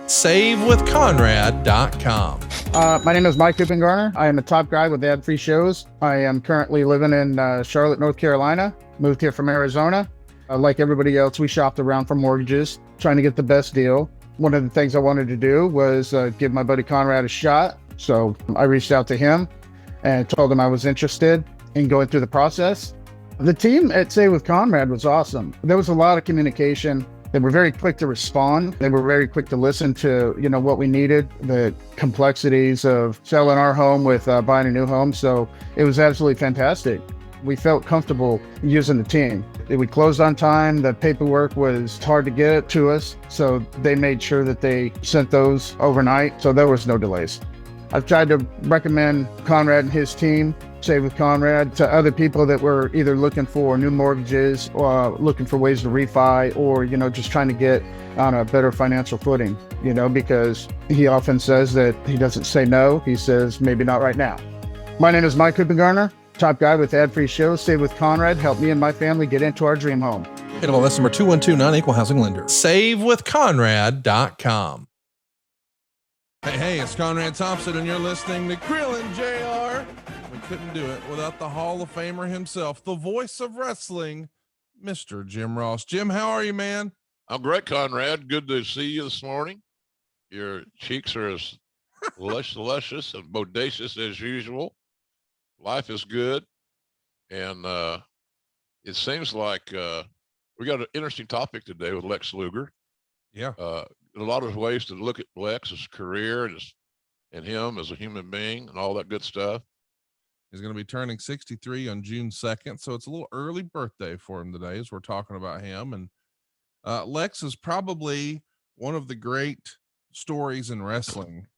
SaveWithConrad.com. My name is Mike Garner. I am a top guy with ad-free shows. I am currently living in Charlotte, North Carolina. Moved here from Arizona. Like everybody else, we shopped around for mortgages, trying to get the best deal. One of the things I wanted to do was give my buddy Conrad a shot. So I reached out to him and told him I was interested in going through the process. The team at Save with Conrad was awesome. There was a lot of communication. They were very quick to respond. They were very quick to listen to, what we needed, the complexities of selling our home with buying a new home. So it was absolutely fantastic. We felt comfortable using the team. We closed on time. The paperwork was hard to get to us. So they made sure that they sent those overnight. So there was no delays. I've tried to recommend Conrad and his team, Save with Conrad, to other people that were either looking for new mortgages or looking for ways to refi or, just trying to get on a better financial footing, because he often says that he doesn't say no. He says, maybe not right now. My name is Mike Garner, top guy with ad-free shows. Save with Conrad helped me and my family get into our dream home. NWA number 212, non-equal housing lender. SaveWithConrad.com. Hey, it's Conrad Thompson, and you're listening to Grillin JR. We couldn't do it without the Hall of Famer himself, the voice of wrestling, Mr. Jim Ross. Jim, how are you, man? I'm great, Conrad. Good to see you this morning. Your cheeks are as luscious and bodacious as usual. Life is good. And it seems like we got an interesting topic today with Lex Luger. Yeah. A lot of ways to look at Lex's career and him as a human being and all that good stuff. He's going to be turning 63 on June 2nd. So it's a little early birthday for him today as we're talking about him. And Lex is probably one of the great stories in wrestling,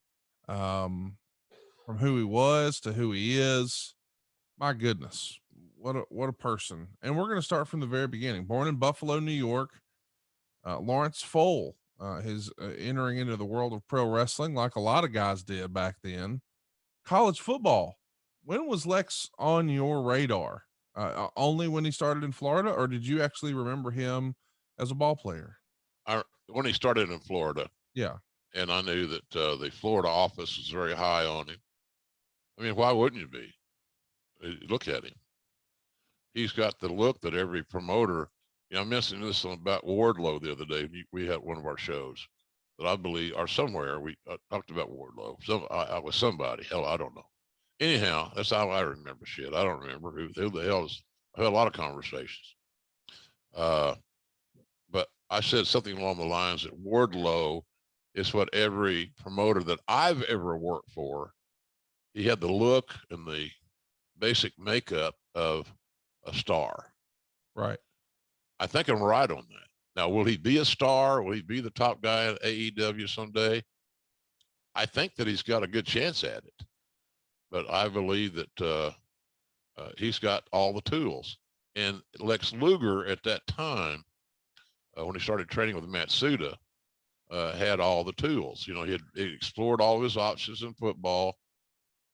from who he was to who he is. My goodness, what a person. And we're going to start from the very beginning. Born in Buffalo, New York, Lawrence Fole, his entering into the world of pro wrestling like a lot of guys did back then. College football. When was Lex on your radar? Only when he started in Florida, or did you actually remember him as a ball player? When he started in Florida. Yeah. And I knew that the Florida office was very high on him. I mean, why wouldn't you be? Look at him. He's got the look that every promoter, I mentioned this about Wardlow the other day. We had one of our shows that I believe, or somewhere, we talked about Wardlow. I was somebody, hell, I don't know. Anyhow, that's how I remember shit. I don't remember who the hell is. I had a lot of conversations. But I said something along the lines that Wardlow is what every promoter that I've ever worked for, he had the look and the basic makeup of a star. Right. I think I'm right on that. Now, will he be a star? Will he be the top guy at AEW someday? I think that he's got a good chance at it. But I believe that he's got all the tools. And Lex Luger at that time, when he started training with Matsuda, had all the tools. He had explored all of his options in football.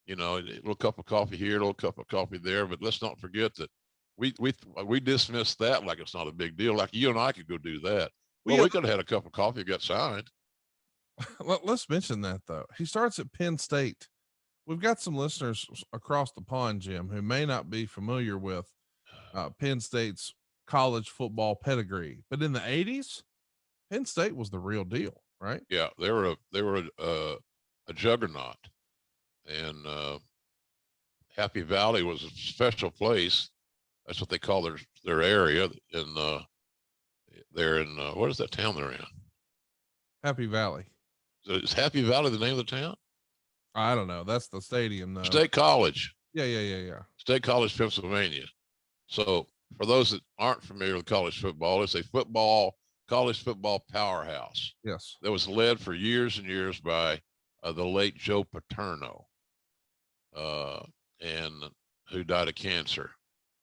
A little cup of coffee here, a little cup of coffee there. But let's not forget that we dismiss that like it's not a big deal. Like you and I could go do that. Well, we could have had a cup of coffee and got signed. Let's mention that, though. He starts at Penn State. We've got some listeners across the pond, Jim, who may not be familiar with Penn State's college football pedigree. But in the 80s, Penn State was the real deal, right? Yeah, they were a juggernaut. And Happy Valley was a special place. That's what they call their area. And they're in, what is that town they're in? Happy Valley. Is Happy Valley the name of the town? I don't know. That's the stadium, though. State College. Yeah. State College, Pennsylvania. So for those that aren't familiar with college football, it's a college football powerhouse. Yes. That was led for years and years by the late Joe Paterno, and who died of cancer,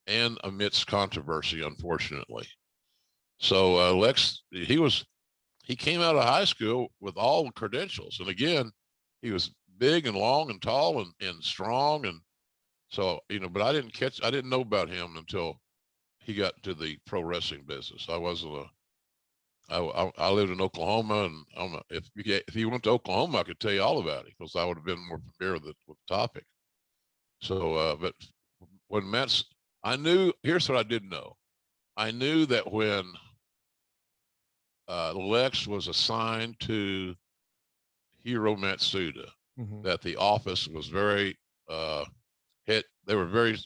and amidst controversy, unfortunately. So Lex, he came out of high school with all the credentials, and again, he was big and long and tall and strong, and so but I didn't know about him until he got to the pro wrestling business. I lived in Oklahoma, and if you went to Oklahoma, I could tell you all about it because I would have been more familiar with the topic. So, but when I knew. Here's what I did know. I knew that when Lex was assigned to Hiro Matsuda, Mhm. that the office was very they were very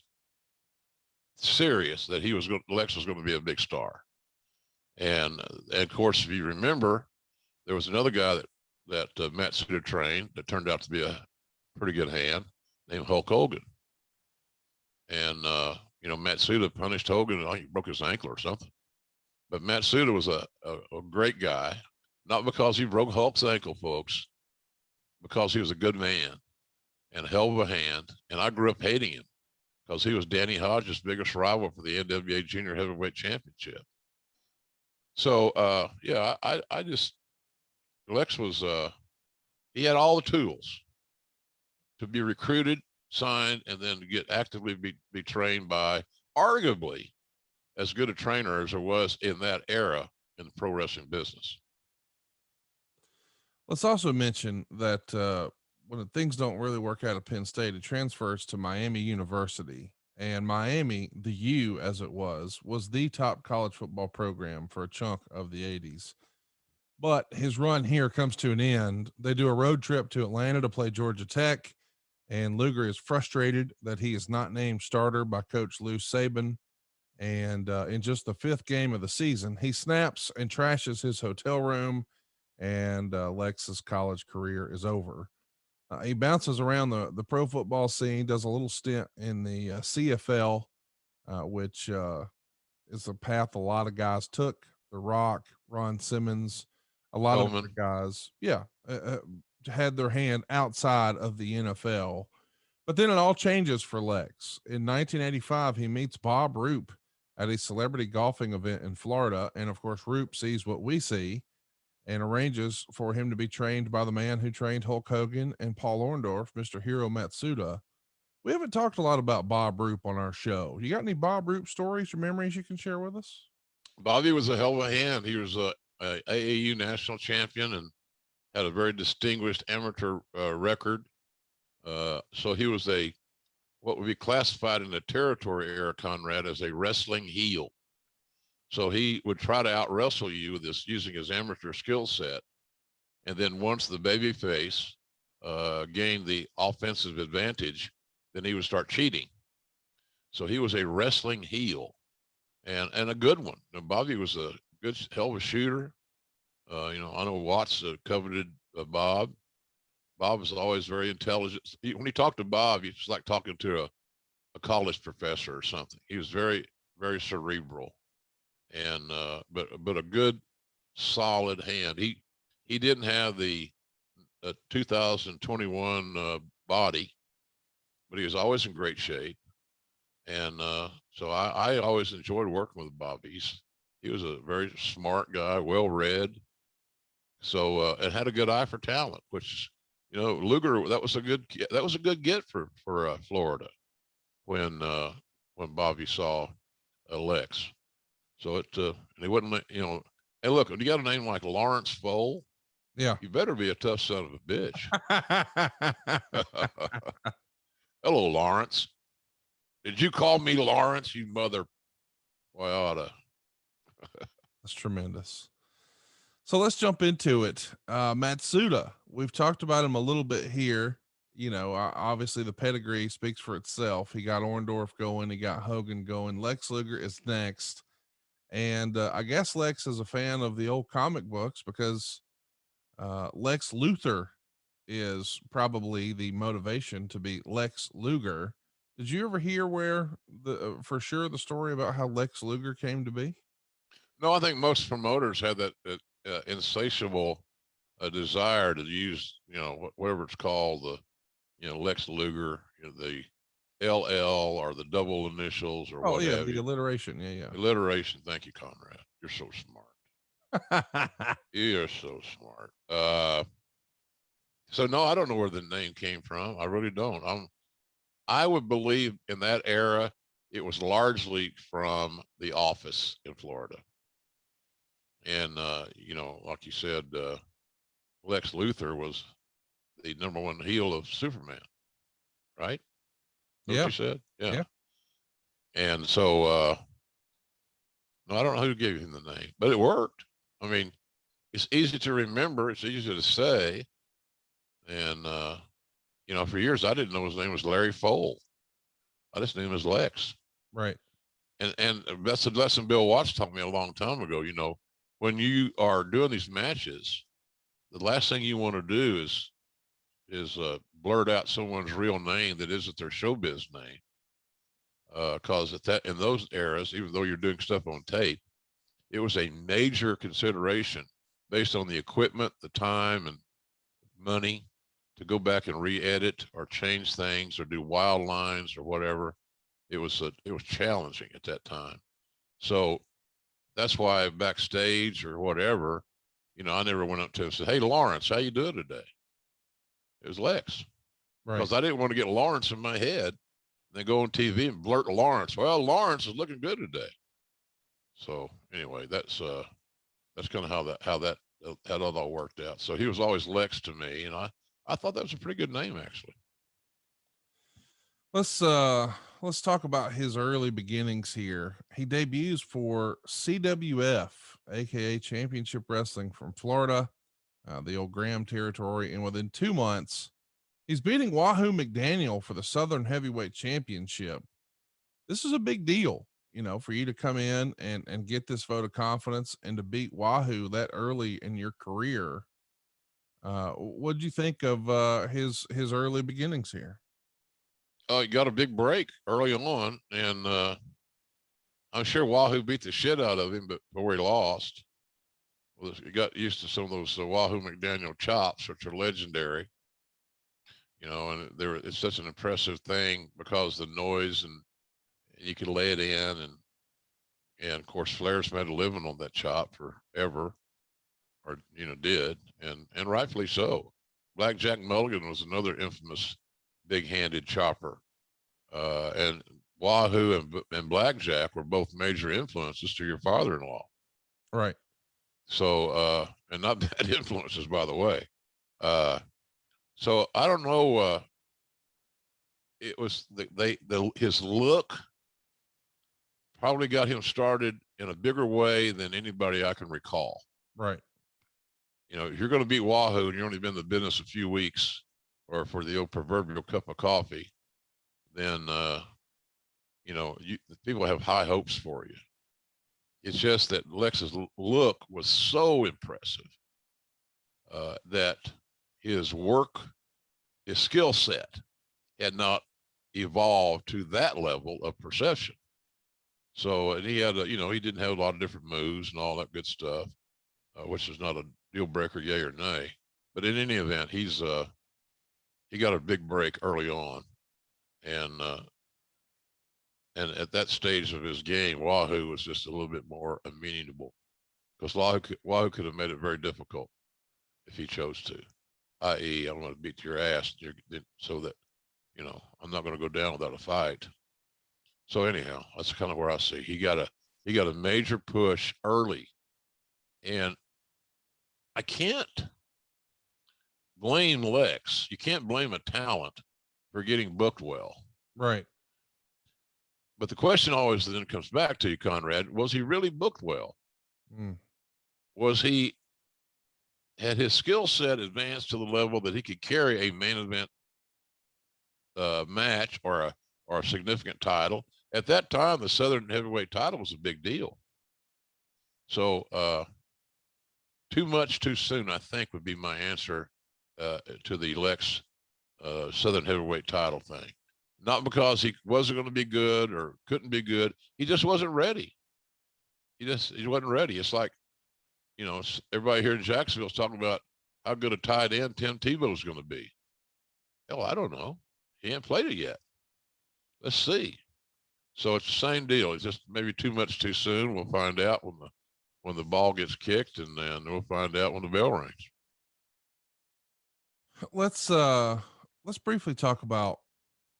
serious that Lex was going to be a big star. And of course, if you remember, there was another guy that Matsuda trained that turned out to be a pretty good hand named Hulk Hogan. And Matsuda punished Hogan. I think he broke his ankle or something. But Matsuda was a great guy, not because he broke Hulk's ankle, folks, because he was a good man and a hell of a hand. And I grew up hating him because he was Danny Hodges' biggest rival for the NWA Junior Heavyweight Championship. So, I just, Lex was, he had all the tools to be recruited, signed, and then to get actively be trained by arguably as good a trainer as there was in that era in the pro wrestling business. Let's also mention that when things don't really work out at Penn State, it transfers to Miami University. And Miami, the U as it was the top college football program for a chunk of the 80s. But his run here comes to an end. They do a road trip to Atlanta to play Georgia Tech, and Luger is frustrated that he is not named starter by Coach Lou Saban. And in just the fifth game of the season, he snaps and trashes his hotel room, and Lex's college career is over. He bounces around the pro football scene, does a little stint in the CFL, which is a path a lot of guys took. The Rock, Ron Simmons, a lot of different guys, had their hand outside of the NFL. But then it all changes for Lex. In 1985, he meets Bob Roop at a celebrity golfing event in Florida. And of course, Roop sees what we see and arranges for him to be trained by the man who trained Hulk Hogan and Paul Orndorff, Mr. Hiro Matsuda. We haven't talked a lot about Bob Roop on our show. You got any Bob Roop stories or memories you can share with us? Bobby was a hell of a hand. He was a AAU national champion and had a very distinguished amateur record. So he was what would be classified in the territory era, Conrad, as a wrestling heel. So he would try to out wrestle you with this using his amateur skill set. And then once the baby face gained the offensive advantage, then he would start cheating. So he was a wrestling heel and a good one. Now, Bobby was a good, hell of a shooter. I know Watts coveted Bob. Bob was always very intelligent. When he talked to Bob, he was like talking to a college professor or something. He was very, very cerebral, and but a good, solid hand. He didn't have the 2021 body, but he was always in great shape, and so I always enjoyed working with Bob. He was a very smart guy, well read, so and had a good eye for talent, which Luger, that was a good get for Florida when Bobby saw Lex. So and he wasn't, hey, look, when you got a name like Lawrence Foal, Yeah. you better be a tough son of a bitch. Hello, Lawrence. Did you call me Lawrence, you mother? Boy, I oughta. That's tremendous. So let's jump into it. Matsuda, we've talked about him a little bit here. Obviously the pedigree speaks for itself. He got Orndorff going. He got Hogan going. Lex Luger is next. And I guess Lex is a fan of the old comic books because Lex Luthor is probably the motivation to be Lex Luger. Did you ever hear where for sure the story about how Lex Luger came to be? No, I think most promoters have that insatiable desire to use, whatever it's called, the, Lex Luger, the LL or the double initials or what have the you. alliteration. Yeah. Alliteration. Thank you, Conrad. You're so smart. You're so smart. So no, I don't know where the name came from. I really don't. I would believe in that era, it was largely from The Office in Florida. And, you know, like you said, Lex Luthor was the number one heel of Superman, right? What Yeah. you said? Yeah. Yeah. And so, no, I don't know who gave him the name, but it worked. I mean, it's easy to remember. It's easy to say. And, you know, for years, I didn't know his name was Larry Fole. I just knew him as Lex. Right. And that's a lesson Bill Watts taught me a long time ago. You know, when you are doing these matches, the last thing you want to do is blurt out someone's real name that isn't their showbiz name. Because at that in those eras, even though you're doing stuff on tape, it was a major consideration based on the equipment, the time, and money to go back and re-edit or change things or do wild lines or whatever. It was challenging at that time. So that's why backstage or whatever, you know, I never went up to him and said, "Hey, Lawrence, how you doing today?" It was Lex, Right. because I didn't want to get Lawrence in my head and then go on TV and blurt to Lawrence, "Well, Lawrence is looking good today." So anyway, that's kind of how that all worked out. So he was always Lex to me, and I thought that was a pretty good name, actually. Let's talk about his early beginnings here. He debuts for CWF, aka Championship Wrestling from Florida, the old Graham territory, and within 2 months, he's beating Wahoo McDaniel for the Southern Heavyweight Championship. This is a big deal, you know, for you to come in and get this vote of confidence and to beat Wahoo that early in your career. What'd you think of his early beginnings here? Oh, he got a big break early on, and I'm sure Wahoo beat the shit out of him, but before he lost, well, he got used to some of those Wahoo McDaniel chops, which are legendary. You know, and it's such an impressive thing because the noise, and you can lay it in, and of course Flair's made a living on that chop forever, or you know did, and rightfully so. Blackjack Mulligan was another infamous big-handed chopper, and Wahoo and Blackjack were both major influences to your father-in-law. Right. So, and not bad influences, by the way. So I don't know. It was his look probably got him started in a bigger way than anybody I can recall. Right. You know, if you're going to beat Wahoo and you've only been in the business a few weeks, or for the old proverbial cup of coffee, then you know, people have high hopes for you. It's just that Lex's look was so impressive that his skill set had not evolved to that level of perception. So, and he had, you know, he didn't have a lot of different moves and all that good stuff, which is not a deal breaker, yay or nay. But in any event, he got a big break early on, and at that stage of his game, Wahoo was just a little bit more amenable, because Wahoo could have made it very difficult if he chose to, i.e., I'm going to beat your ass so that, you know, I'm not going to go down without a fight. So anyhow, that's kind of where I see he got a major push early, and I can't blame Lex. You can't blame a talent for getting booked well. Right. But the question always then comes back to you, Conrad, was he really booked well? Was had his skill set advanced to the level that he could carry a main event match or a significant title? At that time, the Southern Heavyweight title was a big deal. So too much too soon, I think, would be my answer to the Lex Southern Heavyweight title thing. Not because he wasn't going to be good or couldn't be good. He just wasn't ready. He wasn't ready. It's like, you know, everybody here in Jacksonville is talking about how good a tight end Tim Tebow is going to be. Hell, I don't know. He ain't played it yet. Let's see. So it's the same deal. It's just maybe too much too soon. We'll find out when the ball gets kicked, and then we'll find out when the bell rings. Let's briefly talk about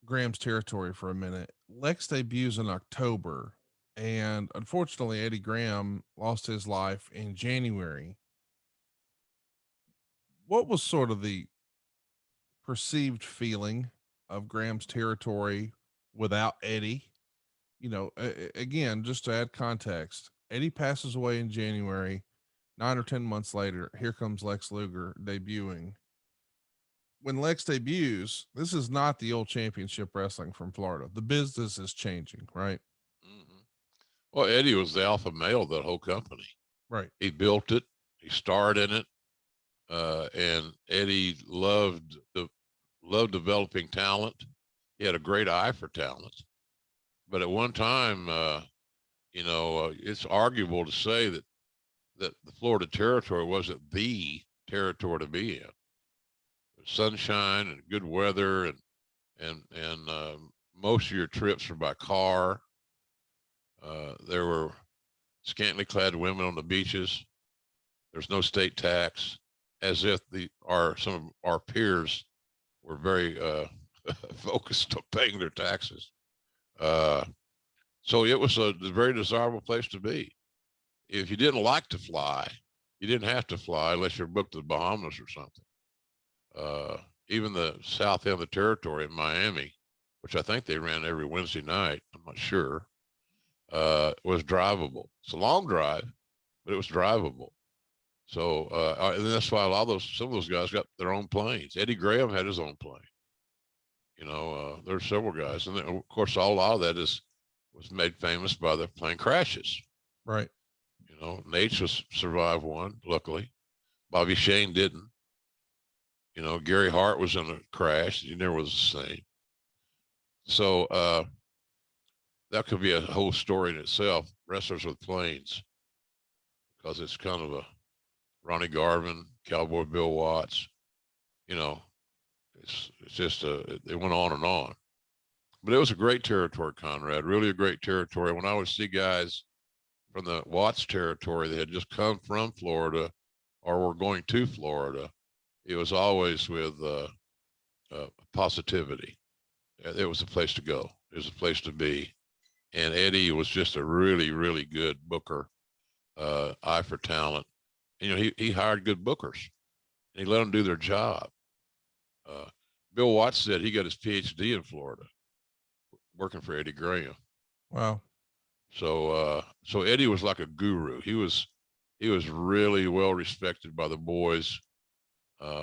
Graham's territory for a minute. Lex debuts in October. And unfortunately, Eddie Graham lost his life in January. What was sort of the perceived feeling of Graham's territory without Eddie? You know, again, just to add context, Eddie passes away in January. 9 or 10 months later, here comes Lex Luger debuting. When Lex debuts, this is not the old championship wrestling from Florida. The business is changing, right? Mm-hmm. Well, Eddie was the alpha male of that whole company. Right. He built it. He starred in it. And Eddie loved developing talent. He had a great eye for talent. But at one time, it's arguable to say that the Florida territory wasn't the territory to be in. Sunshine and good weather, and most of your trips were by car. There were scantily clad women on the beaches. There's no state tax, as if some of our peers were very focused on paying their taxes. So it was a very desirable place to be. If you didn't like to fly, you didn't have to fly unless you're booked to the Bahamas or something. Even the south end of the territory in Miami, which I think they ran every Wednesday night, I'm not sure, was drivable. It's a long drive, but it was drivable. So and that's why some of those guys got their own planes. Eddie Graham had his own plane. There's several guys, and then, of course, a lot of that was made famous by the plane crashes. Right. Nate's survived one, luckily. Bobby Shane didn't. Gary Hart was in a crash. He never was the same. So that could be a whole story in itself, wrestlers with planes, because it's kind of a Ronnie Garvin, Cowboy Bill Watts. It's just it went on and on. But it was a great territory, Conrad, really a great territory. When I would see guys from the Watts territory that had just come from Florida or were going to Florida, it was always with positivity. It was a place to go. It was a place to be. And Eddie was just a really, really good booker, eye for talent. He hired good bookers, and he let them do their job. Bill Watts said he got his PhD in Florida, working for Eddie Graham. Wow. So Eddie was like a guru. He was really well respected by the boys.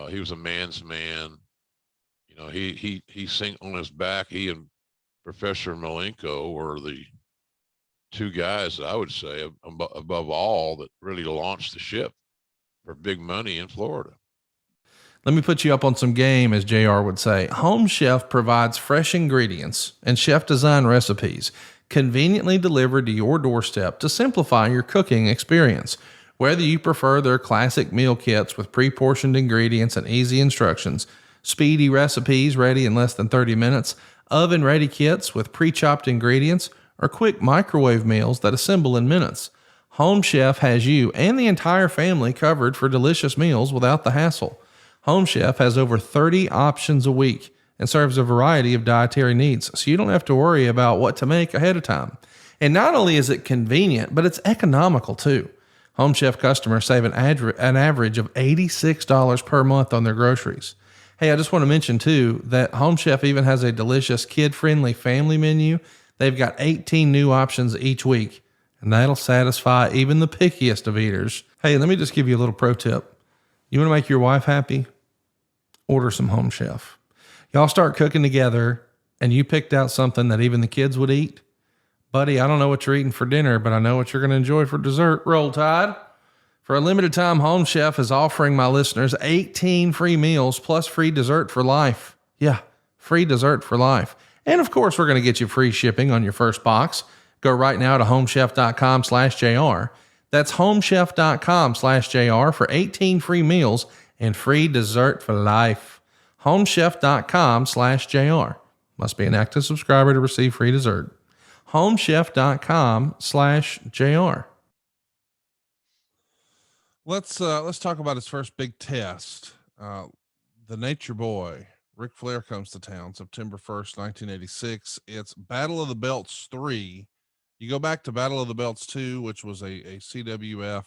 He was a man's man. He sing on his back. He and Professor Malenko were the two guys that I would say above all that really launched the ship for big money in Florida. Let me put you up on some game, as JR would say. Home Chef provides fresh ingredients and chef design recipes conveniently delivered to your doorstep to simplify your cooking experience. Whether you prefer their classic meal kits with pre-portioned ingredients and easy instructions, speedy recipes ready in less than 30 minutes, oven-ready kits with pre-chopped ingredients, or quick microwave meals that assemble in minutes, Home Chef has you and the entire family covered for delicious meals without the hassle. Home Chef has over 30 options a week and serves a variety of dietary needs, so you don't have to worry about what to make ahead of time. And not only is it convenient, but it's economical too. Home Chef customers save an average of $86 per month on their groceries. Hey, I just want to mention too that Home Chef even has a delicious kid-friendly family menu. They've got 18 new options each week, and that'll satisfy even the pickiest of eaters. Hey, let me just give you a little pro tip. You want to make your wife happy? Order some Home Chef. Y'all start cooking together and you picked out something that even the kids would eat. Buddy, I don't know what you're eating for dinner, but I know what you're going to enjoy for dessert. Roll Tide. For a limited time, Home Chef is offering my listeners 18 free meals plus free dessert for life. Yeah, free dessert for life. And of course, we're going to get you free shipping on your first box. Go right now to homechef.com/JR. That's homechef.com/JR for 18 free meals and free dessert for life. Homechef.com/JR. Must be an active subscriber to receive free dessert. Homechef.com/JR. Let's talk about his first big test. The Nature Boy, Ric Flair, comes to town September 1st, 1986. It's Battle of the Belts 3. You go back to Battle of the Belts 2, which was a CWF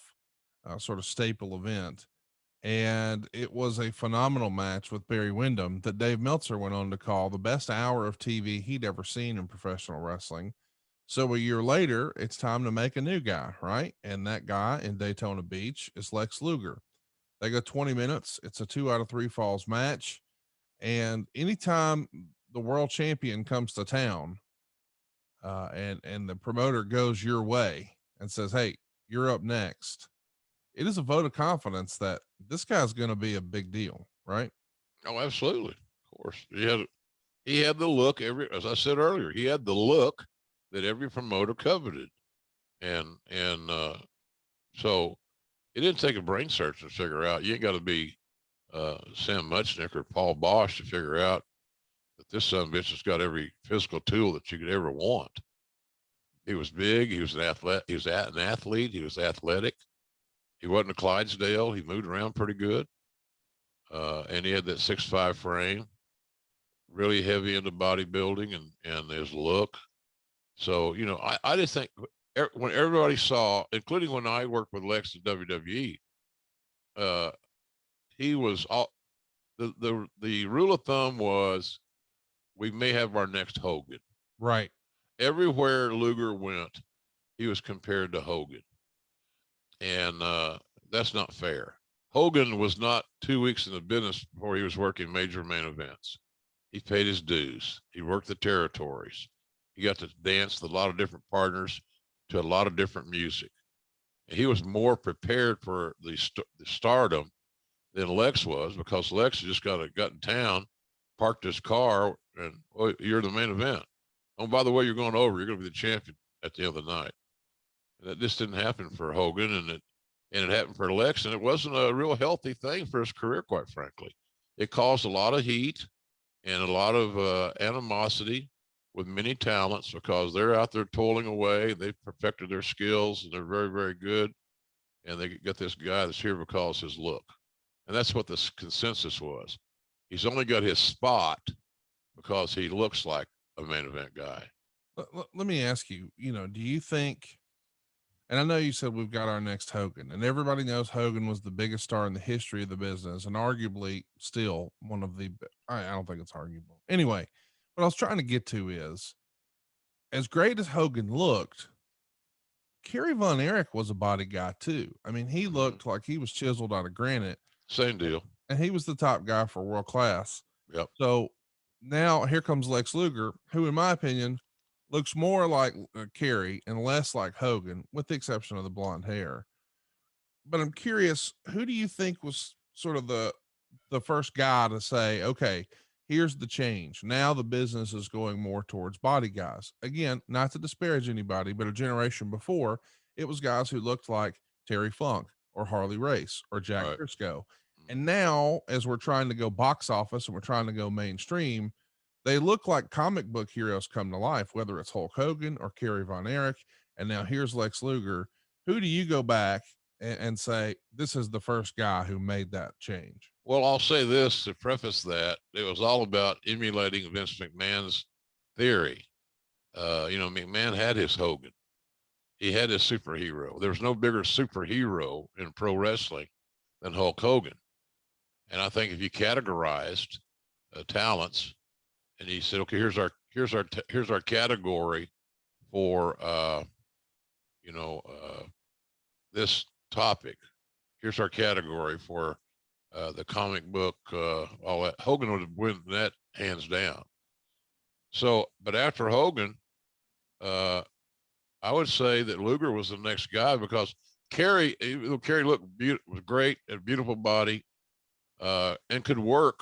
sort of staple event. And it was a phenomenal match with Barry Windham that Dave Meltzer went on to call the best hour of TV he'd ever seen in professional wrestling. So a year later, it's time to make a new guy, right? And that guy in Daytona Beach is Lex Luger. They go 20 minutes. It's a 2 out of 3 falls match. And anytime the world champion comes to town, and the promoter goes your way and says, "Hey, you're up next," it is a vote of confidence that this guy's going to be a big deal, right? Oh, absolutely. Of course. He had the look as I said earlier, he had the look that every promoter coveted. And so it didn't take a brain search to figure out. You ain't got to be Sam Muchnick or Paul Bosch to figure out that this son of a bitch has got every physical tool that you could ever want. He was big. He was an athlete. He was an athlete. He was athletic. He wasn't a Clydesdale. He moved around pretty good. And he had that 6'5" frame, really heavy into bodybuilding and his look. So, you know, I just think when everybody saw, including when I worked with Lex at WWE, he was all, the rule of thumb was we may have our next Hogan. Right. Everywhere Luger went, he was compared to Hogan. And that's not fair. Hogan was not 2 weeks in the business before he was working major main events. He paid his dues. He worked the territories. He got to dance with a lot of different partners to a lot of different music. And he was more prepared for the stardom than Lex was, because Lex just got in town, parked his car, and you're the main event. Oh, by the way, you're going over. You're going to be the champion at the end of the night. And that just didn't happen for Hogan, and it happened for Lex, and it wasn't a real healthy thing for his career, quite frankly. It caused a lot of heat and a lot of animosity with many talents, because they're out there toiling away. They've perfected their skills, and they're very, very good. And they get this guy that's here because his look. And that's what the consensus was. He's only got his spot because he looks like a main event guy. Let me ask you, do you think, and I know you said we've got our next Hogan, and everybody knows Hogan was the biggest star in the history of the business, and arguably still one of the, I don't think it's arguable. Anyway, what I was trying to get to is, as great as Hogan looked, Kerry Von Erich was a body guy too. I mean, he looked like he was chiseled out of granite. Same deal. And he was the top guy for world class. Yep. So now here comes Lex Luger, who in my opinion looks more like Kerry and less like Hogan, with the exception of the blonde hair. But I'm curious, who do you think was sort of the first guy to say, okay, here's the change. Now the business is going more towards body guys. Again, not to disparage anybody, but a generation before, it was guys who looked like Terry Funk or Harley Race or Jack Briscoe. And now, as we're trying to go box office and we're trying to go mainstream, they look like comic book heroes come to life, whether it's Hulk Hogan or Kerry Von Erich. And now here's Lex Luger. Who do you go back and say, this is the first guy who made that change? Well, I'll say this to preface that. It was all about emulating Vince McMahon's theory. McMahon had his Hogan. He had his superhero. There was no bigger superhero in pro wrestling than Hulk Hogan. And I think if you categorized talents, and he said, okay, here's our category for this topic. Here's our category for the comic book, all that. Hogan would win that hands down. So, but after Hogan, I would say that Luger was the next guy, because Kerry looked was great, a beautiful body, and could work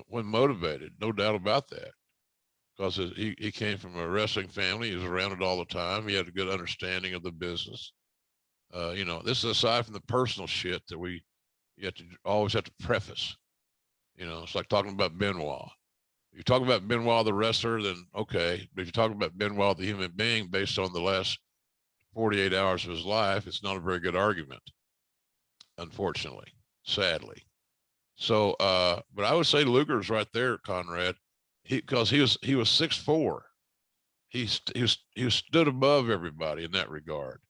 when motivated, no doubt about that. Because he came from a wrestling family, he was around it all the time. He had a good understanding of the business. This is aside from the personal shit that you always have to preface. It's like talking about Benoit. If you talk about Benoit the wrestler, then okay. But if you talk about Benoit the human being based on the last 48 hours of his life, it's not a very good argument, unfortunately, sadly. So, but I would say Luger's right there, Conrad, because he was 6'4". he stood above everybody in that regard,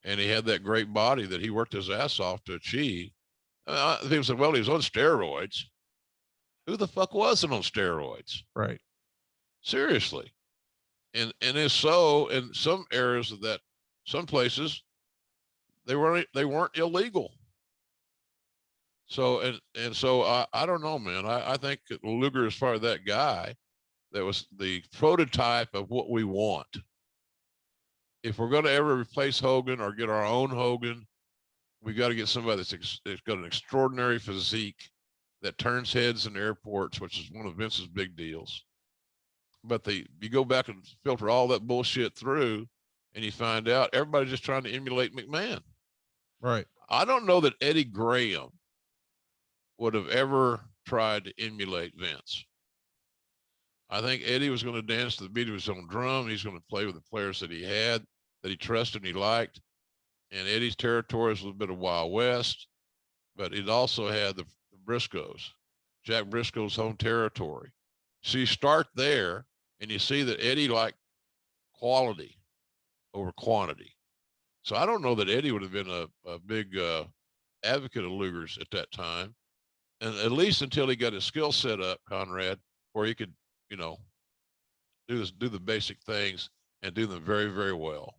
and he had that great body that he worked his ass off to achieve. People said, "Well, he was on steroids." Who the fuck wasn't on steroids? Right. Seriously. And it's so in some areas of that, some places they weren't illegal. So so I don't know, man. I think Luger is part of that guy that was the prototype of what we want. If we're going to ever replace Hogan or get our own Hogan, we got to get somebody that's got an extraordinary physique that turns heads in airports, which is one of Vince's big deals. But you go back and filter all that bullshit through, and you find out everybody's just trying to emulate McMahon. Right. I don't know that Eddie Graham would have ever tried to emulate Vince. I think Eddie was going to dance to the beat of his own drum. He's going to play with the players that he had, that he trusted and he liked. And Eddie's territory was a little bit of Wild West, but it also had the Briscoes, Jack Briscoe's home territory. So you start there and you see that Eddie liked quality over quantity. So I don't know that Eddie would have been a big advocate of Luger's at that time. And at least until he got his skill set up, Conrad, where he could, do the basic things and do them very, very well.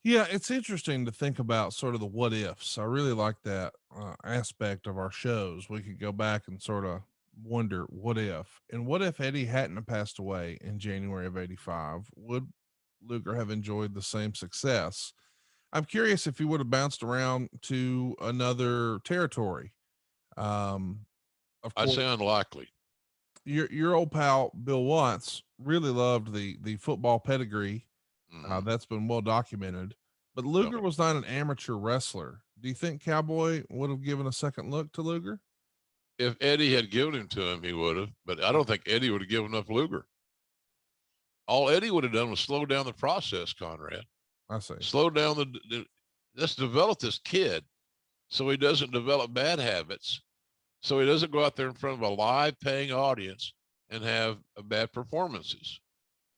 Yeah, it's interesting to think about sort of the what ifs. I really like that aspect of our shows. We could go back and sort of wonder what if, and what if Eddie hadn't have passed away in January of '85? Would Luger have enjoyed the same success? I'm curious if he would have bounced around to another territory. Of I course, say unlikely. your old pal Bill Watts really loved the football pedigree. That's been well documented. But Luger was not an amateur wrestler. Do you think Cowboy would have given a second look to Luger? If Eddie had given him to him, he would have. But I don't think Eddie would have given up Luger. All Eddie would have done was slow down the process, Conrad. I see. Slow down let's develop this kid so he doesn't develop bad habits, so he doesn't go out there in front of a live paying audience and have bad performances.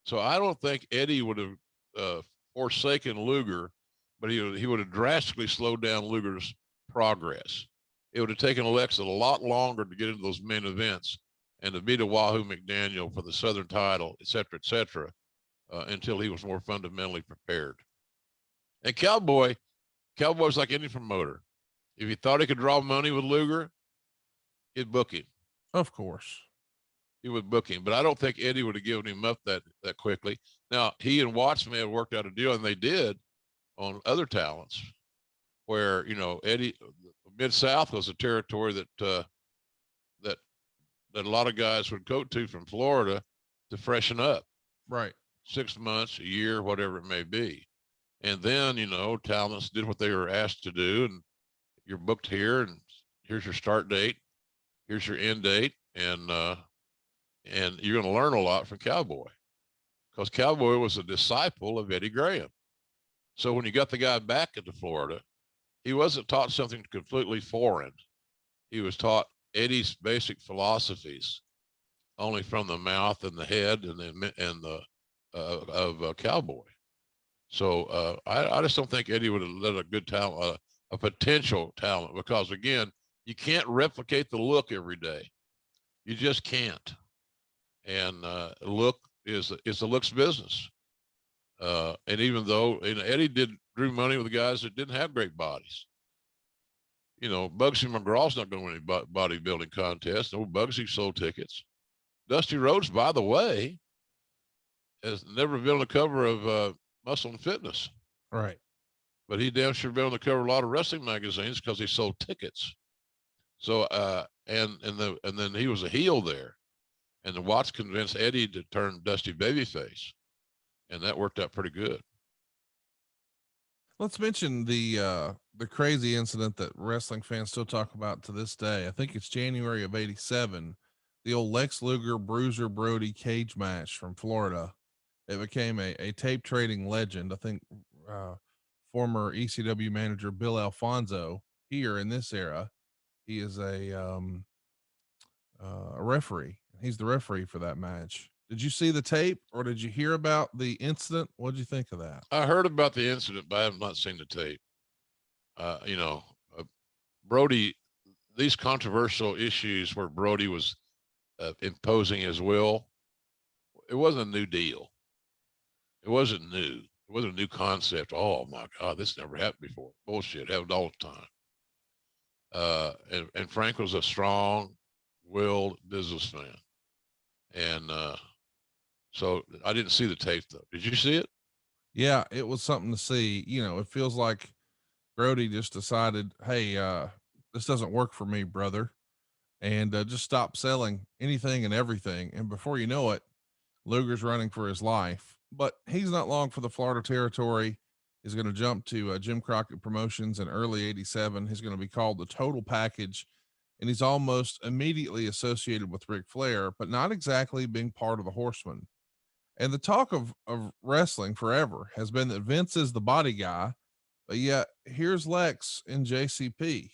So I don't think Eddie would have forsaken Luger, but he would have drastically slowed down Luger's progress. It would have taken Lex a lot longer to get into those main events and to beat a Wahoo McDaniel for the Southern title, et cetera, until he was more fundamentally prepared. And Cowboy's like any promoter. If he thought he could draw money with Luger, he'd book him. Of course. He would book him, but I don't think Eddie would have given him up that quickly. Now, he and Watts may have worked out a deal, and they did on other talents where, Eddie, Mid-South was a territory that a lot of guys would go to from Florida to freshen up. Right. 6 months, a year, whatever it may be. And then, talents did what they were asked to do, and you're booked here, and here's your start date, here's your end date, and you're going to learn a lot from Cowboy, because Cowboy was a disciple of Eddie Graham. So when you got the guy back into Florida, he wasn't taught something completely foreign. He was taught Eddie's basic philosophies, only from the mouth and the head of Cowboy. So I just don't think Eddie would have let a good talent, a potential talent, because again, you can't replicate the look every day. You just can't. And look is the looks business. And even though Eddie drew money with the guys that didn't have great bodies. Bugsy McGraw's not going to win any bodybuilding contest. No, Bugsy sold tickets. Dusty Rhodes, by the way, has never been on the cover of Muscle and Fitness. Right. But he damn sure been on the cover of a lot of wrestling magazines because he sold tickets. So and then he was a heel there. And the Watts convinced Eddie to turn Dusty babyface. And that worked out pretty good. Let's mention the crazy incident that wrestling fans still talk about to this day. I think it's January of '87, the old Lex Luger Bruiser Brody cage match from Florida. It became a tape trading legend. I think former ECW manager Bill Alfonso here in this era, he is a referee. He's the referee for that match. Did you see the tape or did you hear about the incident? What did you think of that? I heard about the incident, but I have not seen the tape. You know, Brody, these controversial issues where Brody was imposing his will, it wasn't a new deal. It wasn't new. It wasn't a new concept. Oh my God, this never happened before. Bullshit, happened all the time. And Frank was a strong-willed businessman, and so I didn't see the tape though. Did you see it? Yeah, it was something to see. You know, it feels like Brody just decided, hey, this doesn't work for me, brother, and just stop selling anything and everything. And before you know it, Luger's running for his life. But he's not long for the Florida territory. He's going to jump to Jim Crockett Promotions in early '87. He's going to be called the Total Package, and he's almost immediately associated with Ric Flair, but not exactly being part of the Horsemen. And the talk of wrestling forever has been that Vince is the body guy, but yet here's Lex in JCP.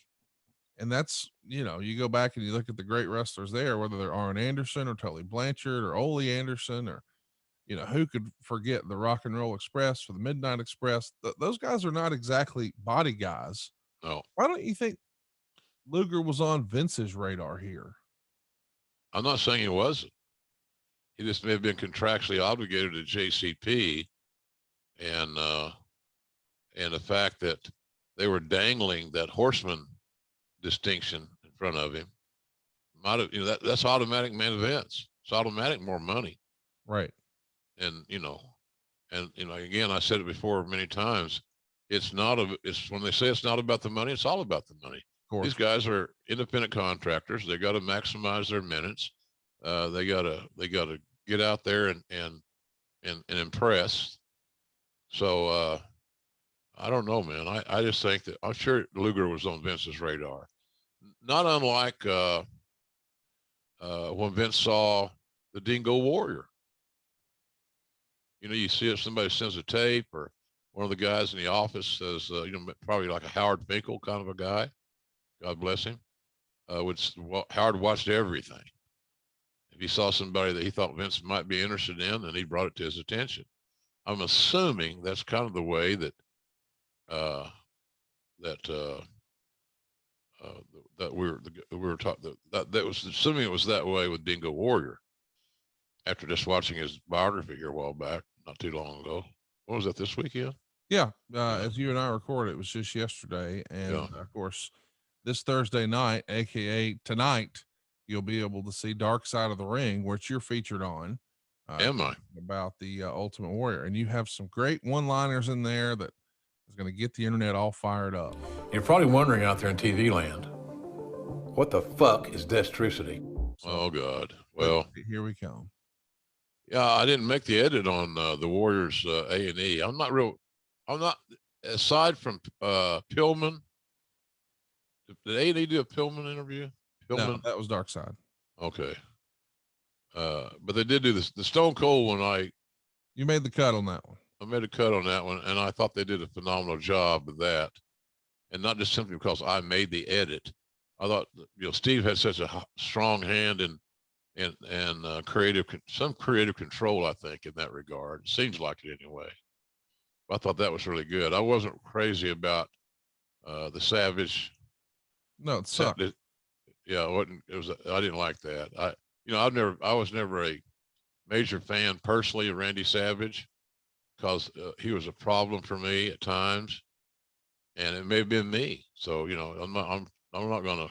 And that's, you know, you go back and you look at the great wrestlers there, whether they're Arn Anderson or Tully Blanchard or Ole Anderson, or, you know, who could forget the Rock and Roll Express or the Midnight Express? Those guys are not exactly body guys. No. Why don't you think Luger was on Vince's radar here? I'm not saying he wasn't. He just may have been contractually obligated to JCP, and the fact that they were dangling that Horseman distinction in front of him might have, you know, that's automatic main events. It's automatic more money. Right. And again, I said it before many times. It's when they say it's not about the money, it's all about the money. Of course. These guys are independent contractors. They got to maximize their minutes. They gotta get out there and impress. So I don't know, man. I just think that I'm sure Luger was on Vince's radar. Not unlike when Vince saw the Dingo Warrior. You know, you see if somebody sends a tape, or one of the guys in the office says, probably like a Howard Finkel kind of a guy. God bless him. Howard watched everything. If he saw somebody that he thought Vince might be interested in, then he brought it to his attention. I'm assuming that's kind of the way that we were taught that was assuming it was that way with Dingo Warrior. After just watching his biography here a while back, not too long ago. What was that, this weekend? Yeah. As you and I recorded, it was just yesterday. And of course, this Thursday night, AKA tonight, you'll be able to see Dark Side of the Ring, which you're featured on. Am I? About the Ultimate Warrior. And you have some great one-liners in there that is going to get the internet all fired up. You're probably wondering out there in TV land, what the fuck is destricity? So, oh, God. Well, here we come. Yeah, I didn't make the edit on the Warriors A&E. I'm not, aside from Pillman. Did A&E do a Pillman interview? Pillman? No, that was Dark Side. Okay. But they did do this. The Stone Cold one, you made the cut on that one. I made a cut on that one, and I thought they did a phenomenal job of that. And not just simply because I made the edit. I thought, Steve had such a strong hand and some creative control, I think, in that regard. It seems like it anyway. I thought that was really good. I wasn't crazy about the Savage. No, it sucked. Yeah, I didn't like that. I was never a major fan personally of Randy Savage, because he was a problem for me at times, and it may have been me. So I'm not gonna.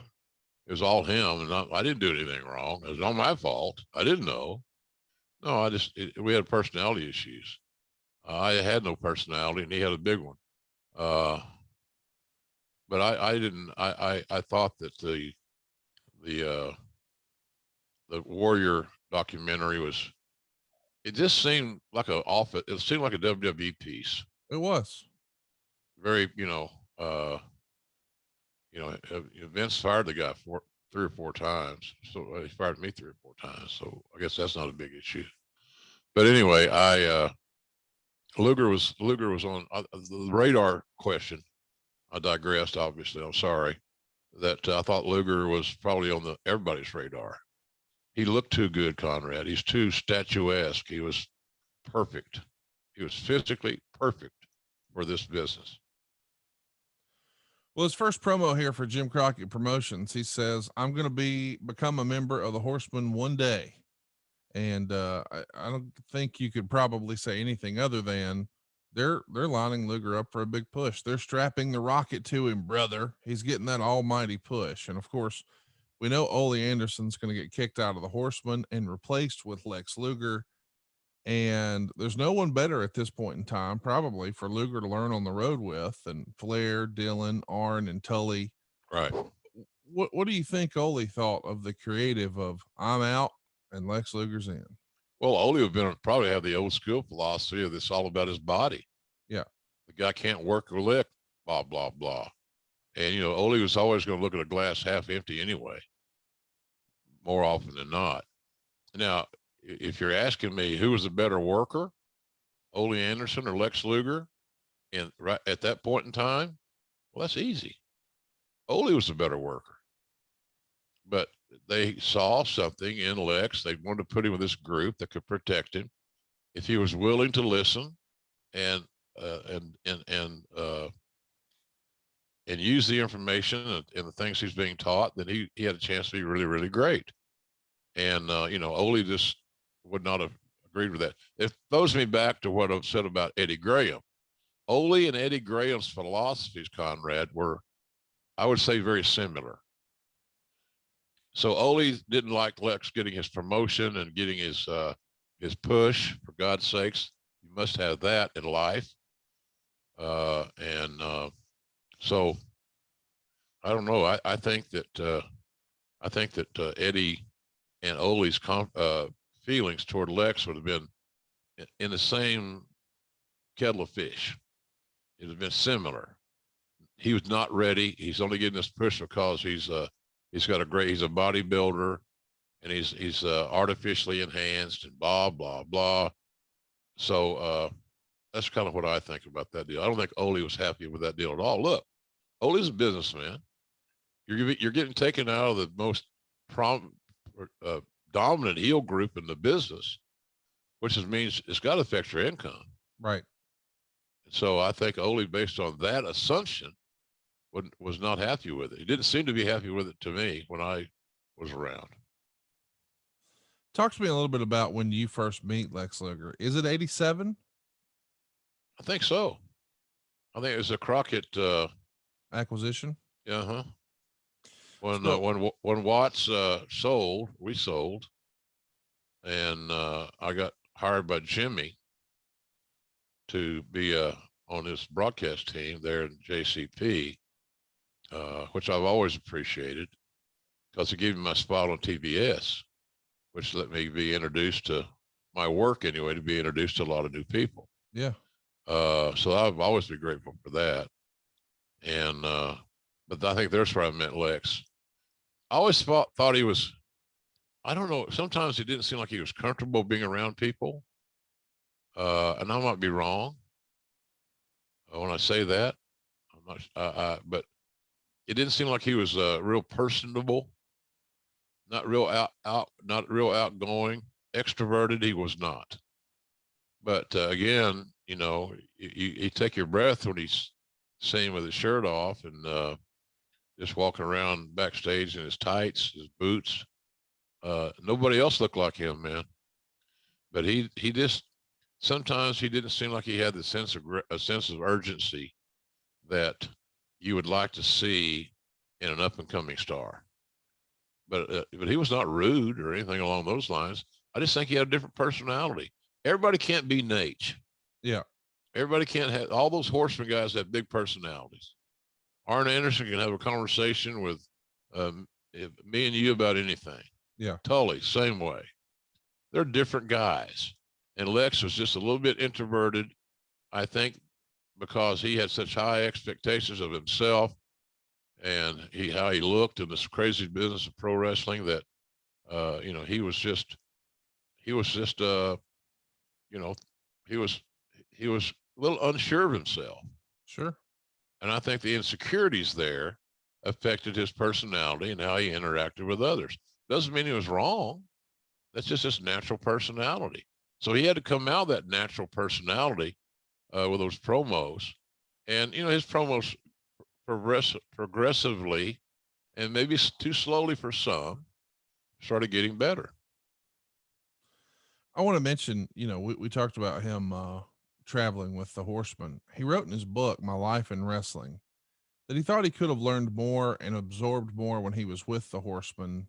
It was all him, and I didn't do anything wrong. It was not my fault. I didn't know. No, we had personality issues. I had no personality, and he had a big one. But I didn't. I thought that the Warrior documentary it just seemed like it seemed like a WWE piece. It was very, Vince fired the guy 3 or 4 times. So he fired me 3 or 4 times. So I guess that's not a big issue. But anyway, Luger was on the radar question. I digressed, obviously. I'm sorry. That I thought Luger was probably on everybody's radar. he looked too good, Conrad. He's too statuesque. He was perfect. He was physically perfect for this business. Well, his first promo here for Jim Crockett Promotions, he says, "I'm going to become a member of the Horsemen one day." And I don't think you could probably say anything other than they're lining Luger up for a big push. They're strapping the rocket to him, brother. He's getting that almighty push. And of course, we know Ole Anderson's going to get kicked out of the Horsemen and replaced with Lex Luger. And there's no one better at this point in time, probably, for Luger to learn on the road with than Flair, Dillon, Arn, and Tully. Right. What do you think Ole thought of the creative of I'm out and Lex Luger's in? Well, Ole would probably have the old school philosophy of this all about his body. Yeah. The guy can't work or lick, blah, blah, blah. And, Ole was always going to look at a glass half empty anyway, more often than not. Now, if you're asking me who was the better worker, Ole Anderson or Lex Luger, and right at that point in time, well, that's easy. Ole was the better worker. But they saw something in Lex. They wanted to put him with this group that could protect him. If he was willing to listen and use the information and the things he's being taught, then he had a chance to be really, really great. And, Ole just would not have agreed with that. It throws me back to what I've said about Eddie Graham. Ole and Eddie Graham's philosophies, Conrad, were, I would say, very similar. So Ole didn't like Lex getting his promotion and getting his push. For God's sakes, you must have that in life. So I don't know. I think that Eddie and Ole's feelings toward Lex would have been in the same kettle of fish. It would have been similar. He was not ready. He's only getting this push because he's a bodybuilder, and he's artificially enhanced and blah, blah, blah. So that's kind of what I think about that deal. I don't think Ole was happy with that deal at all. Look, Ole's a businessman. You're getting taken out of the most dominant heel group in the business, which means it's got to affect your income. Right. So I think Ole, based on that assumption, was not happy with it. He didn't seem to be happy with it to me when I was around. Talk to me a little bit about when you first meet Lex Luger. Is it 87? I think so. I think it was a Crockett acquisition. Uh-huh. When Watts sold, we sold, and I got hired by Jimmy to be on his broadcast team there in JCP, which I've always appreciated because it gave me my spot on TBS, which let me be introduced to my work anyway, to be introduced to a lot of new people. Yeah. So I've always been grateful for that. And, but I think that's where I met Lex. I always thought he was, I don't know, sometimes he didn't seem like he was comfortable being around people. And I might be wrong when I say that. I'm not, but it didn't seem like he was real personable, not real not real outgoing, extroverted. He was not. But again, you take your breath when he's seen with his shirt off and just walking around backstage in his tights, his boots. Nobody else looked like him, man. But he just, sometimes he didn't seem like he had the sense of urgency that you would like to see in an up and coming star. But he was not rude or anything along those lines. I just think he had a different personality. Everybody can't be Nate. Yeah. Everybody can't have, all those horseman guys have big personalities. Arn Anderson can have a conversation with me and you about anything. Yeah. Tully, same way. They're different guys. And Lex was just a little bit introverted, I think, because he had such high expectations of himself and how he looked in this crazy business of pro wrestling that, he was a little unsure of himself. Sure. And I think the insecurities there affected his personality and how he interacted with others. Doesn't mean he was wrong. That's just his natural personality. So he had to come out of that natural personality with those promos. And, you know, his promos progressively, and maybe too slowly for some, started getting better. I want to mention, you know, we talked about him traveling with the Horsemen. He wrote in his book, My Life in Wrestling, that he thought he could have learned more and absorbed more when he was with the Horsemen.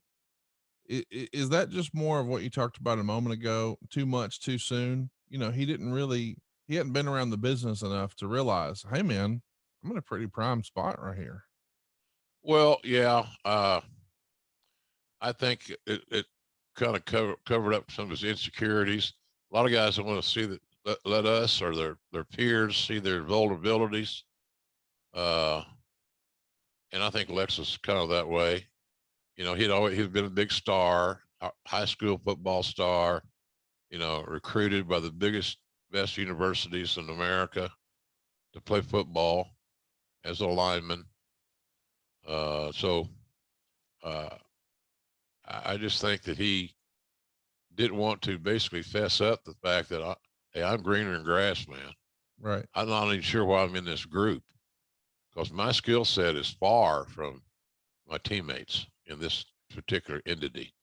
Is that just more of what you talked about a moment ago? Too much, too soon? You know, he hadn't been around the business enough to realize, hey, man, I'm in a pretty prime spot right here. Well, yeah, I think it kind of covered up some of his insecurities. A lot of guys don't want to see that, let us or their peers see their vulnerabilities. And I think Lex was kind of that way. You know, he'd been a big star, high school football star, you know, recruited by the biggest, best universities in America to play football as a lineman. So I just think that he didn't want to basically fess up the fact that, hey, I'm greener than grass, man. Right. I'm not even sure why I'm in this group, because my skill set is far from my teammates in this particular entity.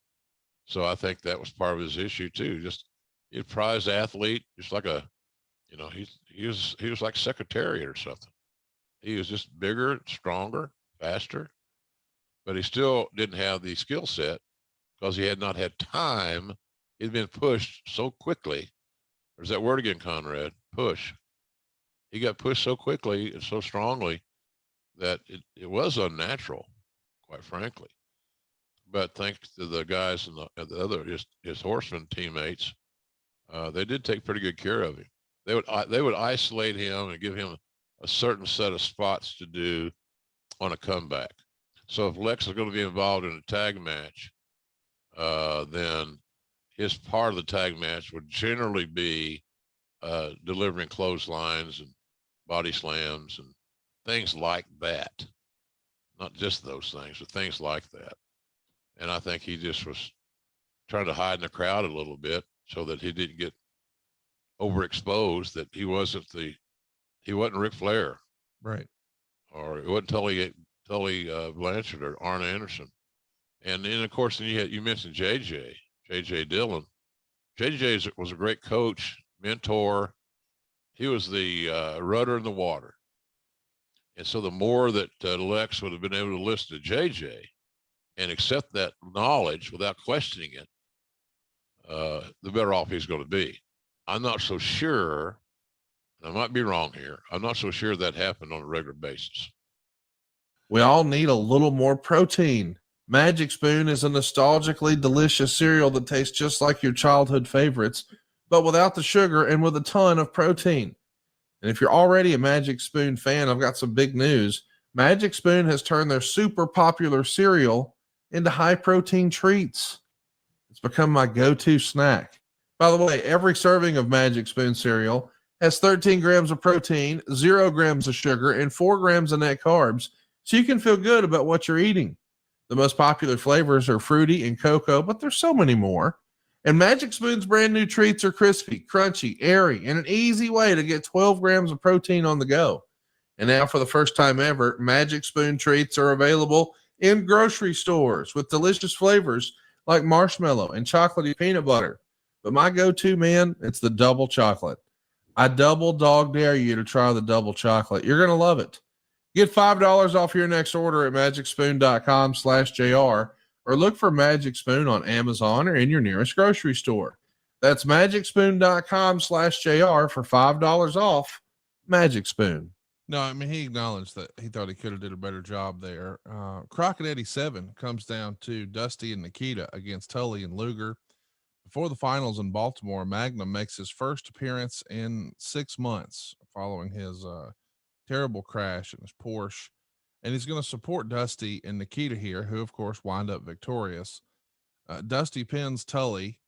So I think that was part of his issue too. Just he's a prize athlete, just like you know, he was like Secretariat or something. He was just bigger, stronger, faster, but he still didn't have the skill set because he had not had time. He'd been pushed so quickly. There's that word again, Conrad, push. He got pushed so quickly and so strongly that it was unnatural, quite frankly. But thanks to the guys and the other his Horseman teammates, they did take pretty good care of him. They would isolate him and give him a certain set of spots to do on a comeback. So if Lex is going to be involved in a tag match, then his part of the tag match would generally be delivering clotheslines and body slams and things like that. Not just those things, but things like that. And I think he just was trying to hide in the crowd a little bit so that he didn't get overexposed, that he wasn't Ric Flair. Right. Or it wasn't Tully Blanchard or Arn Anderson. And then, of course, then you mentioned JJ Dillon. JJ was a great coach, mentor. He was the rudder in the water. And so the more that Lex would have been able to listen to JJ and accept that knowledge without questioning it, the better off he's going to be. I'm not so sure, and I might be wrong here, I'm not so sure that happened on a regular basis. We all need a little more protein. Magic Spoon is a nostalgically delicious cereal that tastes just like your childhood favorites, but without the sugar and with a ton of protein. And if you're already a Magic Spoon fan, I've got some big news. Magic Spoon has turned their super popular cereal into high protein treats. It's become my go-to snack. By the way, every serving of Magic Spoon cereal has 13 grams of protein, 0 grams of sugar, and 4 grams of net carbs, so you can feel good about what you're eating. The most popular flavors are fruity and cocoa, but there's so many more. And Magic Spoon's brand new treats are crispy, crunchy, airy, and an easy way to get 12 grams of protein on the go. And now, for the first time ever, Magic Spoon treats are available in grocery stores with delicious flavors like marshmallow and chocolatey peanut butter. But my go-to, man, it's the double chocolate. I double dog dare you to try the double chocolate. You're going to love it. Get $5 off your next order at magicspoon.com/JR or look for Magic Spoon on Amazon or in your nearest grocery store. That's magicspoon.com/JR for $5 off. Magic Spoon. No, I mean, he acknowledged that he thought he could have did a better job there. Crockett 87 comes down to Dusty and Nikita against Tully and Luger. Before the finals in Baltimore, Magnum makes his first appearance in 6 months following his terrible crash in his Porsche. And he's going to support Dusty and Nikita here, who, of course, wind up victorious. Dusty pins Tully.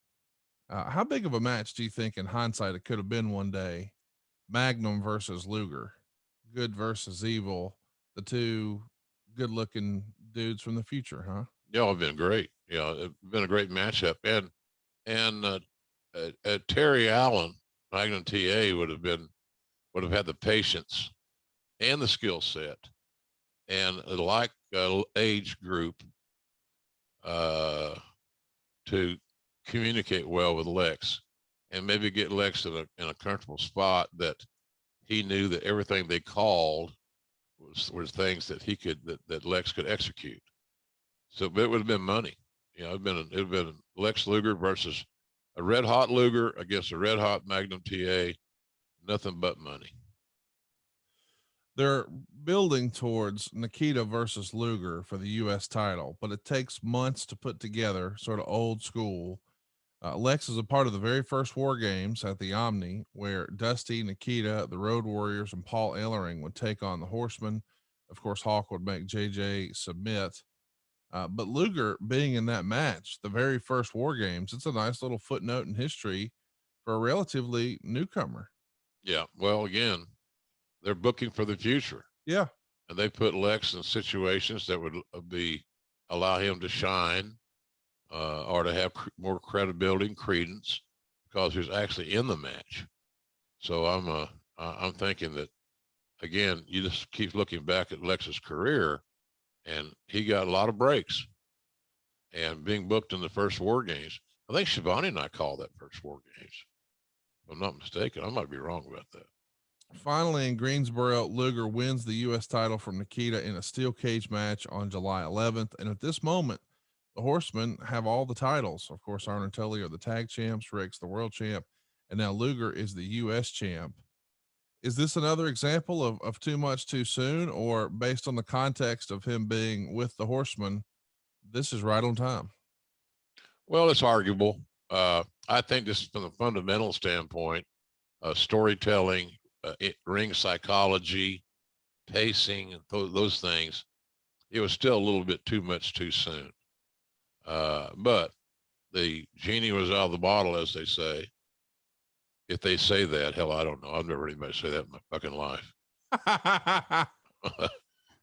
How big of a match do you think, in hindsight, it could have been one day? Magnum versus Luger, good versus evil, the two good-looking dudes from the future, huh? Yeah, it's been great. Yeah, it's been a great matchup. And And Terry Allen, Magnum TA, would have had the patience and the skill set and like age group to communicate well with Lex and maybe get Lex in a comfortable spot that he knew that everything they called was things that he could that Lex could execute. So it would have been money. You know, it'd been Lex Luger versus a red hot Luger against a red hot Magnum TA. Nothing but money. They're building towards Nikita versus Luger for the U.S. title, but it takes months to put together, sort of old school. Lex is a part of the very first War Games at the Omni, where Dusty, Nikita, the Road Warriors, and Paul Ellering would take on the Horsemen. Of course, Hawk would make JJ submit. But Luger being in that match, the very first War Games, it's a nice little footnote in history for a relatively newcomer. Yeah. Well, again, they're booking for the future. Yeah. And they put Lex in situations that would allow him to shine or to have more credibility and credence because he was actually in the match. So I'm thinking that, again, you just keep looking back at Lex's career, and he got a lot of breaks. And being booked in the first War Games, I think Shivani and I called that first War Games. If I'm not mistaken, I might be wrong about that. Finally, in Greensboro, Luger wins the U.S. title from Nikita in a steel cage match on July 11th. And at this moment, the Horsemen have all the titles. Of course, Arn and Tully are the tag champs, Rick's the world champ, and now Luger is the U.S. champ. Is this another example of too much too soon, or based on the context of him being with the Horsemen, this is right on time? Well, it's arguable. I think just from the fundamental standpoint, storytelling, ring psychology, pacing, those things, it was still a little bit too much too soon. But the genie was out of the bottle, as they say. If they say that, hell, I don't know. I've never heard anybody say that in my fucking life.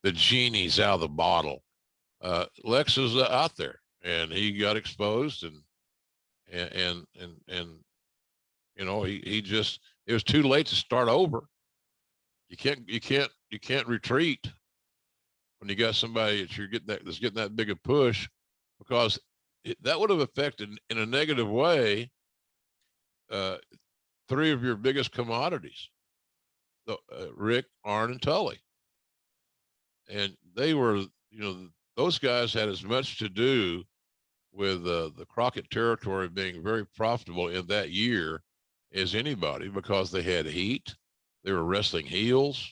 The genie's out of the bottle. Lex is out there, and he got exposed, and you know, he just, it was too late to start over. You can't retreat when you got somebody that you're getting that's getting that big a push, because that would have affected in a negative way three of your biggest commodities, Rick, Arn, and Tully. And they were, you know, those guys had as much to do with the Crockett territory being very profitable in that year as anybody, because they had heat, they were wrestling heels,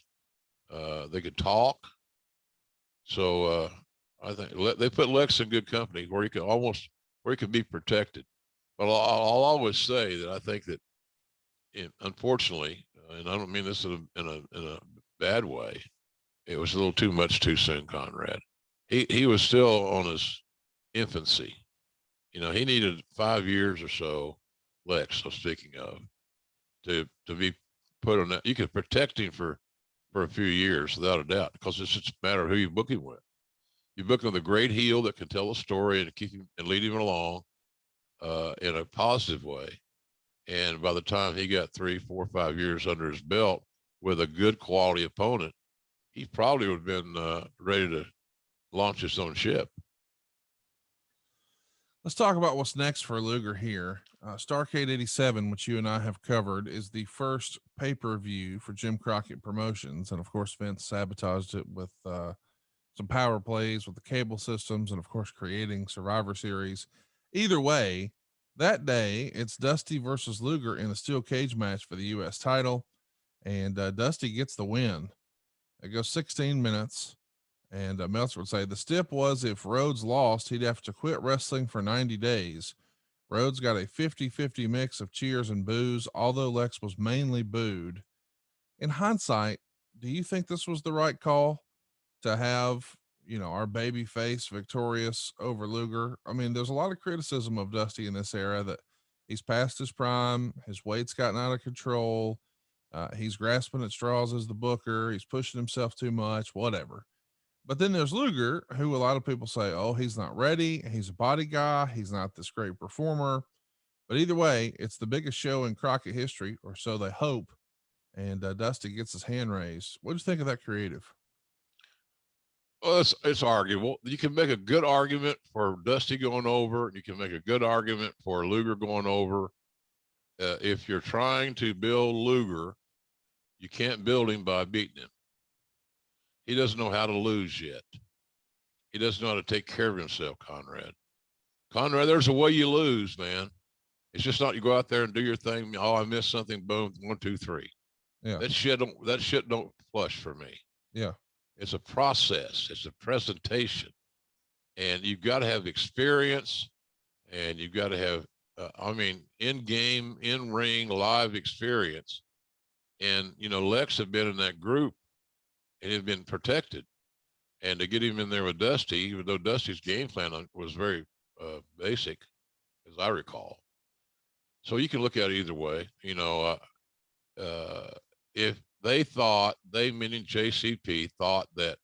they could talk. So I think they put Lex in good company where he could be protected. But I'll always say that I think that, unfortunately, and I don't mean this in a bad way, it was a little too much too soon. Conrad, he was still on his infancy. You know, he needed 5 years or so, Lex, so speaking of, to be put on that. You could protect him for a few years without a doubt, because it's just a matter of who you book him with. You book him with a great heel that can tell a story and keep him and lead him along in a positive way. And by the time he got 3, 4, 5 years under his belt with a good quality opponent, he probably would have been ready to launch his own ship. Let's talk about what's next for Luger here. Starrcade 87, which you and I have covered, is the first pay-per-view for Jim Crockett Promotions. And of course, Vince sabotaged it with some power plays with the cable systems and of course creating Survivor Series. Either way, that day it's Dusty versus Luger in a steel cage match for the U.S. title. And Dusty gets the win. It goes 16 minutes. And Meltzer would say the stip was if Rhodes lost, he'd have to quit wrestling for 90 days. Rhodes got a 50-50 mix of cheers and boos, although Lex was mainly booed. In hindsight, do you think this was the right call to have, you know, our baby face victorious over Luger? I mean, there's a lot of criticism of Dusty in this era that he's past his prime, his weight's gotten out of control, he's grasping at straws as the booker, he's pushing himself too much, whatever. But then there's Luger, who a lot of people say, oh, he's not ready. He's a body guy. He's not this great performer. But either way, it's the biggest show in Crockett history, or so they hope. And Dusty gets his hand raised. What do you think of that creative? Well, it's arguable. You can make a good argument for Dusty going over. You can make a good argument for Luger going over. If you're trying to build Luger, you can't build him by beating him. He doesn't know how to lose yet. He doesn't know how to take care of himself, Conrad. Conrad, there's a way you lose, man. It's just not you go out there and do your thing. Oh, I missed something. Boom, 1, 2, 3. Yeah. That shit don't flush for me. Yeah. It's a process. It's a presentation, and you've got to have experience, and you've got to have, in game, in ring, live experience. And Lex had been in that group, and he'd been protected. And to get him in there with Dusty, even though Dusty's game plan was very basic, as I recall. So you can look at it either way. If they, meaning JCP, thought that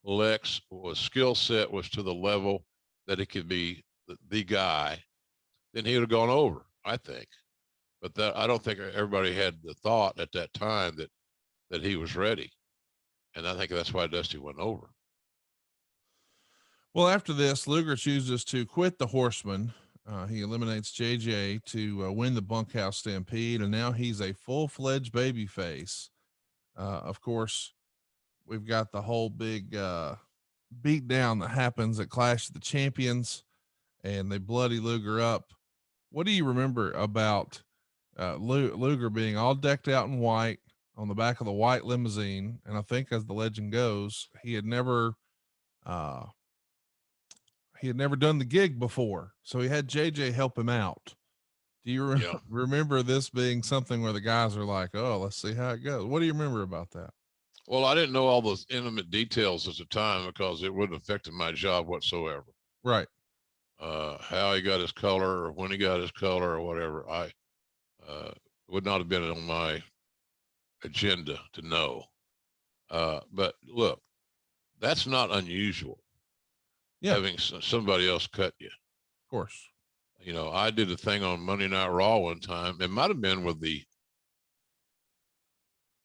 Lex skill set was to the level that it could be the guy, then he would have gone over, I think. But I don't think everybody had the thought at that time that he was ready. And I think that's why Dusty went over. Well, after this, Luger chooses to quit the Horsemen. He eliminates JJ to win the Bunkhouse Stampede, and now he's a full-fledged babyface. Of course, we've got the whole big beat down that happens at Clash of the Champions, and they bloody Luger up. What do you remember about Luger being all decked out in white on the back of the white limousine? And I think, as the legend goes, he had never done the gig before, so he had JJ help him out. Do you remember this being something where the guys are like, oh, let's see how it goes? What do you remember about that? Well, I didn't know all those intimate details at the time because it wouldn't have affected my job whatsoever. Right. How he got his color or when he got his color or whatever, I would not have been on my agenda to know. But look, that's not unusual. Yeah. Having somebody else cut you. Of course. I did a thing on Monday Night Raw one time. It might have been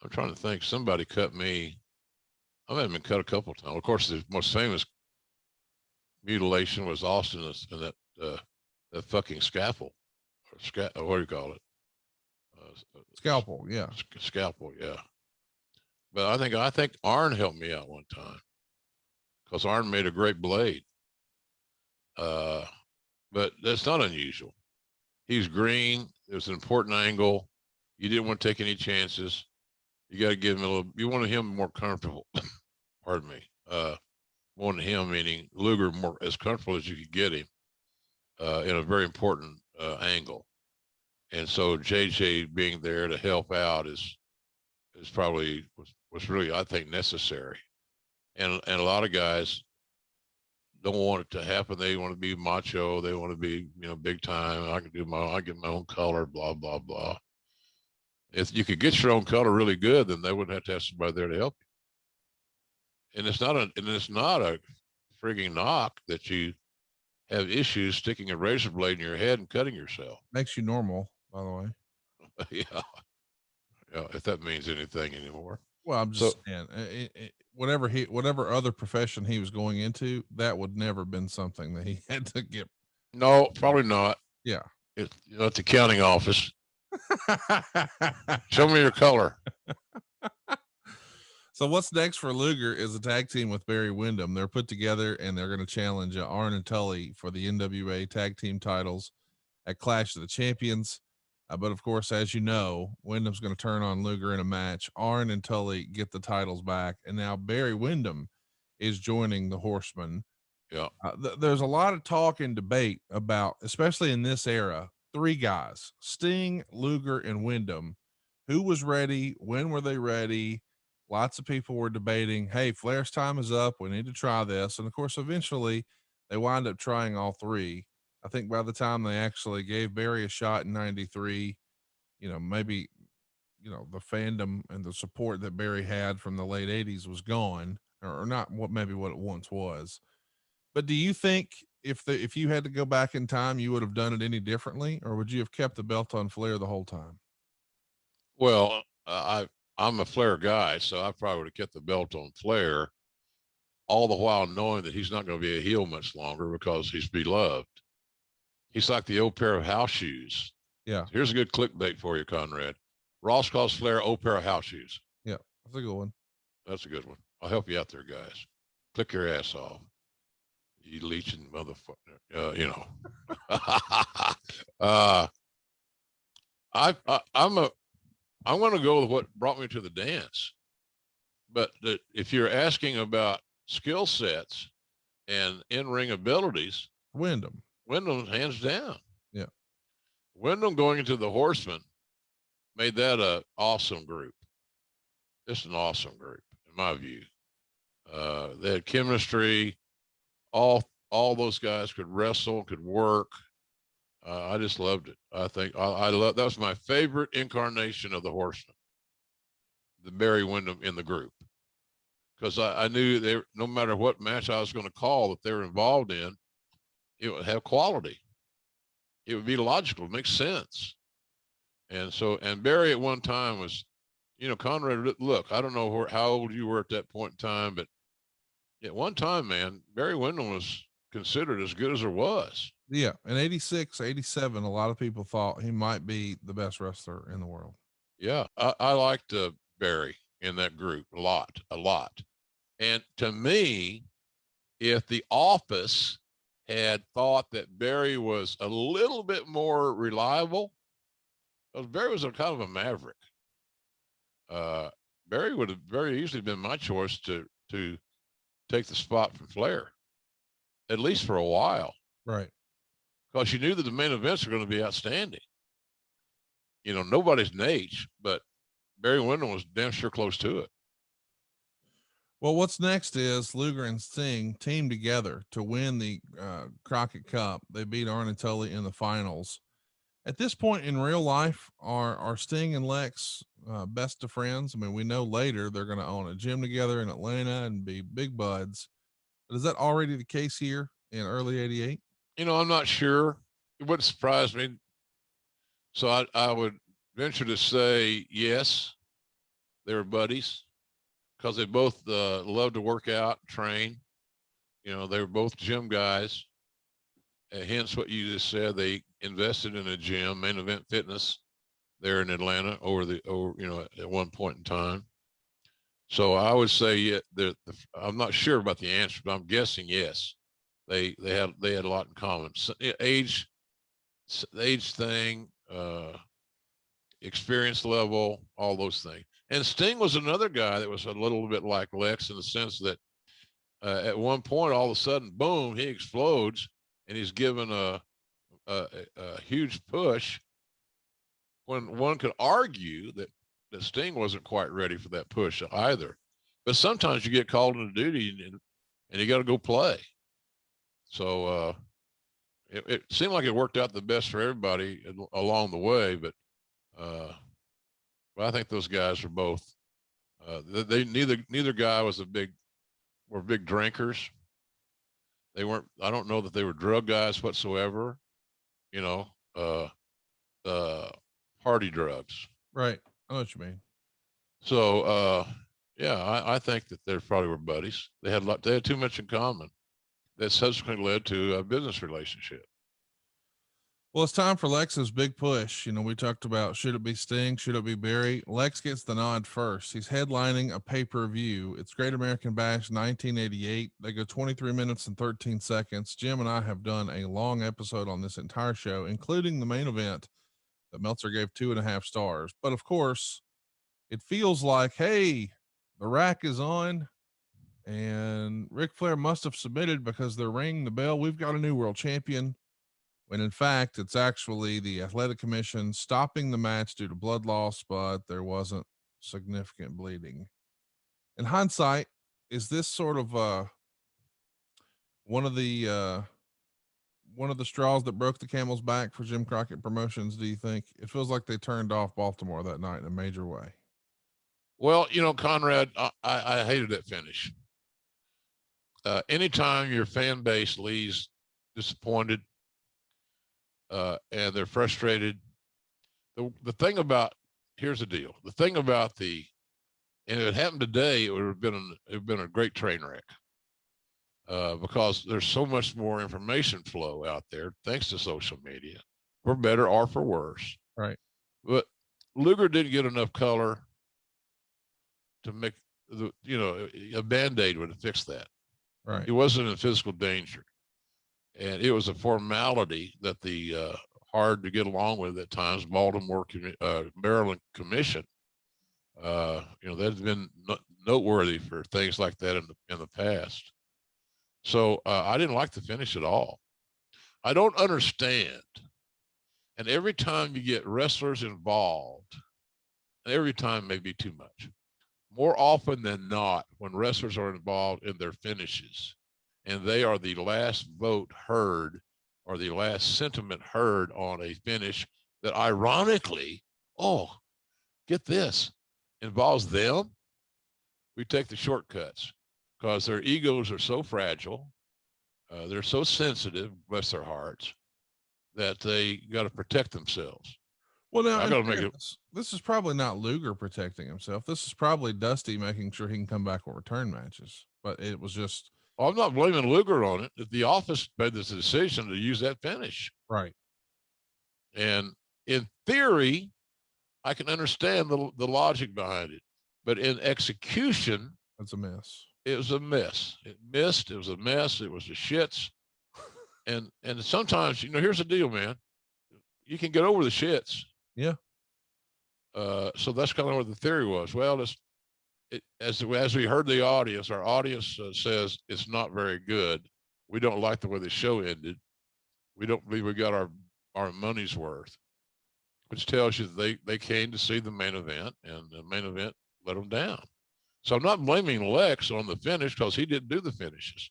I'm trying to think, somebody cut me. I might have been cut a couple of times. Of course, the most famous mutilation was Austin and that fucking scalpel. Or what do you call it? Scalpel, yeah. Scalpel, yeah. But I think Arn helped me out one time because Arn made a great blade. But that's not unusual. He's green. It was an important angle. You didn't want to take any chances. You got to give him you wanted him more comfortable. Pardon me. Wanted him, meaning Luger, more as comfortable as you could get him in a very important angle. And so JJ being there to help out is probably was really, I think, necessary. And a lot of guys don't want it to happen. They want to be macho. They want to be, big time. I get my own color, blah, blah, blah. If you could get your own color really good, then they wouldn't have to have somebody there to help you. And it's not a frigging knock that you have issues sticking a razor blade in your head and cutting yourself. Makes you normal, by the way. Yeah. If that means anything anymore. Well, I'm just saying, whatever other profession he was going into, that would never been something that he had to get. No, probably not. Yeah. It's at the accounting office. Show me your color. So what's next for Luger is a tag team with Barry Windham. They're put together and they're going to challenge Arn and Tully for the NWA tag team titles at Clash of the Champions. But of course, as you know, Windham's going to turn on Luger in a match. Arn and Tully get the titles back, and now Barry Windham is joining the Horsemen. Yeah. There's a lot of talk and debate about, especially in this era, three guys, Sting, Luger, and Windham. Who was ready? When were they ready? Lots of people were debating, hey, Flair's time is up. We need to try this. And of course, eventually they wind up trying all three. I think by the time they actually gave Barry a shot in 93, maybe, the fandom and the support that Barry had from the late 80s was gone, or not maybe what it once was. But do you think if you had to go back in time, you would have done it any differently, or would you have kept the belt on Flair the whole time? Well, I'm a Flair guy, so I probably would have kept the belt on Flair, all the while knowing that he's not going to be a heel much longer because he's beloved. He's like the old pair of house shoes. Yeah. Here's a good clickbait for you, Conrad. Ross calls Flair old pair of house shoes. Yeah, that's a good one. That's a good one. I'll help you out there, guys. Click your ass off. You leeching motherfucker. You know. I'm going to go with what brought me to the dance. But if you're asking about skill sets and in-ring abilities, Wyndham, hands down. Yeah. Wyndham going into the Horsemen made that a awesome group. Just an awesome group, in my view. They had chemistry. All those guys could wrestle, could work. I just loved it. I think I love, that was my favorite incarnation of the Horsemen, the Barry Windham in the group. Because I knew no matter what match I was going to call that they were involved in, it would have quality. It would be logical, make sense. And Barry at one time was, Conrad, look, I don't know how old you were at that point in time, but at one time, man, Barry Windham was considered as good as there was. Yeah. In 86, 87, a lot of people thought he might be the best wrestler in the world. Yeah. I liked Barry in that group a lot. And to me, if the Office had thought that Barry was a little bit more reliable, because Barry was a kind of a maverick, Barry would have very easily been my choice to take the spot from Flair, at least for a while. Right. Because you knew that the main events are going to be outstanding. Nobody's Nate, but Barry Windham was damn sure close to it. Well, what's next is Luger and Sting teamed together to win the Crockett Cup. They beat Arn and Tully in the finals. At this point in real life, are Sting and Lex best of friends? I mean, we know later they're going to own a gym together in Atlanta and be big buds. But is that already the case here in early 88? I'm not sure. It wouldn't surprise me. So I would venture to say yes, they were buddies because they both love to work out, train. They were both gym guys. Hence what you just said, they invested in a gym, Main Event Fitness, there in Atlanta at one point in time. So I would say I'm not sure about the answer, but I'm guessing yes. They had a lot in common. So, age thing, experience level, all those things. And Sting was another guy that was a little bit like Lex in the sense that at one point, all of a sudden, boom, he explodes, and he's given a huge push. When one could argue that Sting wasn't quite ready for that push either. But sometimes you get called into duty and you got to go play. So it seemed like it worked out the best for everybody along the way. But I think those guys are both. Neither guy was were big drinkers. They weren't. I don't know that they were drug guys whatsoever. Party drugs. Right. I know what you mean. So I think that they probably were buddies. They had too much in common. That subsequently led to a business relationship. Well, it's time for Lex's big push. We talked about, should it be Sting? Should it be Barry? Lex gets the nod first. He's headlining a pay-per-view. It's Great American Bash 1988. They go 23 minutes and 13 seconds. Jim and I have done a long episode on this entire show, including the main event that Meltzer gave 2.5 stars. But of course, it feels like, hey, the rack is on. And Ric Flair must have submitted because they're ringing the bell. We've got a new world champion. When in fact, it's actually the Athletic Commission stopping the match due to blood loss, but there wasn't significant bleeding. In hindsight, is this sort of one of the straws that broke the camel's back for Jim Crockett Promotions? Do you think? It feels like they turned off Baltimore that night in a major way. Well, Conrad, I hated that finish. Anytime your fan base leaves disappointed, and they're frustrated. The thing about, here's the deal. The thing about and if it happened today, it would have been a great train wreck. Because there's so much more information flow out there thanks to social media, for better or for worse. Right. But Luger didn't get enough color to make a Band-Aid would have fixed that. Right. He wasn't in physical danger, and it was a formality that the hard to get along with at times Baltimore, Maryland Commission, that's been noteworthy for things like that in the past. So I didn't like the finish at all. I don't understand. And every time you get wrestlers involved, every time may be too much. More often than not, when wrestlers are involved in their finishes, and they are the last vote heard or the last sentiment heard on a finish that ironically, get this, involves them, we take the shortcuts. Because their egos are so fragile, they're so sensitive, bless their hearts, that they got to protect themselves. Well, now this is probably not Luger protecting himself. This is probably Dusty making sure he can come back with return matches. But it was just. Well, I'm not blaming Luger on it. The office made this decision to use that finish. Right. And in theory, I can understand the logic behind it. But in execution, it's a mess. It was a mess. It missed. It was a mess. It was the shits. And sometimes, here's the deal, man. You can get over the shits. Yeah. So that's kind of what the theory was. Well, as we heard the audience, our audience says it's not very good. We don't like the way the show ended. We don't believe we got our money's worth, which tells you that they came to see the main event, and the main event let them down. So I'm not blaming Lex on the finish because he didn't do the finishes.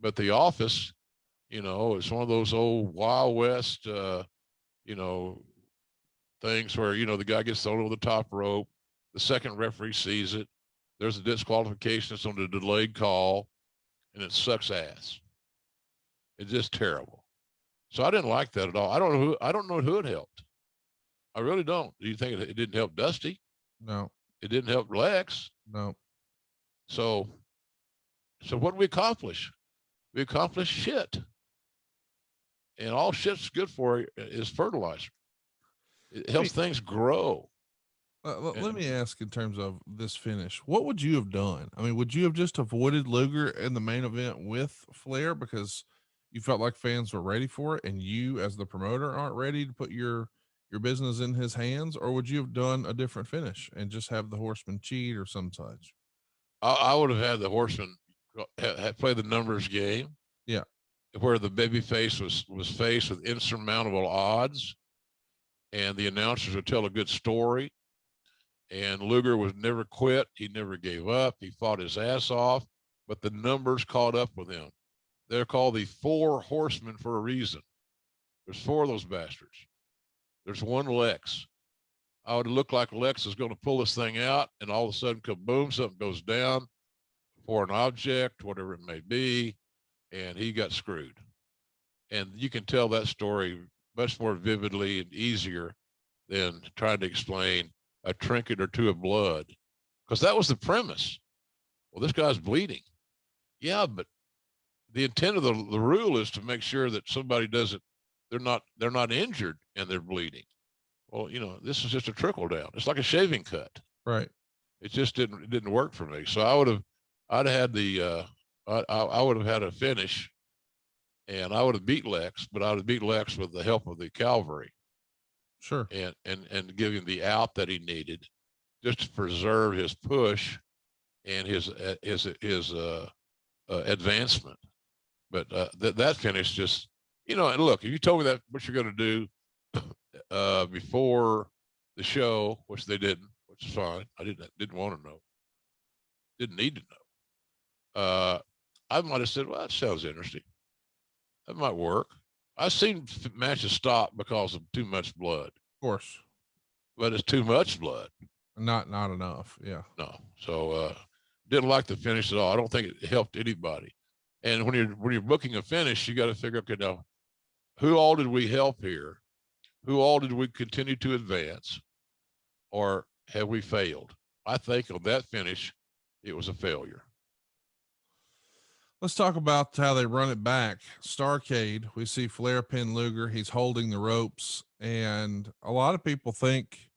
But the office, it's one of those old Wild West, things where, the guy gets thrown over the top rope. The second referee sees it. There's a disqualification. It's on the delayed call, and it sucks ass. It's just terrible. So I didn't like that at all. I don't know who it helped. I really don't. Do you think it didn't help Dusty? No. It didn't help Lex. No. So what did we accomplish? We accomplished shit. And all shit's good for is fertilizer. It helps things grow. Let me ask, in terms of this finish, what would you have done? I mean, would you have just avoided Luger in the main event with Flair because you felt like fans were ready for it, and you as the promoter aren't ready to put your business in his hands? Or would you have done a different finish and just have the Horseman cheat or some such? I would have had the Horseman play the numbers game. Yeah. Where the babyface was faced with insurmountable odds, and the announcers would tell a good story. And Luger was never quit. He never gave up. He fought his ass off, but the numbers caught up with him. They're called the Four Horsemen for a reason. There's four of those bastards. There's one Lex. I would look like Lex is going to pull this thing out, and all of a sudden, kaboom, something goes down for an object, whatever it may be, and he got screwed. And you can tell that story much more vividly and easier than trying to explain a trinket or two of blood, because that was the premise. Well, this guy's bleeding. Yeah, but the intent of the rule is to make sure that somebody doesn't, they're not injured and they're bleeding. Well, this is just a trickle down. It's like a shaving cut. Right. It just didn't work for me. So I would have had a finish, and I would have beat Lex, but I would have beat Lex with the help of the cavalry. Sure. And give him the out that he needed, just to preserve his push and his advancement. But that finish just, and look, if you told me that what you're going to do before the show, which they didn't, which is fine. I didn't want to know. Didn't need to know. I might have said, well, that sounds interesting. That might work. I've seen matches stop because of too much blood. Of course. But it's too much blood. Not enough. Yeah. No. So didn't like the finish at all. I don't think it helped anybody. And when you're booking a finish, you got to figure, okay, now who all did we help here? Who all did we continue to advance, or have we failed? I think on that finish, it was a failure. Let's talk about how they run it back. Starcade, we see Flair pin Luger. He's holding the ropes. And a lot of people think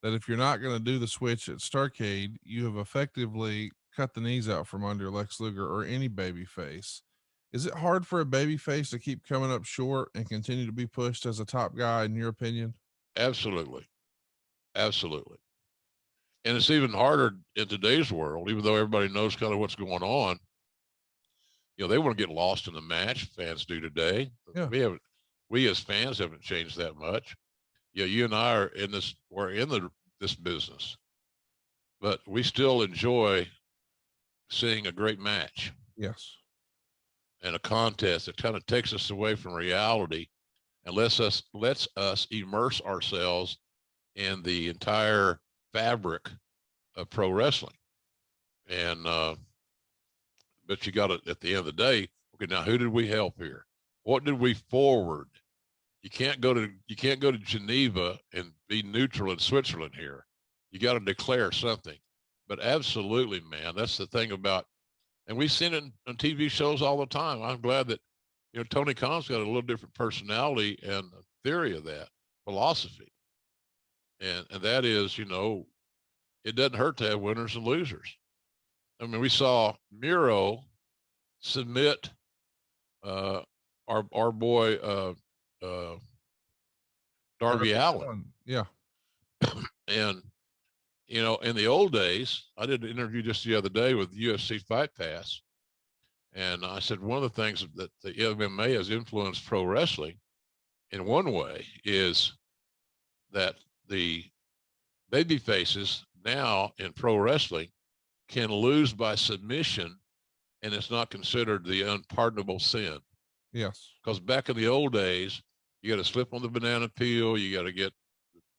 that if you're not going to do the switch at Starcade, you have effectively cut the knees out from under Lex Luger or any baby face. Is it hard for a baby face to keep coming up short and continue to be pushed as a top guy, in your opinion? Absolutely. Absolutely. And it's even harder in today's world, even though everybody knows kind of what's going on. You know, they want to get lost in the match. Fans do today. Yeah. We as fans haven't changed that much. Yeah, you and I are in this. We're in this business, but we still enjoy seeing a great match. Yes. And a contest that kind of takes us away from reality and lets us immerse ourselves in the entire fabric of pro wrestling. And but you got to, at the end of the day, okay, now who did we help here? What did we forward? You can't go to Geneva and be neutral in Switzerland here. You got to declare something. But absolutely, man, that's the thing about, and we've seen it on TV shows all the time. I'm glad that, you know, Tony Khan's got a little different personality and theory of that philosophy. And that is, you know, it doesn't hurt to have winners and losers. I mean, we saw Miro submit our boy Darby Allin. Yeah. And, you know, in the old days, I did an interview just the other day with UFC Fight Pass. And I said, one of the things that the MMA has influenced pro wrestling in one way is that the baby faces now in pro wrestling can lose by submission, and it's not considered the unpardonable sin. Yes. Because back in the old days, you got to slip on the banana peel. You got to get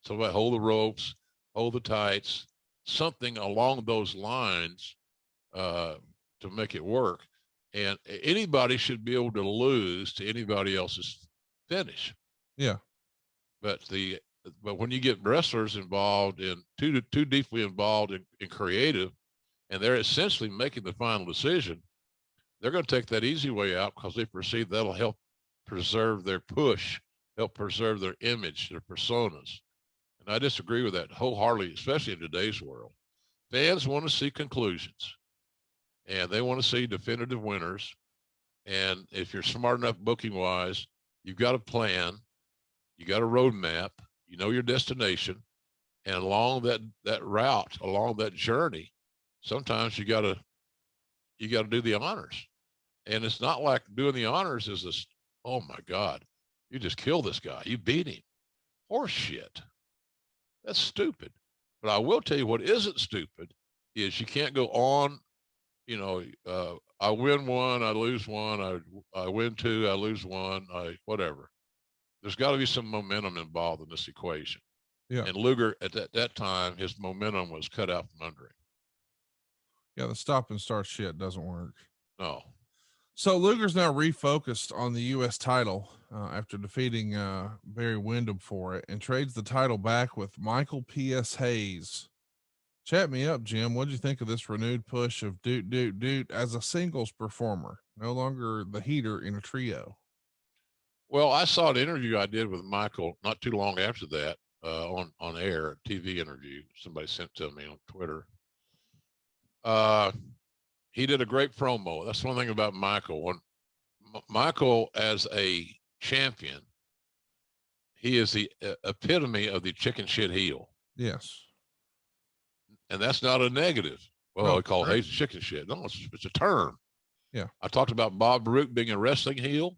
somebody hold the ropes, hold the tights, something along those lines to make it work. And anybody should be able to lose to anybody else's finish. Yeah. But when you get wrestlers involved in too deeply involved in creative, and they're essentially making the final decision, they're going to take that easy way out because they perceive that'll help preserve their push, help preserve their image, their personas. And I disagree with that wholeheartedly, especially in today's world. Fans want to see conclusions, and they want to see definitive winners. And if you're smart enough booking wise, you've got a plan, you got a roadmap, you know your destination, and along that route, along that journey, sometimes you got to do the honors. And it's not like doing the honors is this, oh my God, you just killed this guy, you beat him. Horse shit. That's stupid. But I will tell you what isn't stupid is you can't go on, you know, I win one, I lose one, I win two, I lose one, whatever. There's got to be some momentum involved in this equation. Yeah. And Luger at that time, his momentum was cut out from under him. Yeah, the stop and start shit doesn't work. No. So Luger's now refocused on the U.S. title after defeating Barry Windham for it, and trades the title back with Michael P.S. Hayes. Chat me up, Jim. What'd you think of this renewed push of Doot as a singles performer, no longer the heater in a trio? Well, I saw an interview I did with Michael not too long after that on air, a TV interview somebody sent to me on Twitter. He did a great promo. That's one thing about Michael. When Michael, as a champion, he is the epitome of the chicken shit heel. Yes. And that's not a negative. Well, No, they call Hayes chicken shit. No, it's a term. Yeah. I talked about Bob Root being a wrestling heel.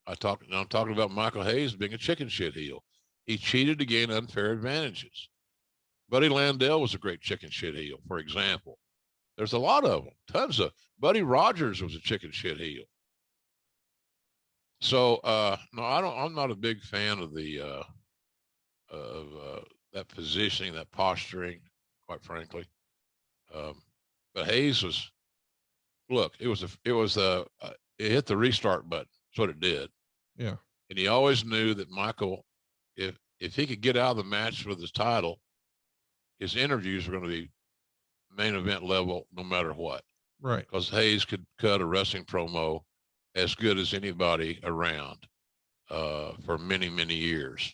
I'm talking about Michael Hayes being a chicken shit heel. He cheated to gain unfair advantages. Buddy Landell was a great chicken shit heel, for example. There's a lot of them, tons of. Buddy Rogers was a chicken shit heel. So no, I'm not a big fan of that positioning, that posturing, quite frankly. But Hayes was look, it hit the restart button. That's what it did. Yeah. And he always knew that Michael, if he could get out of the match with his title, his interviews were going to be main event level no matter what. Right. Because Hayes could cut a wrestling promo as good as anybody around for many, many years.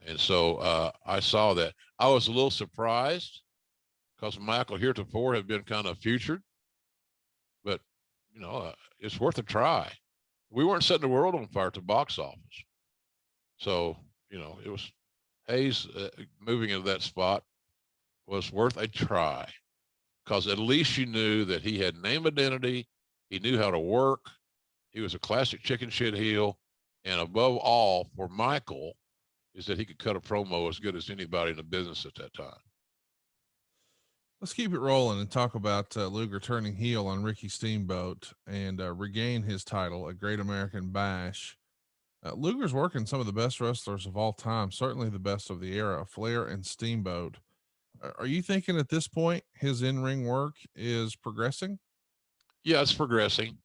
And so I saw that. I was a little surprised because Michael heretofore had been kind of featured, but it's worth a try. We weren't setting the world on fire at the box office. So, it was Hayes moving into that spot was worth a try because at least you knew that he had name identity. He knew how to work. He was a classic chicken shit heel. And above all, for Michael, is that he could cut a promo as good as anybody in the business at that time. Let's keep it rolling and talk about Luger turning heel on Ricky Steamboat and regain his title at Great American Bash. Luger's working some of the best wrestlers of all time, certainly the best of the era, Flair and Steamboat. Are you thinking at this point his in-ring work is progressing? Yeah, it's progressing,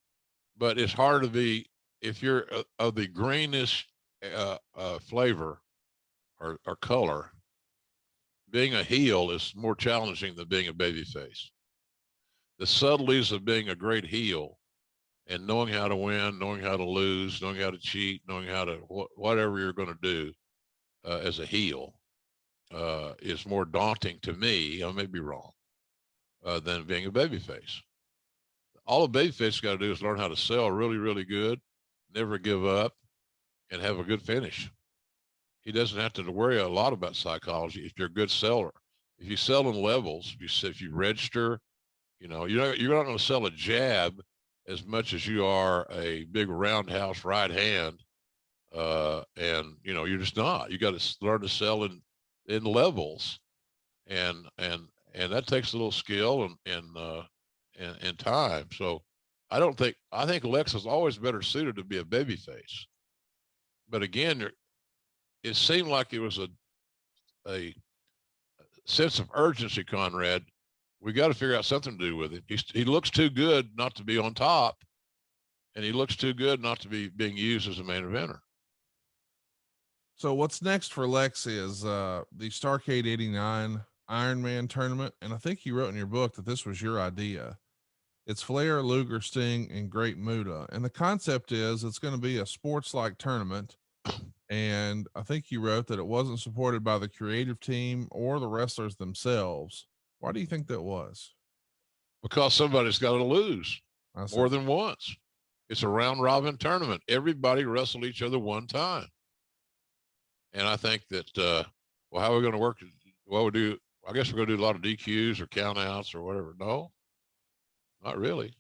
but it's hard to be, if you're of the greenish flavor or color, being a heel is more challenging than being a babyface. The subtleties of being a great heel and knowing how to win, knowing how to lose, knowing how to cheat, knowing how to whatever you're going to do as a heel is more daunting to me. I may be wrong than being a babyface. All a babyface got to do is learn how to sell really, really good, never give up, and have a good finish. He doesn't have to worry a lot about psychology if you're a good seller. If you sell in levels, if you register, you're not going to sell a jab as much as you are a big roundhouse right hand. And you're just not. You got to learn to sell in levels, and that takes a little skill and time. So I think Lex is always better suited to be a babyface. But again, it seemed like it was a sense of urgency, Conrad. We got to figure out something to do with it. He looks too good not to be on top, and he looks too good not to be being used as a main eventer. So what's next for Lex is the Starrcade 89 Iron Man tournament. And I think you wrote in your book that this was your idea. It's Flair, Luger, Sting, and Great Muta. And the concept is it's going to be a sports-like tournament. And I think you wrote that it wasn't supported by the creative team or the wrestlers themselves. Why do you think that was? Because somebody's got to lose more than once. It's a round robin tournament. Everybody wrestled each other one time. And I think that, how are we going to work? I guess we're going to do a lot of DQs or count outs or whatever. No, not really.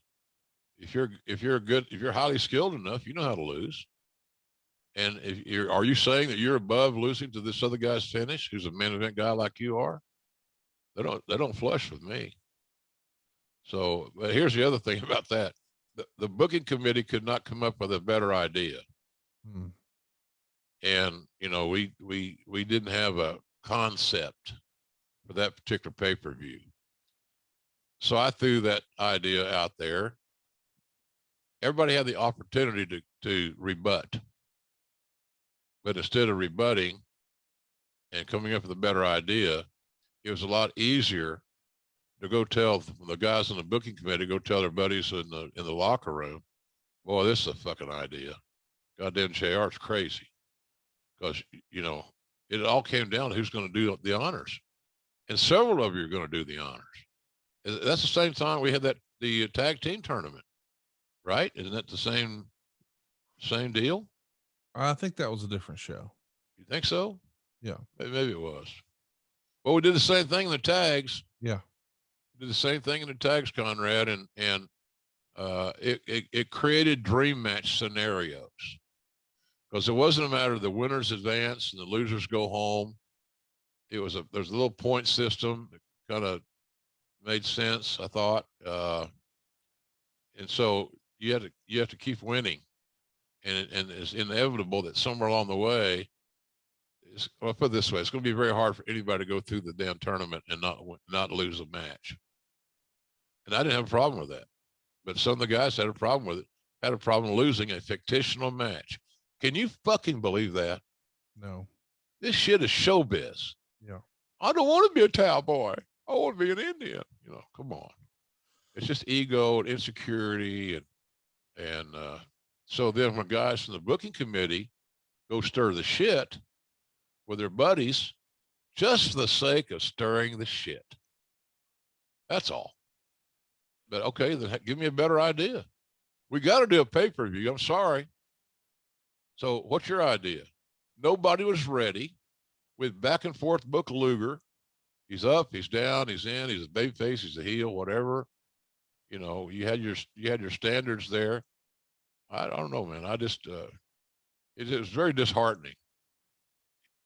If you're highly skilled enough, you know how to lose. And are you saying that you're above losing to this other guy's finish, who's a main event guy like you are? They don't flush with me. So, but here's the other thing about that: the booking committee could not come up with a better idea. And we didn't have a concept for that particular pay-per-view. So I threw that idea out there. Everybody had the opportunity to rebut. But instead of rebutting and coming up with a better idea, it was a lot easier to go tell the guys on the booking committee, go tell their buddies in the locker room, boy, this is a fucking idea. Goddamn JR's crazy. Because, it all came down to who's going to do the honors. And several of you are going to do the honors. That's the same time we had the tag team tournament, right? Isn't that the same deal? I think that was a different show. You think so? Yeah. Maybe it was. Well, we did the same thing in the tags. Yeah. We did the same thing in the tags, Conrad, and it created dream match scenarios. Because it wasn't a matter of the winners advance and the losers go home. There's a little point system that kind of made sense, I thought. And so you have to keep winning. And it's inevitable that somewhere along the way, I'll put it this way, it's going to be very hard for anybody to go through the damn tournament and not lose a match. And I didn't have a problem with that. but some of the guys had a problem with it, had a problem losing a fictional match. Can you fucking believe that? No. This shit is showbiz. Yeah. I don't want to be a cowboy. I want to be an Indian. You know, come on. It's just ego and insecurity. And so then when guys from the booking committee go stir the shit with their buddies, just for the sake of stirring the shit. That's all. But okay, then give me a better idea. We got to do a pay-per-view. I'm sorry. So what's your idea? Nobody was ready with back and forth book Luger. He's up, he's down, he's in, he's a babyface, he's a heel, whatever. You know, you had your standards there. I don't know, man. I just it was very disheartening.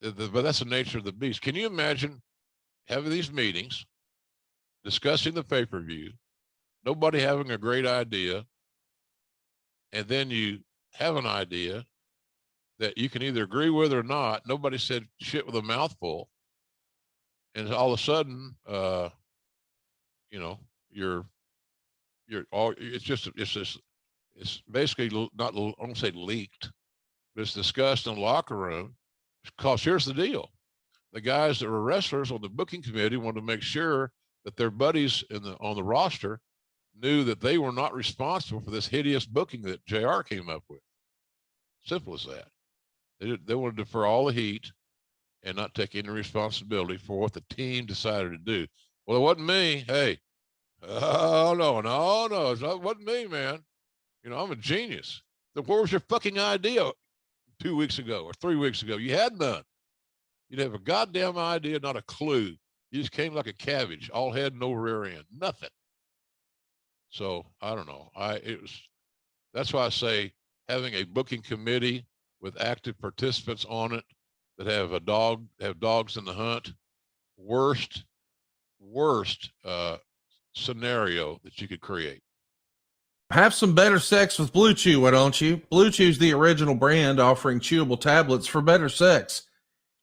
But that's the nature of the beast. Can you imagine having these meetings, discussing the pay-per-view, nobody having a great idea, and then you have an idea that you can either agree with or not. Nobody said shit with a mouthful. And all of a sudden, you know, it's basically not, I don't say leaked, but it's discussed in the locker room. Because here's the deal. The guys that were wrestlers on the booking committee wanted to make sure that their buddies on the roster knew that they were not responsible for this hideous booking that JR came up with. Simple as that. They wanted to defer all the heat and not take any responsibility for what the team decided to do. Well, it wasn't me. Hey, oh, no. It wasn't me, man. You know, I'm a genius. Then where was your fucking idea 2 weeks ago or 3 weeks ago? You had none. You didn't have a goddamn idea, not a clue. You just came like a cabbage, all head, no rear end, nothing. So I don't know. That's why I say having a booking committee with active participants on it that have dogs in the hunt, worst scenario that you could create. Have some better sex with Blue Chew, why don't you? Blue Chew's the original brand offering chewable tablets for better sex.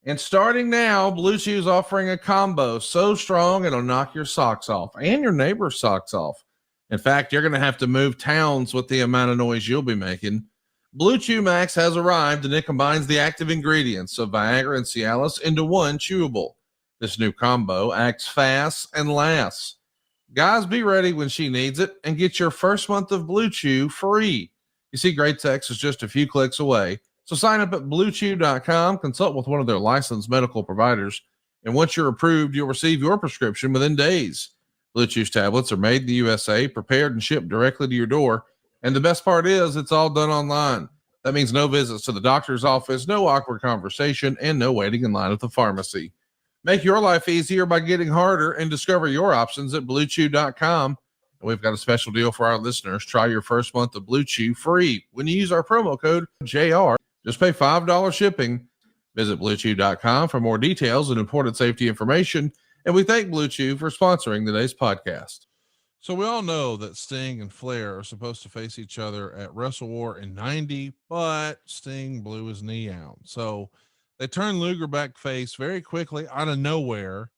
And starting now, Blue Chew's offering a combo so strong it'll knock your socks off and your neighbor's socks off. In fact, you're going to have to move towns with the amount of noise you'll be making. Blue Chew Max has arrived, and it combines the active ingredients of Viagra and Cialis into one chewable. This new combo acts fast and lasts. Guys, be ready when she needs it and get your first month of Blue Chew free. You see, great sex is just a few clicks away. So sign up at bluechew.com, consult with one of their licensed medical providers, and once you're approved, you'll receive your prescription within days. Blue Chew's tablets are made in the USA, prepared and shipped directly to your door. And the best part is it's all done online. That means no visits to the doctor's office, no awkward conversation, and no waiting in line at the pharmacy. Make your life easier by getting harder and discover your options at bluechew.com. And we've got a special deal for our listeners. Try your first month of Blue Chew free when you use our promo code JR. Just pay $5 shipping. Visit bluechew.com for more details and important safety information. And we thank Blue Chew for sponsoring today's podcast. So we all know that Sting and Flair are supposed to face each other at Wrestle War in 90, but Sting blew his knee out. So they turn Luger back face very quickly out of nowhere.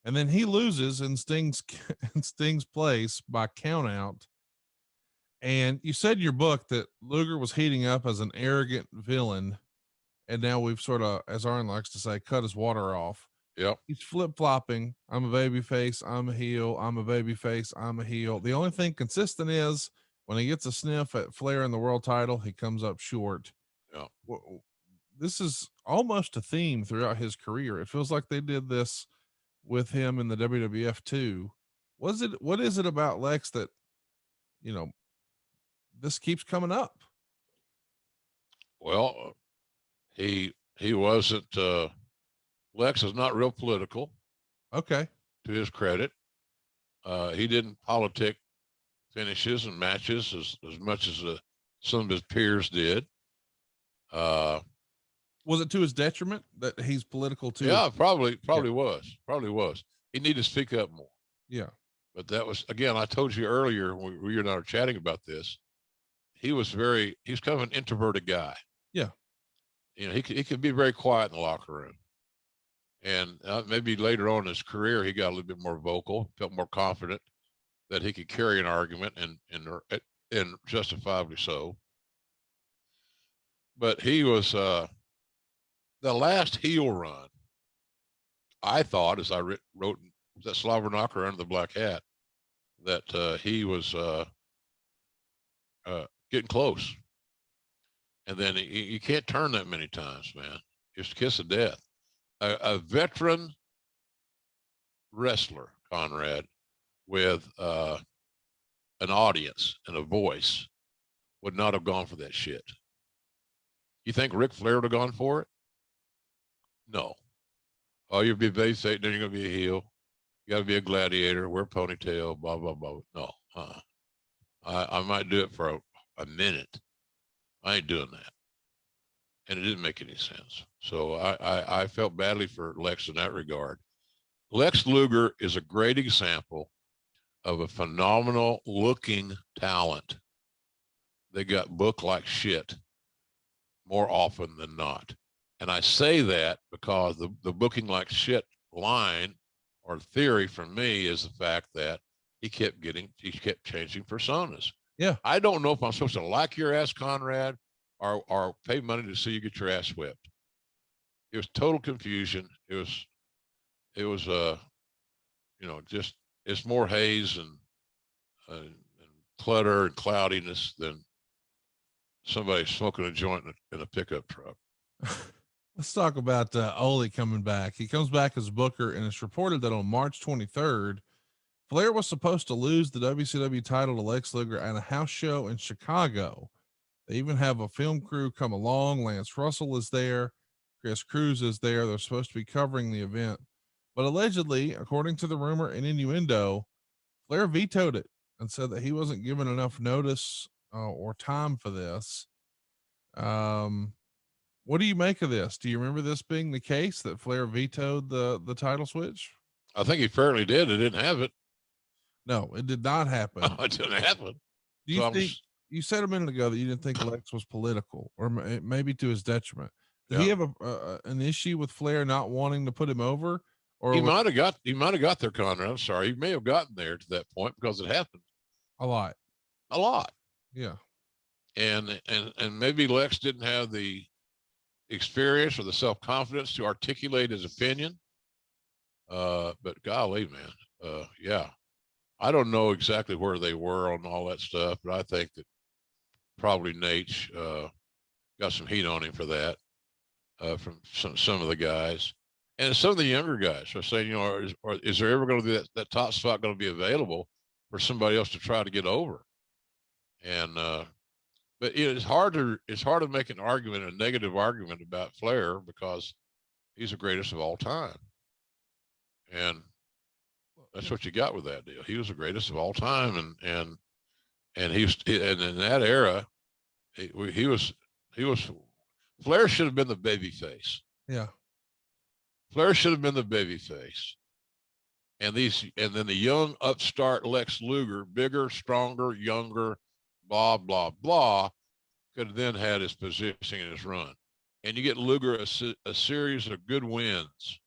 And then he loses in Sting's place by count out. And you said in your book that Luger was heating up as an arrogant villain. And now we've sort of, as Arn likes to say, cut his water off. Yep. He's flip-flopping. I'm a baby face. I'm a heel. I'm a baby face. I'm a heel. The only thing consistent is when he gets a sniff at Flair in the world title, he comes up short. Yeah. This is almost a theme throughout his career. It feels like they did this with him in the WWF too. What is it about Lex that, you know, this keeps coming up? Well, he wasn't, Lex is not real political. Okay. To his credit. He didn't politic finishes and matches as much as some of his peers did. Was it to his detriment that he's political too? Yeah, probably was. He needed to speak up more. Yeah. But that was, again, I told you earlier when we and I were chatting about this, he's kind of an introverted guy. Yeah. You know, he could be very quiet in the locker room. And maybe later on in his career, he got a little bit more vocal, felt more confident. that he could carry an argument and justifiably so. But he was the last heel run. I thought, as I wrote that Slobber Knocker Under the Black Hat, that he was getting close. And then you can't turn that many times, man. Just kiss of death. A veteran wrestler, Conrad, with an audience and a voice would not have gone for that shit. You think Ric Flair would have gone for it? No. Oh, you'll be a baby face, then you're going to be a heel. You got to be a gladiator, wear a ponytail, blah, blah, blah. No. I might do it for a minute. I ain't doing that. And it didn't make any sense. So I felt badly for Lex in that regard. Lex Luger is a great example of a phenomenal looking talent. They got booked like shit more often than not. And I say that because the booking like shit line or theory for me is the fact that he kept changing personas. Yeah. I don't know if I'm supposed to like your ass, Conrad, or pay money to see you get your ass whipped. It was total confusion. It was just, it's more haze and clutter and cloudiness than somebody smoking a joint in a pickup truck. Let's talk about Ole coming back. He comes back as Booker, and it's reported that on March 23rd, Flair was supposed to lose the WCW title to Lex Luger at a house show in Chicago. They even have a film crew come along. Lance Russell is there. Chris Cruz is there. They're supposed to be covering the event. But allegedly, according to the rumor and innuendo, Flair vetoed it and said that he wasn't given enough notice or time for this. What do you make of this? Do you remember this being the case, that Flair vetoed the title switch? I think he fairly did. It didn't have it. No, it did not happen. Oh, it didn't happen. Do you think, you said a minute ago that you didn't think Lex was political, or maybe to his detriment? Did he have an issue with Flair not wanting to put him over? Or he might have got there, Conrad. I'm sorry. He may have gotten there to that point because it happened a lot. Yeah. And maybe Lex didn't have the experience or the self-confidence to articulate his opinion. But golly, man. Yeah. I don't know exactly where they were on all that stuff, but I think that probably Nate got some heat on him for that from some of the guys. And some of the younger guys are saying, is there ever going to be that top spot going to be available for somebody else to try to get over? And but it's hard to make an argument, a negative argument about Flair, because he's the greatest of all time. And that's what you got with that deal. He was the greatest of all time, and in that era, he was Flair should have been the baby face. Yeah. Flair should have been the baby face. And then the young upstart Lex Luger, bigger, stronger, younger, blah, blah, blah, could have then had his position in his run. And you get Luger a series of good wins.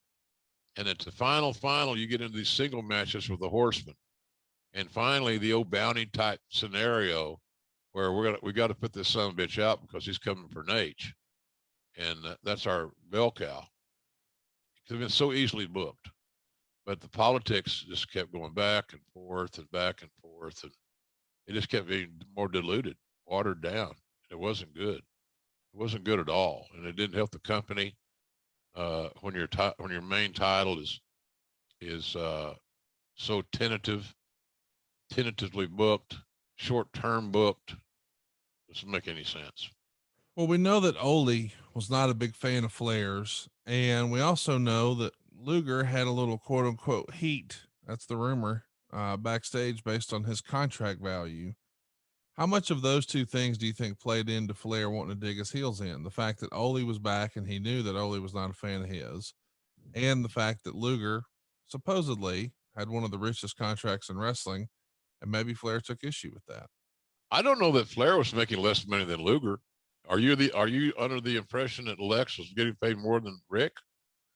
And at the final, you get into these single matches with the Horsemen. And finally, the old bounty type scenario where we got to put this son of a bitch out because he's coming for Nate. And that's our bell cow. Could have been so easily booked. But the politics just kept going back and forth, and it just kept being more diluted, watered down. It wasn't good. It wasn't good at all, and it didn't help the company. When your main title is so tentatively booked, short-term booked, doesn't make any sense. Well, we know that Ole was not a big fan of Flair's, and we also know that Luger had a little quote unquote heat. That's the rumor backstage based on his contract value. How much of those two things do you think played into Flair wanting to dig his heels in? The fact that Ole was back and he knew that Ole was not a fan of his, and the fact that Luger supposedly had one of the richest contracts in wrestling, and maybe Flair took issue with that. I don't know that Flair was making less money than Luger. Are you under the impression that Lex was getting paid more than Rick?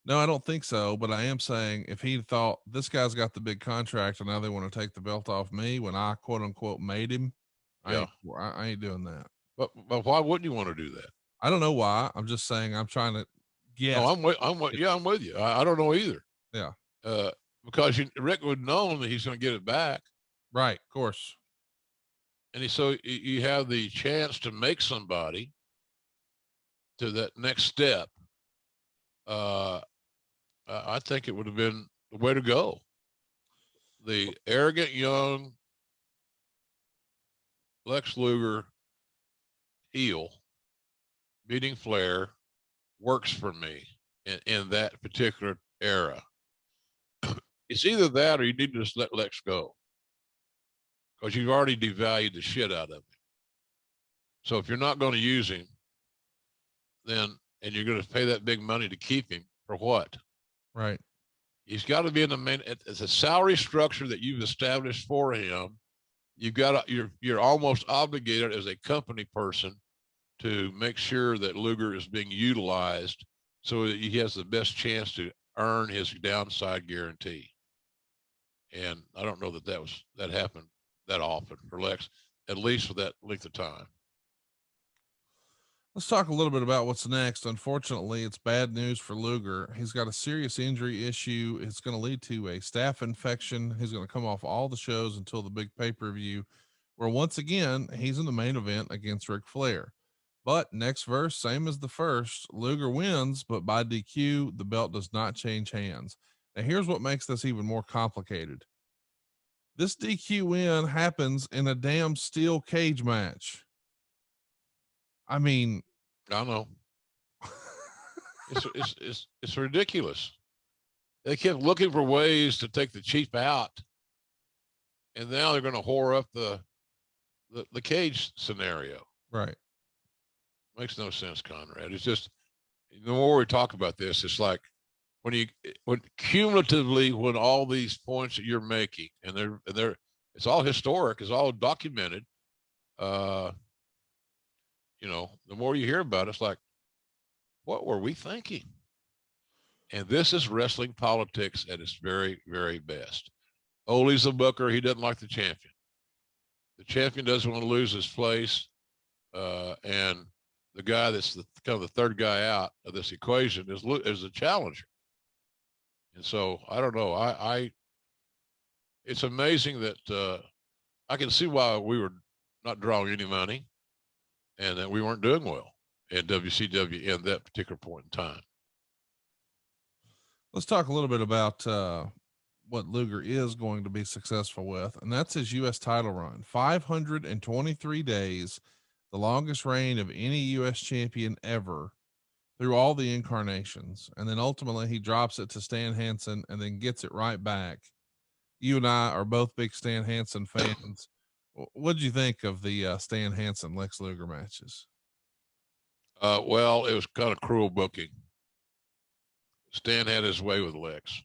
No, I don't think so. But I am saying if he thought this guy's got the big contract and now they want to take the belt off me when I quote unquote made him, Yeah. I ain't doing that. But why wouldn't you want to do that? I don't know why. I'm just saying I'm trying to guess. No, I'm with you. I don't know either. Yeah. Because Rick would know that he's going to get it back. Right. Of course. And so you have the chance to make somebody to that next step. I think it would have been the way to go. The arrogant young Lex Luger heel beating Flair works for me in that particular era. It's either that or you need to just let Lex go, because you've already devalued the shit out of him. So if you're not going to use him, then, and you're going to pay that big money to keep him, for what? Right. He's got to be in the main. It's a salary structure that you've established for him. You've got to, you're almost obligated as a company person to make sure that Luger is being utilized so that he has the best chance to earn his downside guarantee. And I don't know that happened that often for Lex, at least for that length of time. Let's talk a little bit about what's next. Unfortunately, it's bad news for Luger. He's got a serious injury issue. It's going to lead to a staph infection. He's going to come off all the shows until the big pay-per-view, where once again, he's in the main event against Ric Flair. But next verse, same as the first, Luger wins, but by DQ, the belt does not change hands. Now, here's what makes this even more complicated. This DQ win happens in a damn steel cage match. I mean, I know. It's ridiculous. They kept looking for ways to take the cheap out, and now they're going to whore up the cage scenario. Right. Makes no sense, Conrad. It's just, the more we talk about this, it's like when cumulatively, when all these points that you're making, and they're it's all historic, it's all documented. You know, the more you hear about it, it's like, what were we thinking? And this is wrestling politics at its very, very best. Ole's a booker. He doesn't like the champion. The champion doesn't want to lose his place. And the guy that's kind of the third guy out of this equation is a challenger. And so I don't know. It's amazing that I can see why we were not drawing any money and that we weren't doing well in WCW in that particular point in time. Let's talk a little bit about what Luger is going to be successful with, and that's his U.S. title run. 523 days, the longest reign of any U.S. champion ever through all the incarnations. And then ultimately he drops it to Stan Hansen and then gets it right back. You and I are both big Stan Hansen fans. What did you think of the Stan Hansen Lex Luger matches? Well, it was kind of cruel booking. Stan had his way with Lex.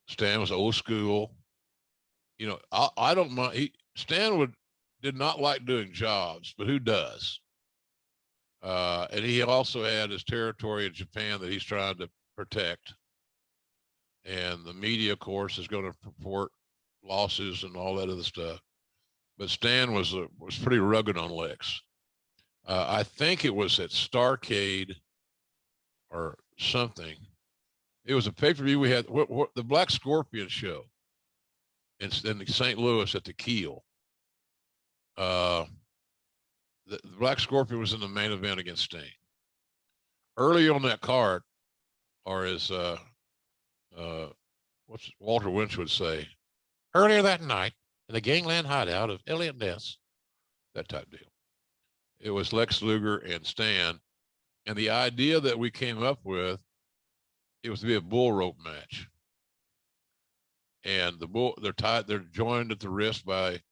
Stan was old school. You know, I don't mind. Stan did not like doing jobs, but who does? And he also had his territory in Japan that he's trying to protect. And the media, of course, is going to report losses and all that other stuff. But Stan was pretty rugged on Lex. I think it was at Starrcade or something. It was a pay-per-view we had, the Black Scorpion show in St. Louis at the Keel. The Black Scorpion was in the main event against Sting. Early on that card, or as what's Walter Winch would say, earlier that night in the gangland hideout of Elliot Ness, that type deal. It was Lex Luger and Stan. And the idea that we came up with, it was to be a bull rope match. And they're joined at the wrist by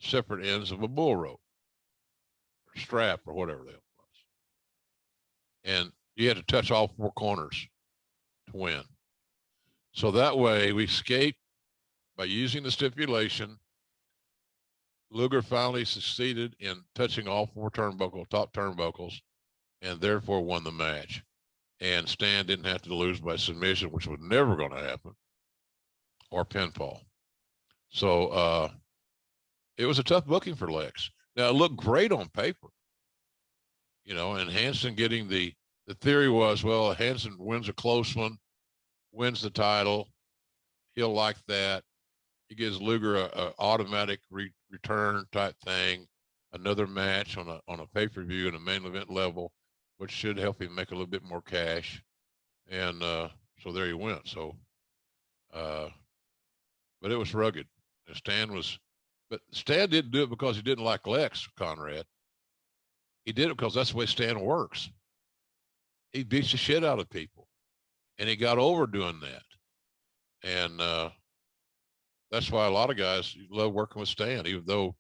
separate ends of a bull rope or strap or whatever the hell it was. And you had to touch all four corners to win. So that way we escaped by using the stipulation. Luger finally succeeded in touching all four top turnbuckles, and therefore won the match. and Stan didn't have to lose by submission, which was never going to happen, or pinfall. So it was a tough booking for Lex. Now, it looked great on paper, you know, and Hansen getting the theory was, well, Hansen wins a close one, wins the title. He'll like that. He gives Luger a automatic return type thing, another match on a pay-per-view and a main event level, which should help him make a little bit more cash. And so there he went. So, but it was rugged. And but Stan didn't do it because he didn't like Lex, Conrad. He did it because that's the way Stan works. He beats the shit out of people, and he got over doing that. And that's why a lot of guys love working with Stan, even though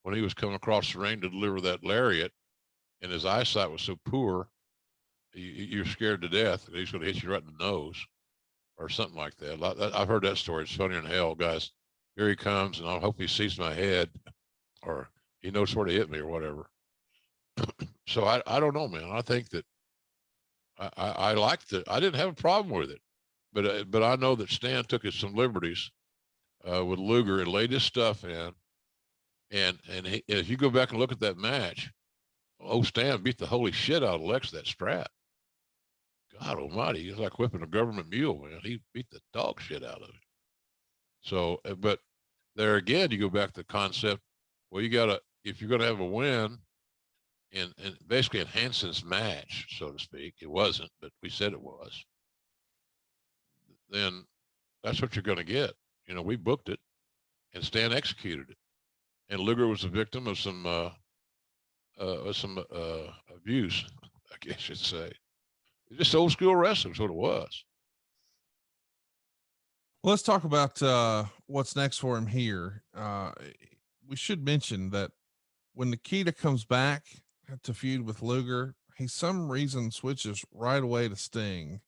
when he was coming across the ring to deliver that lariat and his eyesight was so poor, you're scared to death that he's going to hit you right in the nose or something like that. I've heard that story. It's funnier than hell, guys. Here he comes, and I hope he sees my head or he knows where to hit me or whatever. So I don't know, man. I think that I liked it. I didn't have a problem with it, but I know that Stan took some liberties with Luger and laid his stuff in. And if you go back and look at that match, Stan beat the holy shit out of Lex that strap. God almighty, he's like whipping a government mule, man. He beat the dog shit out of it. So, but there again, you go back to the concept. Well, if you're going to have a win in basically in Hansen's match, so to speak, it wasn't, but we said it was, then that's what you're going to get. You know, we booked it and Stan executed it. And Luger was a victim of some abuse, I guess you'd say. It's just old school wrestling is what it was. Well, let's talk about what's next for him here. We should mention that when Nikita comes back to feud with Luger, he some reason switches right away to Sting.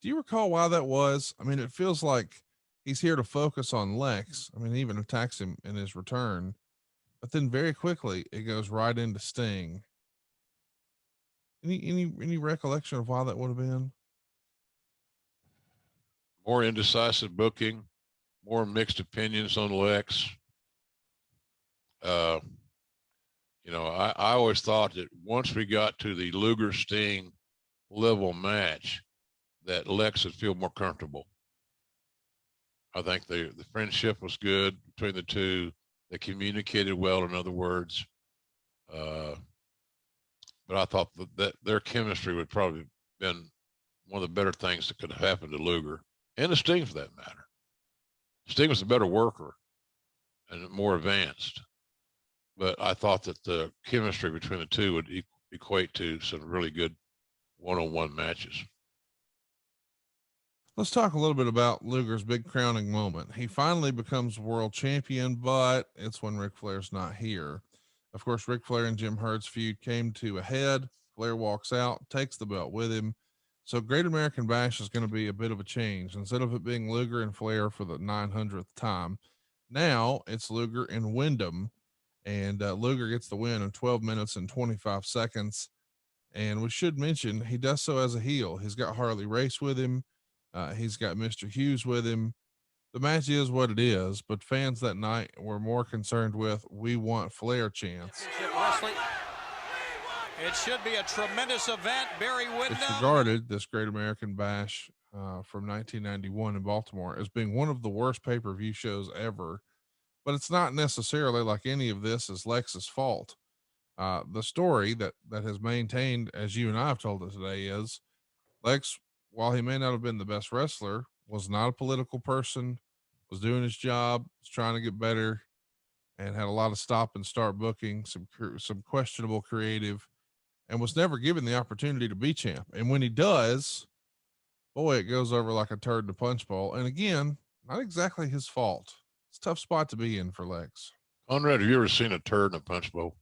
Do you recall why that was? I mean, it feels like he's here to focus on Lex. I mean, he even attacks him in his return, but then very quickly it goes right into Sting. Any recollection of why that would have been? More indecisive booking, more mixed opinions on Lex. You know, I always thought that once we got to the Luger Sting level match, that Lex would feel more comfortable. I think the friendship was good between the two. They communicated well, in other words. But I thought that their chemistry would probably have been one of the better things that could have happened to Luger and to Sting for that matter. Sting was a better worker and more advanced. But I thought that the chemistry between the two would equate to some really good one-on-one matches. Let's talk a little bit about Luger's big crowning moment. He finally becomes world champion, but it's when Ric Flair's not here. Of course, Ric Flair and Jim Herd's feud came to a head. Flair walks out, takes the belt with him. So Great American Bash is going to be a bit of a change. Instead of it being Luger and Flair for the 900th time, now it's Luger and Wyndham. And Luger gets the win in 12 minutes and 25 seconds. And we should mention he does so as a heel. He's got Harley Race with him. He's got Mr. Hughes with him. The match is what it is, but fans that night were more concerned with "We want Flair" chants. It should be a tremendous event. Barry Windham. It's regarded, this Great American Bash from 1991 in Baltimore, as being one of the worst pay-per-view shows ever. But it's not necessarily like any of this is Lex's fault. The story that has maintained, as you and I have told us today, is Lex, while he may not have been the best wrestler, was not a political person, was doing his job, was trying to get better, and had a lot of stop and start booking, some questionable creative, and was never given the opportunity to be champ. And when he does, boy, it goes over like a turd in a punch bowl. And again, not exactly his fault. It's a tough spot to be in for Lex. Conrad, have you ever seen a turd in a punch bowl?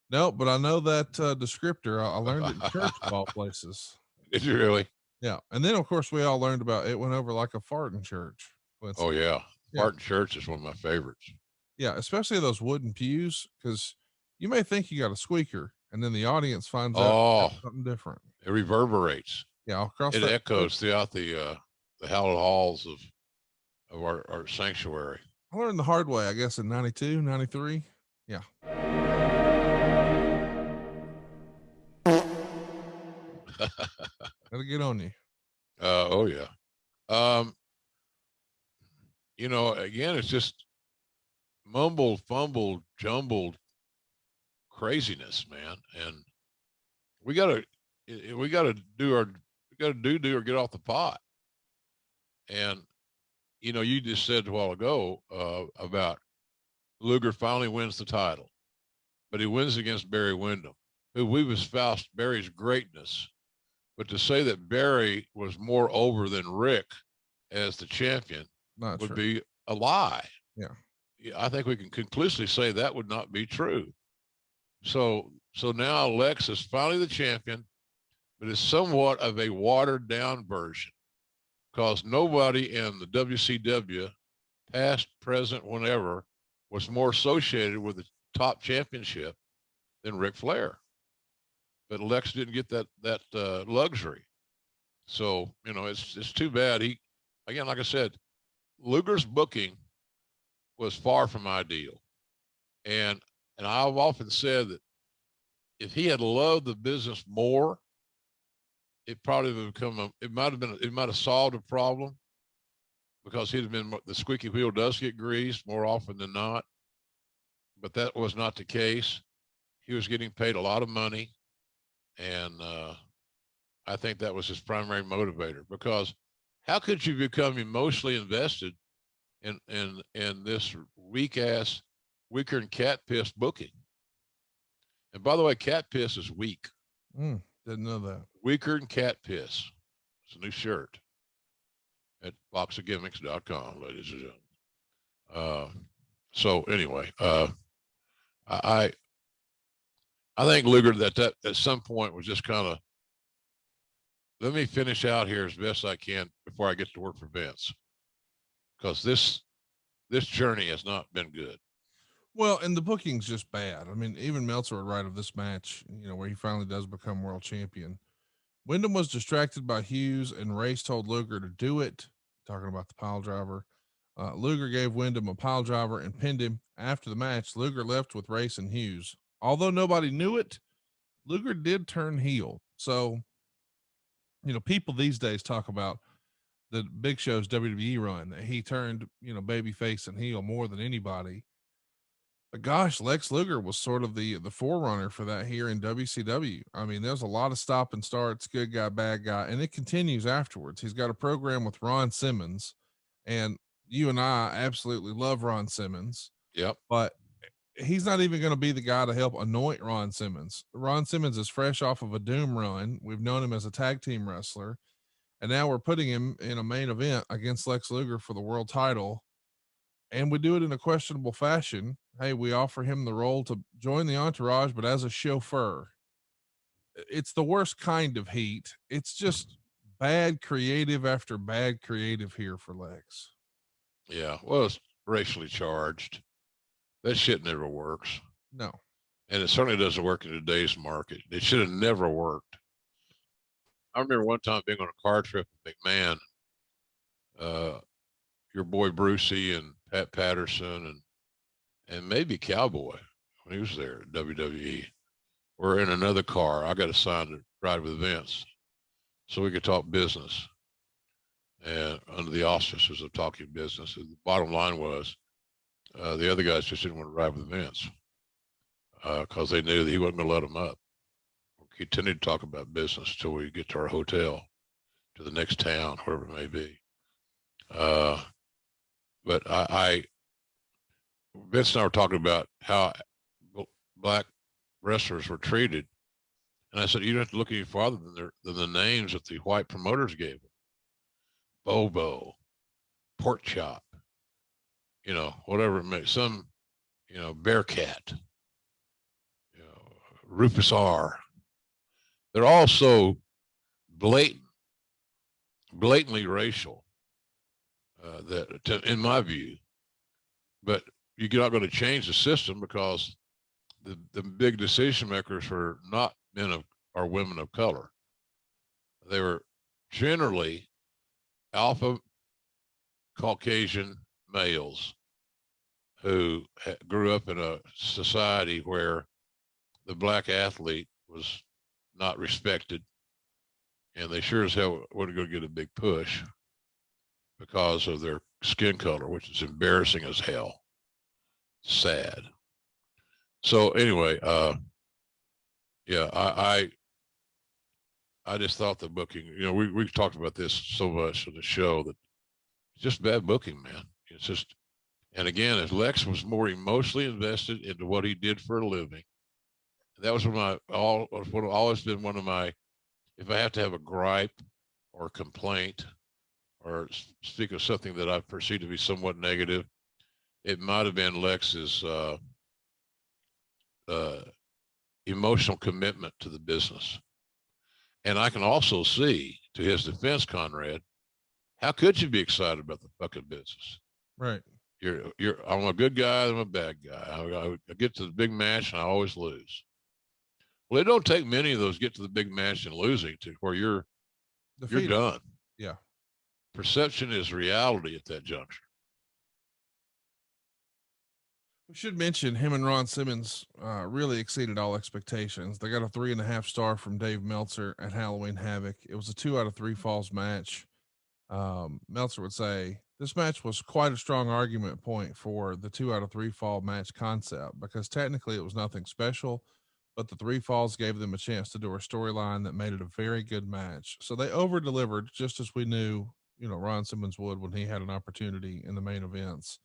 No, but I know that descriptor. I learned it in church of all places. Did you really? Yeah. And then, of course, we all learned about it went over like a fart in church. Oh, yeah. Fart in church is one of my favorites. Yeah, especially those wooden pews, because you may think you got a squeaker, and then the audience finds out something different. It reverberates. Yeah, all across It that. echoes throughout the hallowed halls of our sanctuary. I learned the hard way, I guess, in 92, 93. Yeah. Gotta get on you. Oh yeah. You know, again, it's just mumbled, fumbled, jumbled craziness, man. And we gotta do or get off the pot. And you know, you just said a while ago about Luger finally wins the title, but he wins against Barry Windham, who we've espoused Barry's greatness. But to say that Barry was more over than Rick as the champion Not would true. be a lie. Yeah. I think we can conclusively say that would not be true. So now Lex is finally the champion, but it's somewhat of a watered down version because nobody in the WCW, past, present, whenever, was more associated with the top championship than Ric Flair. But Lex didn't get that luxury. So, you know, it's too bad. He, again, like I said, Luger's booking was far from ideal. And I've often said that if he had loved the business more, it probably would have become it might have solved a problem because he'd have been, the squeaky wheel does get greased more often than not. But that was not the case. He was getting paid a lot of money. And I think that was his primary motivator, because how could you become emotionally invested in this weak-ass, weaker than cat piss booking? And by the way, cat piss is weak. Didn't know that. Weaker than cat piss. It's a new shirt at boxofgimmicks.com, ladies and gentlemen. So anyway, I think Luger that at some point was just kind of, let me finish out here as best I can before I get to work for Vince, because this journey has not been good. Well, and the booking's just bad. I mean, even Meltzer would write of this match, you know, where he finally does become world champion. Wyndham was distracted by Hughes, and Race told Luger to do it. Talking about the pile driver. Luger gave Wyndham a pile driver and pinned him. After the match, Luger left with Race and Hughes. Although nobody knew it, Luger did turn heel. So, you know, people these days talk about the Big Show's WWE run, that he turned, you know, babyface and heel more than anybody. But gosh, Lex Luger was sort of the forerunner for that here in WCW. I mean, there's a lot of stop and starts, good guy, bad guy, and it continues afterwards. He's got a program with Ron Simmons, and you and I absolutely love Ron Simmons. Yep. But he's not even going to be the guy to help anoint Ron Simmons. Ron Simmons is fresh off of a Doom run. We've known him as a tag team wrestler, and now we're putting him in a main event against Lex Luger for the world title. And we do it in a questionable fashion. Hey, we offer him the role to join the entourage, but as a chauffeur. It's the worst kind of heat. It's just bad creative after bad creative here for Lex. Yeah. Well, it's racially charged. That shit never works. No. And it certainly doesn't work in today's market. It should have never worked. I remember one time being on a car trip with McMahon, your boy Brucey and Pat Patterson and maybe Cowboy when he was there at WWE. We're in another car. I got assigned to ride with Vince so we could talk business, and under the auspices of talking business. The bottom line was the other guys just didn't want to ride with Vince because they knew that he wasn't going to let them up. We continued to talk about business till we get to our hotel, to the next town, wherever it may be. But Vince and I were talking about how black wrestlers were treated. And I said, you don't have to look any farther than the names that the white promoters gave them. Bobo, Pork Chop, you know, whatever it may, some, you know, Bearcat, you know, Rufus R. They're all so blatantly racial that, in my view, but you're not going to change the system because the big decision makers were not men or women of color. They were generally alpha Caucasian males who grew up in a society where the black athlete was not respected, and they sure as hell weren't going to get a big push because of their skin color, which is embarrassing as hell. Sad. So anyway, yeah, I just thought the booking, we've talked about this so much on the show that it's just bad booking, man. It's just, and again, if Lex was more emotionally invested into what he did for a living, that was always been one of my, if I have to have a gripe or a complaint or speak of something that I perceive to be somewhat negative, it might have been Lex's emotional commitment to the business. And I can also see, to his defense, Conrad, how could you be excited about the fucking business? Right. I'm a good guy. I'm a bad guy. I get to the big match and I always lose. Well, it don't take many of those get to the big match and losing to where you're done. Yeah. Perception is reality at that juncture. We should mention him and Ron Simmons really exceeded all expectations. They got a 3.5 star from Dave Meltzer at Halloween Havoc. It was a 2 out of 3 falls match. Meltzer would say this match was quite a strong argument point for the 2 out of 3 fall match concept, because technically it was nothing special, but the 3 falls gave them a chance to do a storyline that made it a very good match. So they over delivered, just as we knew, Ron Simmons would when he had an opportunity in the main events.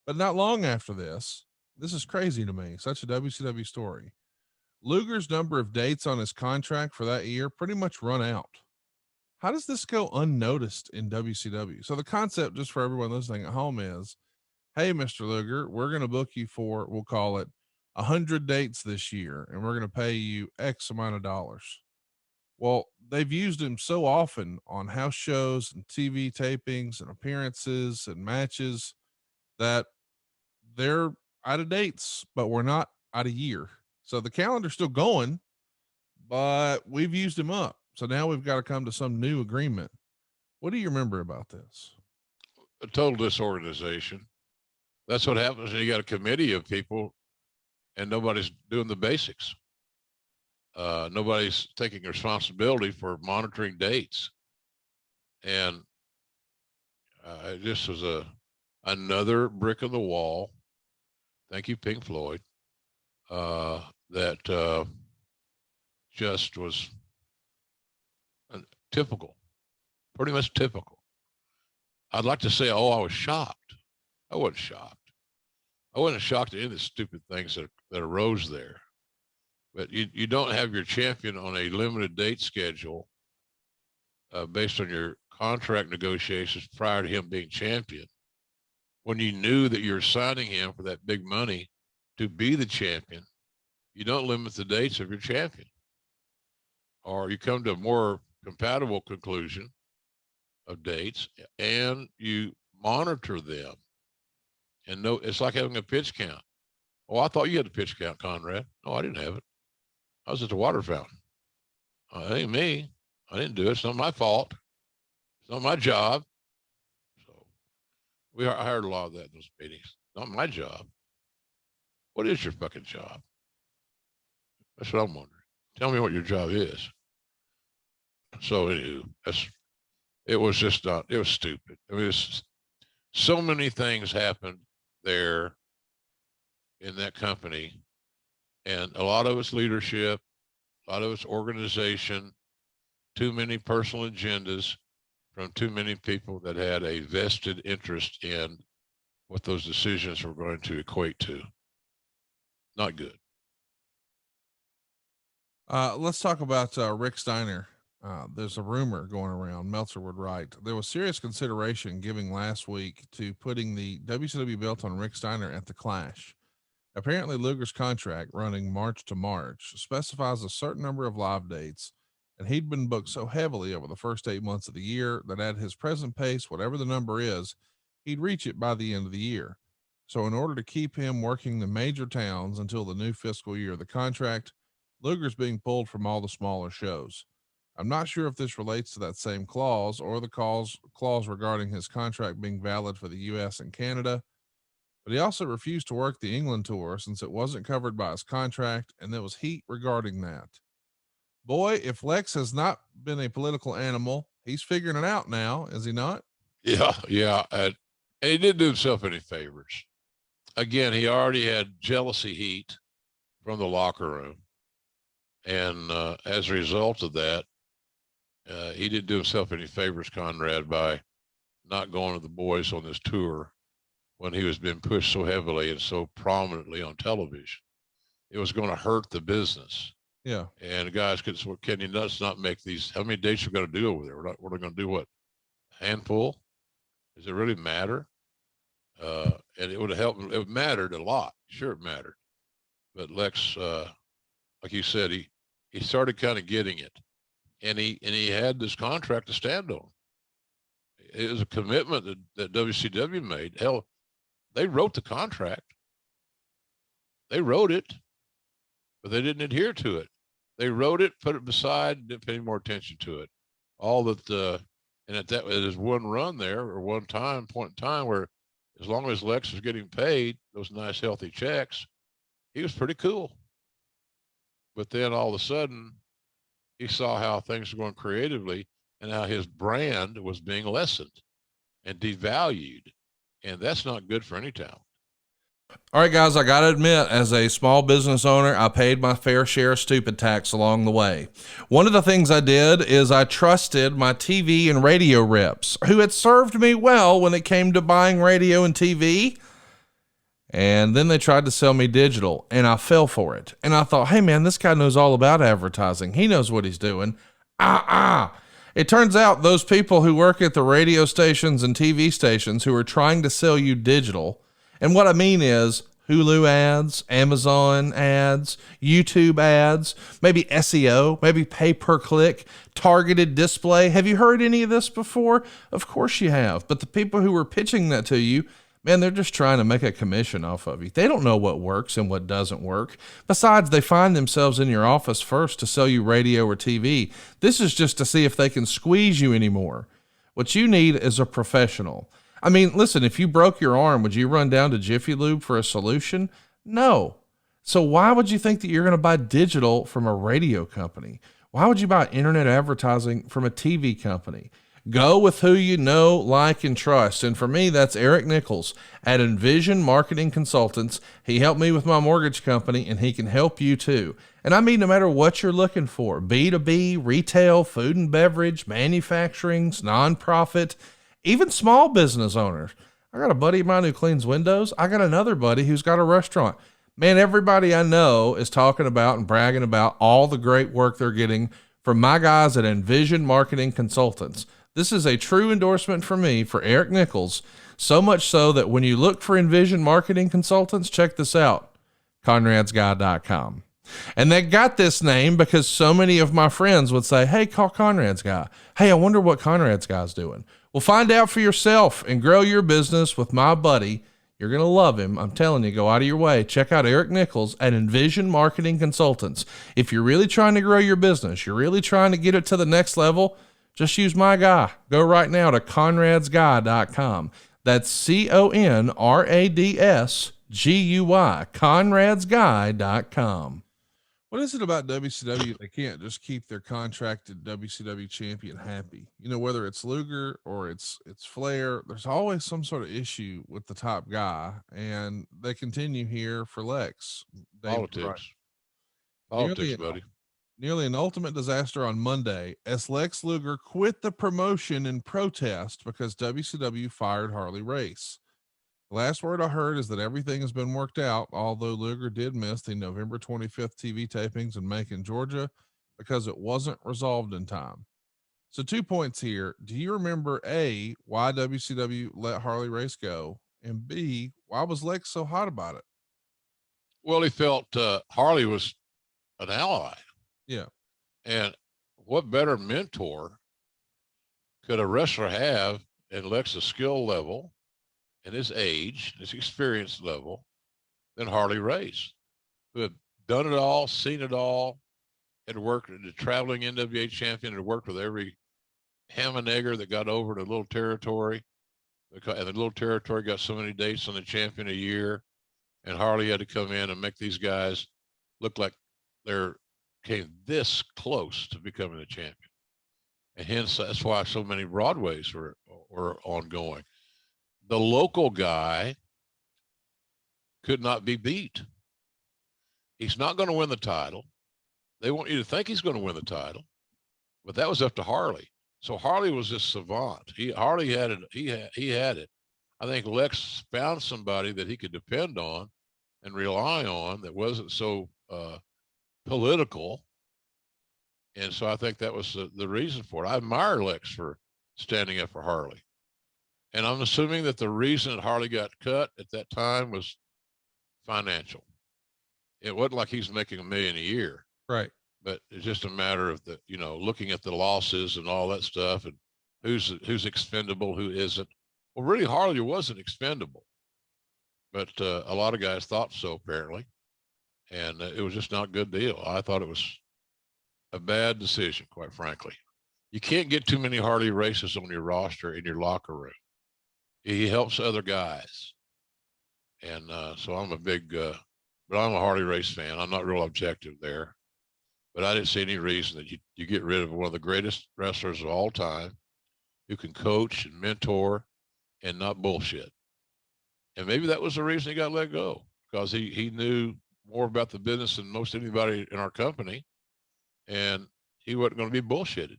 But not long after this is crazy to me. Such a WCW story. Luger's number of dates on his contract for that year pretty much run out. How does this go unnoticed in WCW? So the concept, just for everyone listening at home, is, hey, Mr. Luger, we're going to book you for, we'll call it 100 dates this year, and we're going to pay you X amount of dollars. Well, they've used him so often on house shows and TV tapings and appearances and matches that they're out of dates, but we're not out of year. So the calendar's still going, but we've used him up. So now we've got to come to some new agreement. What do you remember about this? A total disorganization. That's what happens when you got a committee of people and nobody's doing the basics. Nobody's taking responsibility for monitoring dates. And this was another brick in the wall. Thank you, Pink Floyd. That just was typical, pretty much typical. I'd like to say, I was shocked. I wasn't shocked. I wasn't shocked at any of the stupid things that arose there. But you don't have your champion on a limited date schedule based on your contract negotiations prior to him being champion, when you knew that you're signing him for that big money to be the champion. You don't limit the dates of your champion, or you come to a more compatible conclusion of dates and you monitor them. And no, it's like having a pitch count. Oh, I thought you had a pitch count, Conrad. No, I didn't have it. I was at the water fountain. It ain't me. I didn't do it. It's not my fault. It's not my job. So I heard a lot of that in those meetings. Not my job. What is your fucking job? That's what I'm wondering. Tell me what your job is. So anywho, it was just not, it was stupid. I mean, so many things happened there in that company, and a lot of it's leadership, a lot of it's organization, too many personal agendas from too many people that had a vested interest in what those decisions were going to equate to. Not good. Let's talk about Rick Steiner. There's a rumor going around, Meltzer would write, there was serious consideration giving last week to putting the WCW belt on Rick Steiner at the Clash. Apparently Luger's contract, running March to March, specifies a certain number of live dates, and he'd been booked so heavily over the first 8 months of the year that at his present pace, whatever the number is, he'd reach it by the end of the year. So in order to keep him working the major towns until the new fiscal year of the contract, Luger's being pulled from all the smaller shows. I'm not sure if this relates to that same clause or the clause regarding his contract being valid for the US and Canada, but he also refused to work the England tour since it wasn't covered by his contract, and there was heat regarding that. Boy, if Lex has not been a political animal, he's figuring it out now, is he not? Yeah, yeah. And he didn't do himself any favors. Again, he already had jealousy heat from the locker room. And as a result of that, he didn't do himself any favors, Conrad, by not going to the boys on this tour when he was being pushed so heavily and so prominently on television. It was going to hurt the business. Yeah. And guys could say, well, can you not make these? How many dates are going to do over there? We're going to do what? A handful? Does it really matter? And it would have helped. It mattered a lot. Sure, it mattered. But Lex, like you said, he started kind of getting it, and he had this contract to stand on. It was a commitment that WCW made. Hell, they wrote the contract. They wrote it, but they didn't adhere to it. They wrote it, put it beside, didn't pay any more attention to it. All that, and at that, there's one run there or one point in time where, as long as Lex was getting paid those nice healthy checks, he was pretty cool. But then all of a sudden, he saw how things were going creatively and how his brand was being lessened and devalued. And that's not good for any town. All right, guys, I got to admit, as a small business owner, I paid my fair share of stupid tax along the way. One of the things I did is I trusted my TV and radio reps who had served me well when it came to buying radio and TV. And then they tried to sell me digital, and I fell for it. And I thought, hey, man, this guy knows all about advertising. He knows what he's doing. It turns out those people who work at the radio stations and TV stations who are trying to sell you digital, and what I mean is Hulu ads, Amazon ads, YouTube ads, maybe SEO, maybe pay-per-click, targeted display. Have you heard any of this before? Of course you have. But the people who are pitching that to you, man, they're just trying to make a commission off of you. They don't know what works and what doesn't work. Besides, they find themselves in your office first to sell you radio or TV. This is just to see if they can squeeze you anymore. What you need is a professional. I mean, listen, if you broke your arm, would you run down to Jiffy Lube for a solution? No. So why would you think that you're going to buy digital from a radio company? Why would you buy internet advertising from a TV company? Go with who you know, like, and trust. And for me, that's Eric Nichols at Envision Marketing Consultants. He helped me with my mortgage company, and he can help you too. And I mean, no matter what you're looking for, B2B, retail, food and beverage, manufacturing, nonprofit, even small business owners. I got a buddy of mine who cleans windows. I got another buddy who's got a restaurant. Man, everybody I know is talking about and bragging about all the great work they're getting from my guys at Envision Marketing Consultants. This is a true endorsement for me, for Eric Nichols, so much so that when you look for Envision Marketing Consultants, check this out, conradsguy.com. And they got this name because so many of my friends would say, hey, call Conrad's Guy. Hey, I wonder what Conrad's Guy's doing. Well, find out for yourself and grow your business with my buddy. You're going to love him. I'm telling you, go out of your way. Check out Eric Nichols at Envision Marketing Consultants. If you're really trying to grow your business, you're really trying to get it to the next level, just use my guy. Go right now to conradsguy.com. That's CONRADSGUY, conradsguy.com. What is it about WCW? They can't just keep their contracted WCW champion happy. You know, whether it's Luger or it's Flair, there's always some sort of issue with the top guy, and they continue here for Lex. Politics, buddy. Nearly an ultimate disaster on Monday as Lex Luger quit the promotion in protest because WCW fired Harley Race. The last word I heard is that everything has been worked out, although Luger did miss the November 25th TV tapings in Macon, Georgia, because it wasn't resolved in time. So 2 points here. Do you remember A, why WCW let Harley Race go? And B, why was Lex so hot about it? Well, he felt Harley was an ally. Yeah. And what better mentor could a wrestler have in Lex's skill level and his age, his experience level, than Harley Race, who had done it all, seen it all, had worked as a traveling NWA champion, had worked with every ham and egger that got over to Little Territory. And the Little Territory got so many dates on the champion a year. And Harley had to come in and make these guys look like they're came this close to becoming a champion. And hence, that's why so many Broadways were ongoing. The local guy could not be beat. He's not going to win the title. They want you to think he's going to win the title, but that was up to Harley. So Harley was this savant. Harley had it. He had it. I think Lex found somebody that he could depend on and rely on that wasn't so political. And so I think that was the reason for it. I admire Lex for standing up for Harley. And I'm assuming that the reason that Harley got cut at that time was financial. It wasn't like he's making $1 million a year. Right. But it's just a matter of looking at the losses and all that stuff and who's expendable, who isn't. Well, really, Harley wasn't expendable, but a lot of guys thought so apparently. And it was just not a good deal. I thought it was a bad decision, quite frankly. You can't get too many Harley races on your roster in your locker room. He helps other guys. And so I'm but I'm a Harley race fan. I'm not real objective there, but I didn't see any reason that you get rid of one of the greatest wrestlers of all time who can coach and mentor and not bullshit. And maybe that was the reason he got let go, because he knew more about the business than most anybody in our company, and he wasn't going to be bullshitted.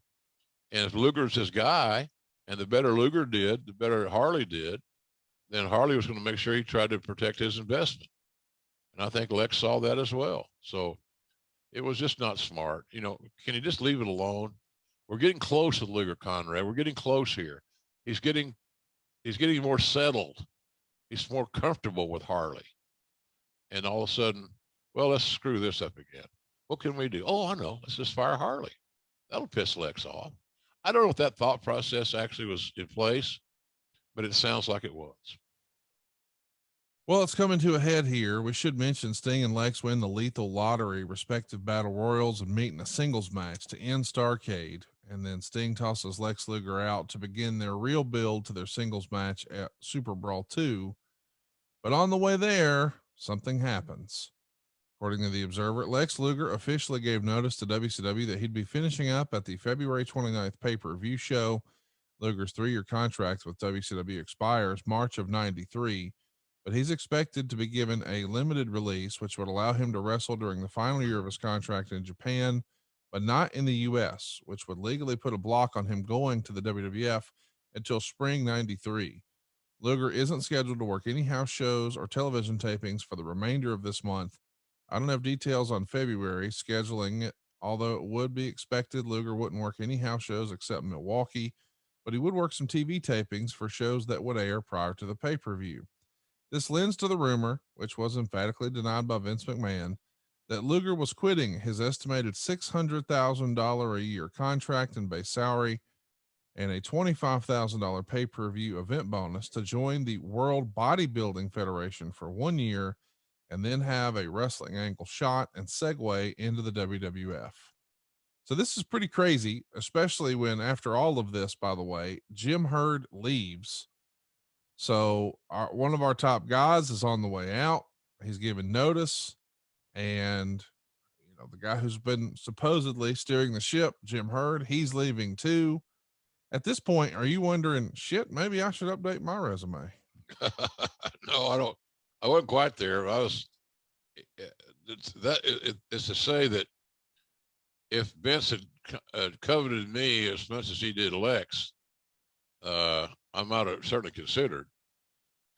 And if Luger's his guy, and the better Luger did, the better Harley did, then Harley was going to make sure he tried to protect his investment. And I think Lex saw that as well. So it was just not smart. Can you just leave it alone? We're getting close with Luger, Conrad. We're getting close here. He's getting more settled. He's more comfortable with Harley. And all of a sudden, well, let's screw this up again. What can we do? Oh, I know. Let's just fire Harley. That'll piss Lex off. I don't know if that thought process actually was in place, but it sounds like it was. Well, it's coming to a head here. We should mention Sting and Lex win the Lethal Lottery respective battle royals and meet in a singles match to end Starrcade. And then Sting tosses Lex Luger out to begin their real build to their singles match at Super Brawl 2. But on the way there, something happens. According to the Observer, Lex Luger officially gave notice to WCW that he'd be finishing up at the February 29th pay-per-view show. Luger's 3-year contract with WCW expires March of '93, but he's expected to be given a limited release, which would allow him to wrestle during the final year of his contract in Japan, but not in the US, which would legally put a block on him going to the WWF until spring '93. Luger isn't scheduled to work any house shows or television tapings for the remainder of this month. I don't have details on February scheduling it, although it would be expected Luger wouldn't work any house shows except Milwaukee, but he would work some TV tapings for shows that would air prior to the pay-per-view. This lends to the rumor, which was emphatically denied by Vince McMahon, that Luger was quitting his estimated $600,000 a year contract and base salary and a $25,000 pay-per-view event bonus to join the World Bodybuilding Federation for 1 year and then have a wrestling angle shot and segue into the WWF. So this is pretty crazy, especially when after all of this, by the way, Jim Herd leaves. So one of our top guys is on the way out. He's given notice, and the guy who's been supposedly steering the ship, Jim Herd, he's leaving too. At this point, are you wondering, shit, maybe I should update my resume? No, I don't. I wasn't quite there. It's to say that if Vince had coveted me as much as he did Lex, I might have certainly considered,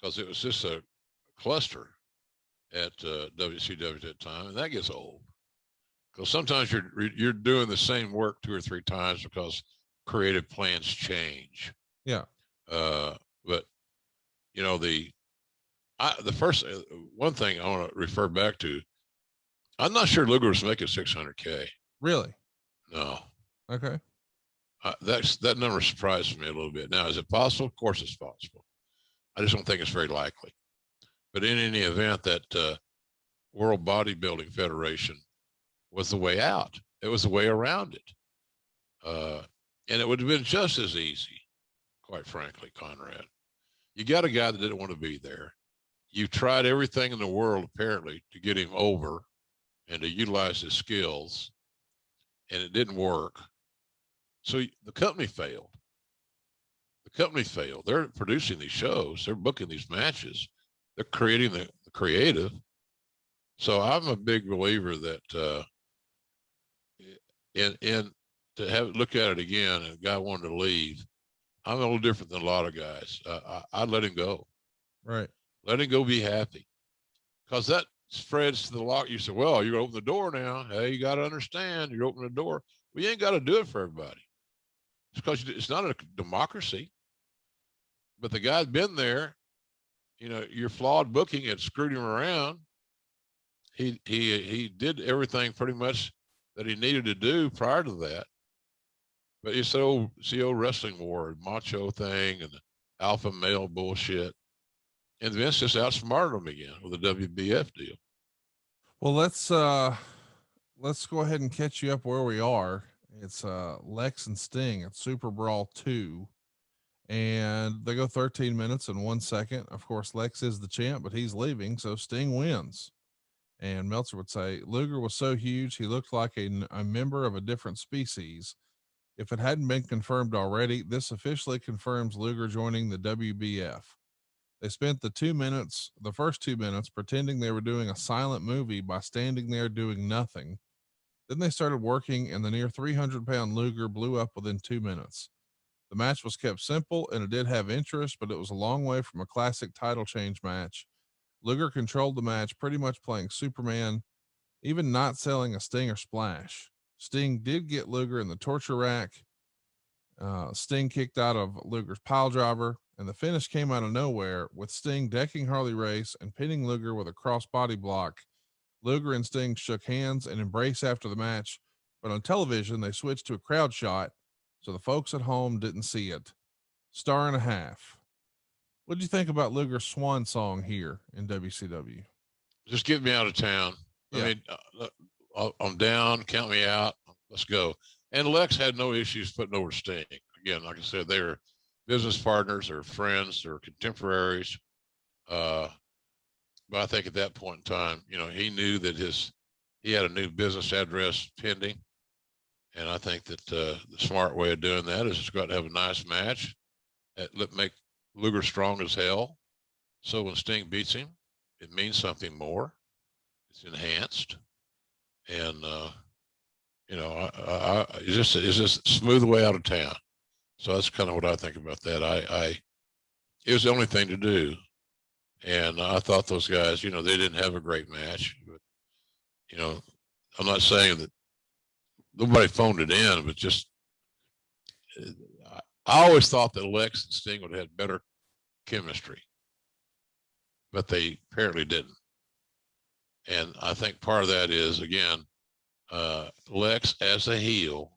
because it was just a cluster at WCW at that time, and that gets old. Because sometimes you're doing the same work 2 or 3 times because creative plans change. Yeah. But the first one thing I want to refer back to, I'm not sure Luger was making $600K. Really? No. Okay. That number surprised me a little bit. Now, is it possible? Of course it's possible. I just don't think it's very likely. But in any event, that World Bodybuilding Federation was the way out. it was a way around it. And it would have been just as easy, quite frankly, Conrad. You got a guy that didn't want to be there. You tried everything in the world, apparently, to get him over and to utilize his skills, and it didn't work. So the company failed. The company failed. They're producing these shows. They're booking these matches. They're creating the creative. So I'm a big believer that in to have look at it again, and the guy wanted to leave. I'm a little different than a lot of guys. I'd let him go. Right. Let him go be happy. Because that spreads to the lock. You say, well, you open the door now. Hey, you got to understand, you're opening the door. Well, you ain't got to do it for everybody. It's because it's not a democracy. But the guy's been there. You know, your flawed booking had screwed him around. He did everything pretty much that he needed to do prior to that. But it's the old wrestling war, macho thing, and the alpha male bullshit. And Vince just outsmarted him again with the WBF deal. Well, let's go ahead and catch you up where we are. It's Lex and Sting at Super Brawl 2. And they go 13 minutes and 1 second. Of course, Lex is the champ, but he's leaving, so Sting wins. And Meltzer would say, Luger was so huge, he looked like a member of a different species. If it hadn't been confirmed already, this officially confirms Luger joining the WBF. They spent the first 2 minutes, pretending they were doing a silent movie by standing there doing nothing. Then they started working, and the near 300-pound Luger blew up within 2 minutes. The match was kept simple, and it did have interest, but it was a long way from a classic title change match. Luger controlled the match, pretty much playing Superman, even not selling a Stinger splash. Sting did get Luger in the torture rack. Sting kicked out of Luger's pile driver, and the finish came out of nowhere with Sting decking Harley Race and pinning Luger with a crossbody block. Luger and Sting shook hands and embraced after the match, but on television they switched to a crowd shot, so the folks at home didn't see it. 1.5 stars. What did you think about Luger's swan song here in WCW? Just get me out of town. Yeah. I mean, I'm down. Count me out. Let's go. And Lex had no issues putting over Sting. Again, like I said, they were business partners, or friends, or contemporaries. But I think at that point in time, you know, he knew that he had a new business address pending. And I think that the smart way of doing that is just go out and have a nice match. Make Luger strong as hell. So when Sting beats him, it means something more. It's enhanced. And, you know, it's just smooth way out of town. So that's kind of what I think about that. It was the only thing to do. And I thought those guys, you know, they didn't have a great match, but, you know, I'm not saying that nobody phoned it in, but just, I always thought that Lex and Sting would have had better chemistry, but they apparently didn't. And I think part of that is, again, Lex as a heel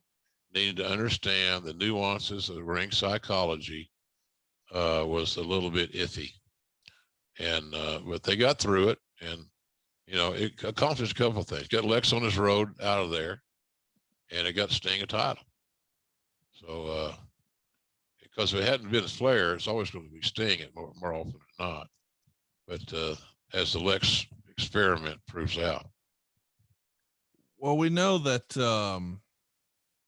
needed to understand the nuances of ring psychology was a little bit iffy. And, but they got through it, and, you know, it accomplished a couple of things. Got Lex on his road out of there, and it got Sting a title. So, because if it hadn't been Flair, it's always going to be Sting more often than not. But as the Lex experiment proves out. Well, we know that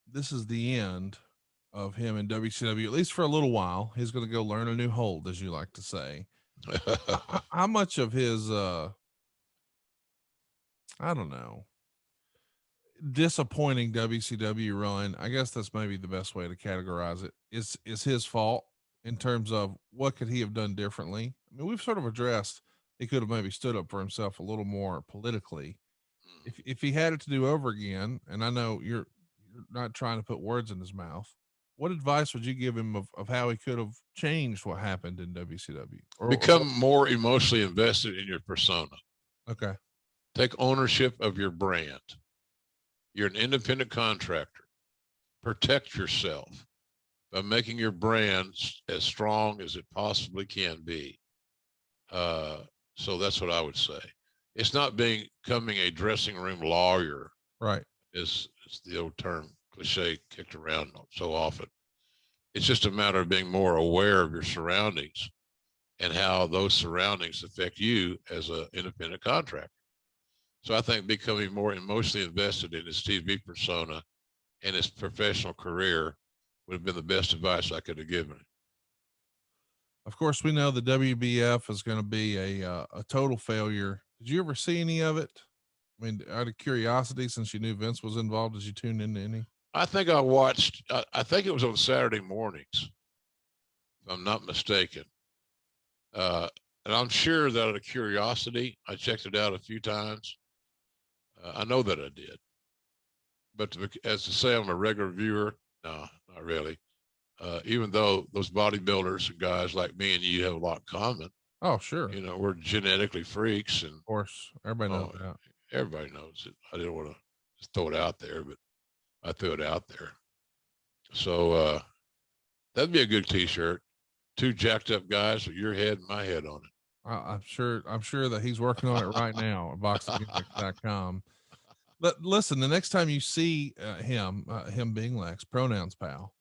this is the end of him in WCW, at least for a little while. He's going to go learn a new hold, as you like to say. How much of his, I don't know, disappointing WCW run, I guess that's maybe the best way to categorize it, is his fault in terms of what could he have done differently? I mean, we've sort of addressed he could have maybe stood up for himself a little more politically. If he had it to do over again, and I know you're not trying to put words in his mouth, what advice would you give him of how he could have changed what happened in WCW? Become more emotionally invested in your persona. Okay. Take ownership of your brand. You're an independent contractor. Protect yourself by making your brand as strong as it possibly can be. So that's what I would say. It's not becoming a dressing room lawyer. Right. Is it's the old term cliche kicked around so often. It's just a matter of being more aware of your surroundings and how those surroundings affect you as an independent contractor. So I think becoming more emotionally invested in his TV persona and his professional career would have been the best advice I could have given him. Of course, we know the WBF is going to be a total failure. Did you ever see any of it? I mean, out of curiosity, since you knew Vince was involved, did you tune into any? I think I watched, I think it was on Saturday mornings, if I'm not mistaken. And I'm sure that out of curiosity, I checked it out a few times. I know that I did. But as to say I'm a regular viewer, no, not really. Even though those bodybuilders and guys like me and you have a lot in common. Oh, sure. You know, we're genetically freaks. And of course, everybody knows that. Everybody knows it. I didn't want to just throw it out there, but I threw it out there. So that'd be a good T-shirt. Two jacked up guys with your head and my head on it. I'm sure that he's working on it right now at boxinggimmick.com. But listen, the next time you see him being Lex, pronouns pal,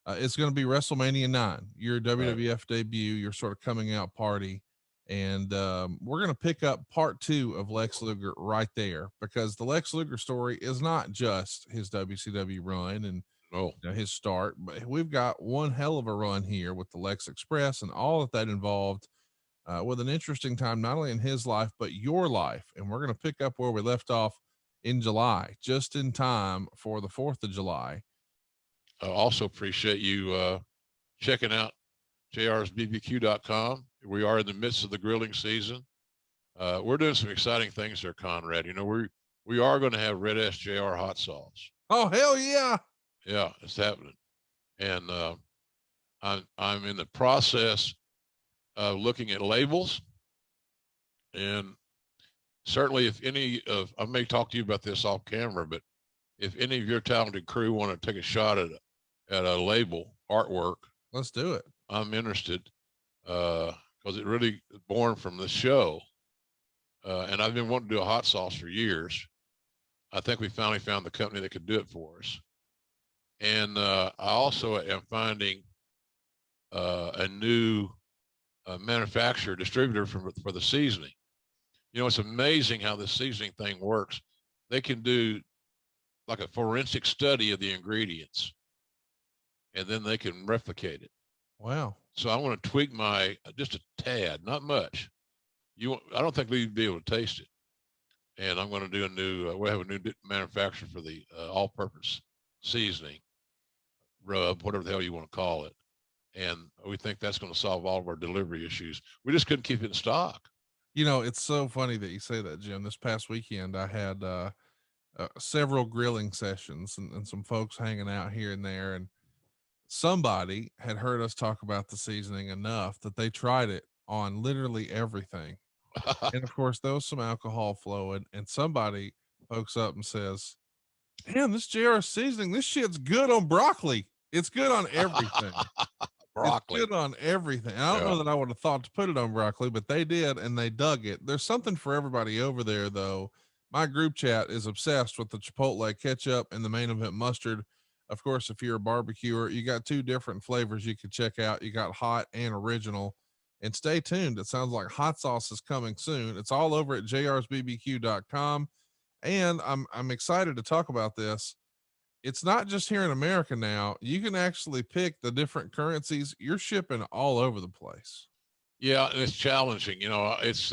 it's going to be WrestleMania 9, your WWF debut, your sort of coming out party. And we're going to pick up part 2 of Lex Luger right there, because the Lex Luger story is not just his WCW run and his start, but we've got one hell of a run here with the Lex Express and all that involved, with an interesting time, not only in his life, but your life. And we're going to pick up where we left off in July, just in time for the 4th of July. I also appreciate you checking out jrsbbq.com. We are in the midst of the grilling season. We're doing some exciting things there, Conrad. You know, we are going to have Red SJR hot sauce. Oh, hell yeah. Yeah, it's happening. And I'm in the process of looking at labels. And certainly if any of, I may talk to you about this off camera, but if any of your talented crew want to take a shot at a label artwork, let's do it. I'm interested, because it really is born from the show. And I've been wanting to do a hot sauce for years. I think we finally found the company that could do it for us. And I also am finding a new manufacturer, distributor for the seasoning. You know, it's amazing how the seasoning thing works. They can do like a forensic study of the ingredients, and then they can replicate it. Wow. So I want to tweak my, just a tad, not much. I don't think we'd be able to taste it. And I'm going to do a new, we'll have a new manufacturer for the all-purpose seasoning, rub, whatever the hell you want to call it. And we think that's going to solve all of our delivery issues. We just couldn't keep it in stock. You know, it's so funny that you say that, Jim. This past weekend, I had several grilling sessions and some folks hanging out here and there. And somebody had heard us talk about the seasoning enough that they tried it on literally everything. And of course, there was some alcohol flowing, and somebody pokes up and says, "Damn, this JR seasoning, this shit's good on broccoli. It's good on everything." Broccoli. It's good on everything. I don't know that I would have thought to put it on broccoli, but they did, and they dug it. There's something for everybody over there, though. My group chat is obsessed with the Chipotle ketchup and the Main Event mustard. Of course, if you're a barbecuer, you got 2 different flavors you can check out. You got hot and original. And stay tuned. It sounds like hot sauce is coming soon. It's all over at jrsbbq.com. And I'm excited to talk about this. It's not just here in America now. You can actually pick the different currencies. You're shipping all over the place. Yeah, and it's challenging. You know, it's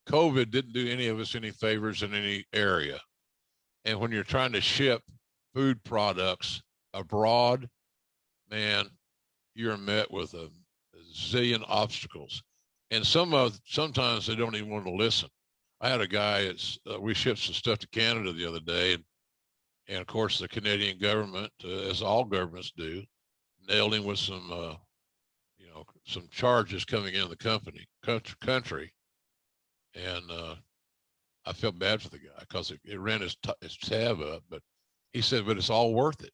COVID didn't do any of us any favors in any area. And when you're trying to ship food products abroad, man, you're met with a zillion obstacles. And sometimes they don't even want to listen. I had a guy, we shipped some stuff to Canada the other day, and of course the Canadian government, as all governments do, nailed him with some some charges coming into the country. And I felt bad for the guy because it ran his tab up, but he said, but it's all worth it.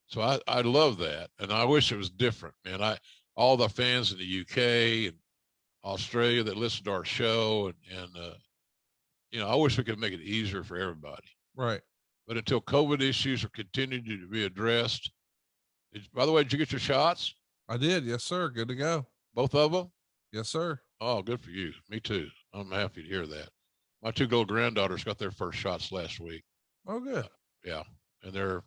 So I love that. And I wish it was different, man. All the fans in the UK and Australia that listen to our show, and I wish we could make it easier for everybody. Right. but until COVID issues are continuing to be addressed. By the way, did you get your shots? I did. Yes, sir. Good to go. Both of them? Yes, sir. Oh, good for you. Me too. I'm happy to hear that. My 2 little granddaughters got their first shots last week. Oh, good. Yeah. And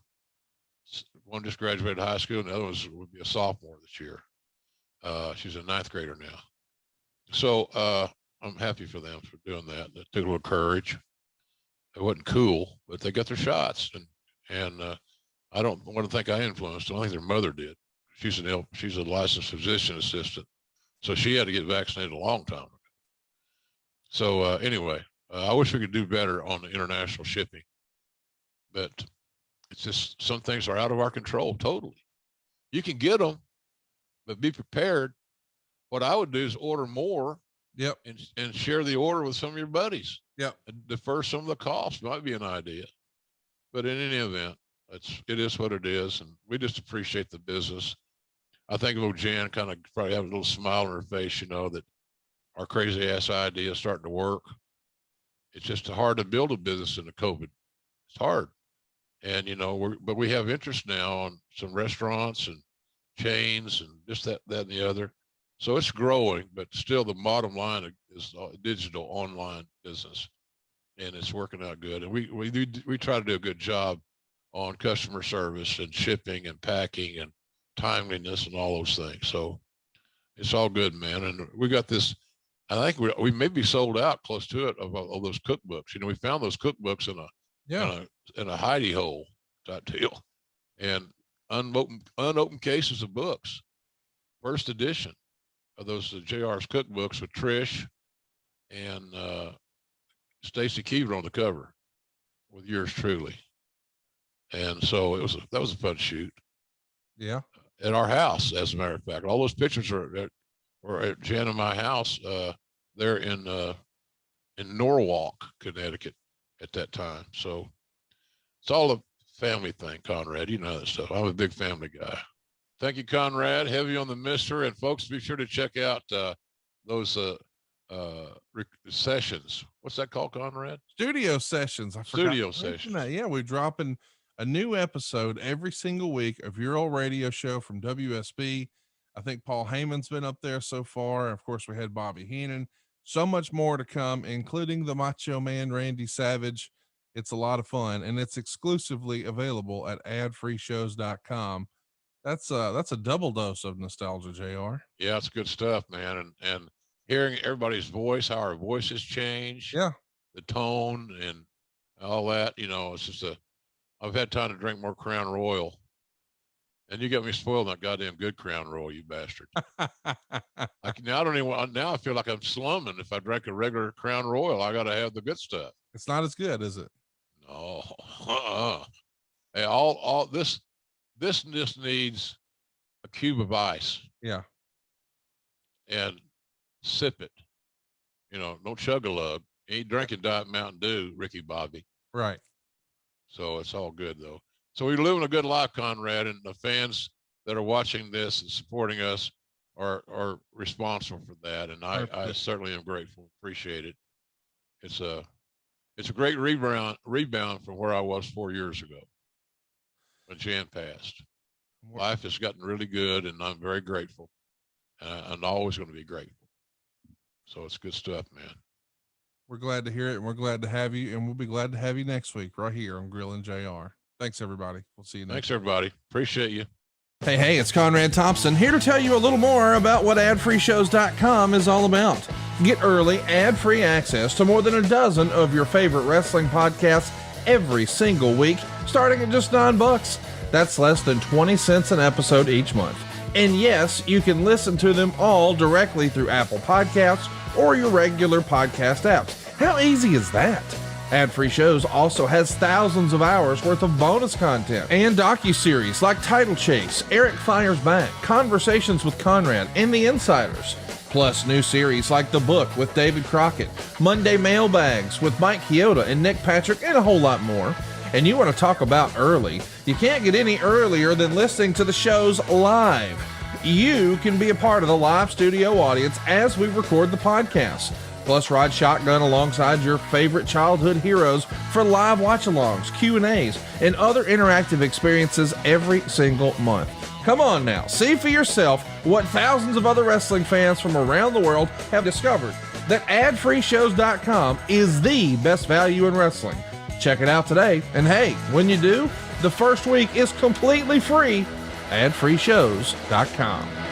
one just graduated high school and the other would be a sophomore this year. She's a 9th grader now. So I'm happy for them for doing that. It took a little courage. It wasn't cool, but they got their shots. And I don't want to think I influenced them. I think their mother did. She's a licensed physician assistant. So she had to get vaccinated a long time ago. So anyway, I wish we could do better on the international shipping, but it's just some things are out of our control totally. You can get them, but be prepared. What I would do is order more. Yep. And share the order with some of your buddies. Yep. And defer some of the costs might be an idea. But in any event, it is what it is. And we just appreciate the business. I think little Jan kind of probably have a little smile on her face, that our crazy ass idea is starting to work. It's just hard to build a business in the COVID. It's hard. And, but we have interest now on some restaurants and chains and just that and the other. So it's growing, but still the bottom line is a digital online business, and it's working out good. And we try to do a good job on customer service and shipping and packing and timeliness and all those things. So it's all good, man. And we got this, I think we may be sold out close to it of those cookbooks. We found those cookbooks in a hidey hole type deal, and unopened cases of books, first edition of those JR's cookbooks with Trish and Stacy Keever on the cover with yours truly. And so that was a fun shoot. Yeah. At our house, as a matter of fact. All those pictures were at Jan and my house there in Norwalk, Connecticut at that time. So it's all a family thing, Conrad. You know that stuff. I'm a big family guy. Thank you, Conrad. Heavy on the mister. And folks, be sure to check out those sessions. What's that called, Conrad? Studio sessions. Studio sessions. That. Yeah, we're dropping a new episode every single week of your old radio show from WSB. I think Paul Heyman's been up there so far. Of course, we had Bobby Heenan. So much more to come, including the Macho Man, Randy Savage. It's a lot of fun, and it's exclusively available at adfreeshows.com. That's a double dose of nostalgia, JR. Yeah, it's good stuff, man. And hearing everybody's voice, how our voices change. Yeah. The tone and all that, it's just I've had time to drink more Crown Royal. And you got me spoiled on that goddamn good Crown Royal, you bastard. Now I feel like I'm slumming. If I drank a regular Crown Royal, I got to have the good stuff. It's not as good, is it? No. Hey, all this just needs a cube of ice. Yeah. And sip it. Don't chug a lug. Ain't drinking Diet Mountain Dew, Ricky Bobby. Right. So it's all good though. So we're living a good life, Conrad, and the fans that are watching this and supporting us are responsible for that. And I certainly am grateful. Appreciate it. It's a great rebound from where I was 4 years ago when Jan passed. Life has gotten really good, and I'm very grateful. I'm always going to be grateful. So it's good stuff, man. We're glad to hear it, and we're glad to have you, and we'll be glad to have you next week right here on Grillin JR. Thanks, everybody. We'll see you next. Thanks, everybody. Appreciate you. Hey, it's Conrad Thompson here to tell you a little more about what adfreeshows.com is all about. Get early, ad-free access to more than a dozen of your favorite wrestling podcasts every single week, starting at just $9. That's less than 20 cents an episode each month. And yes, you can listen to them all directly through Apple Podcasts or your regular podcast apps. How easy is that? Ad-free shows also has thousands of hours worth of bonus content and docuseries like Title Chase, Eric Fires Back, Conversations with Conrad, and The Insiders. Plus new series like The Book with David Crockett, Monday Mailbags with Mike Chioda and Nick Patrick, and a whole lot more. And you want to talk about early? You can't get any earlier than listening to the shows live. You can be a part of the live studio audience as we record the podcast. Plus, ride shotgun alongside your favorite childhood heroes for live watch-alongs, Q&As, and other interactive experiences every single month. Come on now, see for yourself what thousands of other wrestling fans from around the world have discovered, that adfreeshows.com is the best value in wrestling. Check it out today, and hey, when you do, the first week is completely free. adfreeshows.com.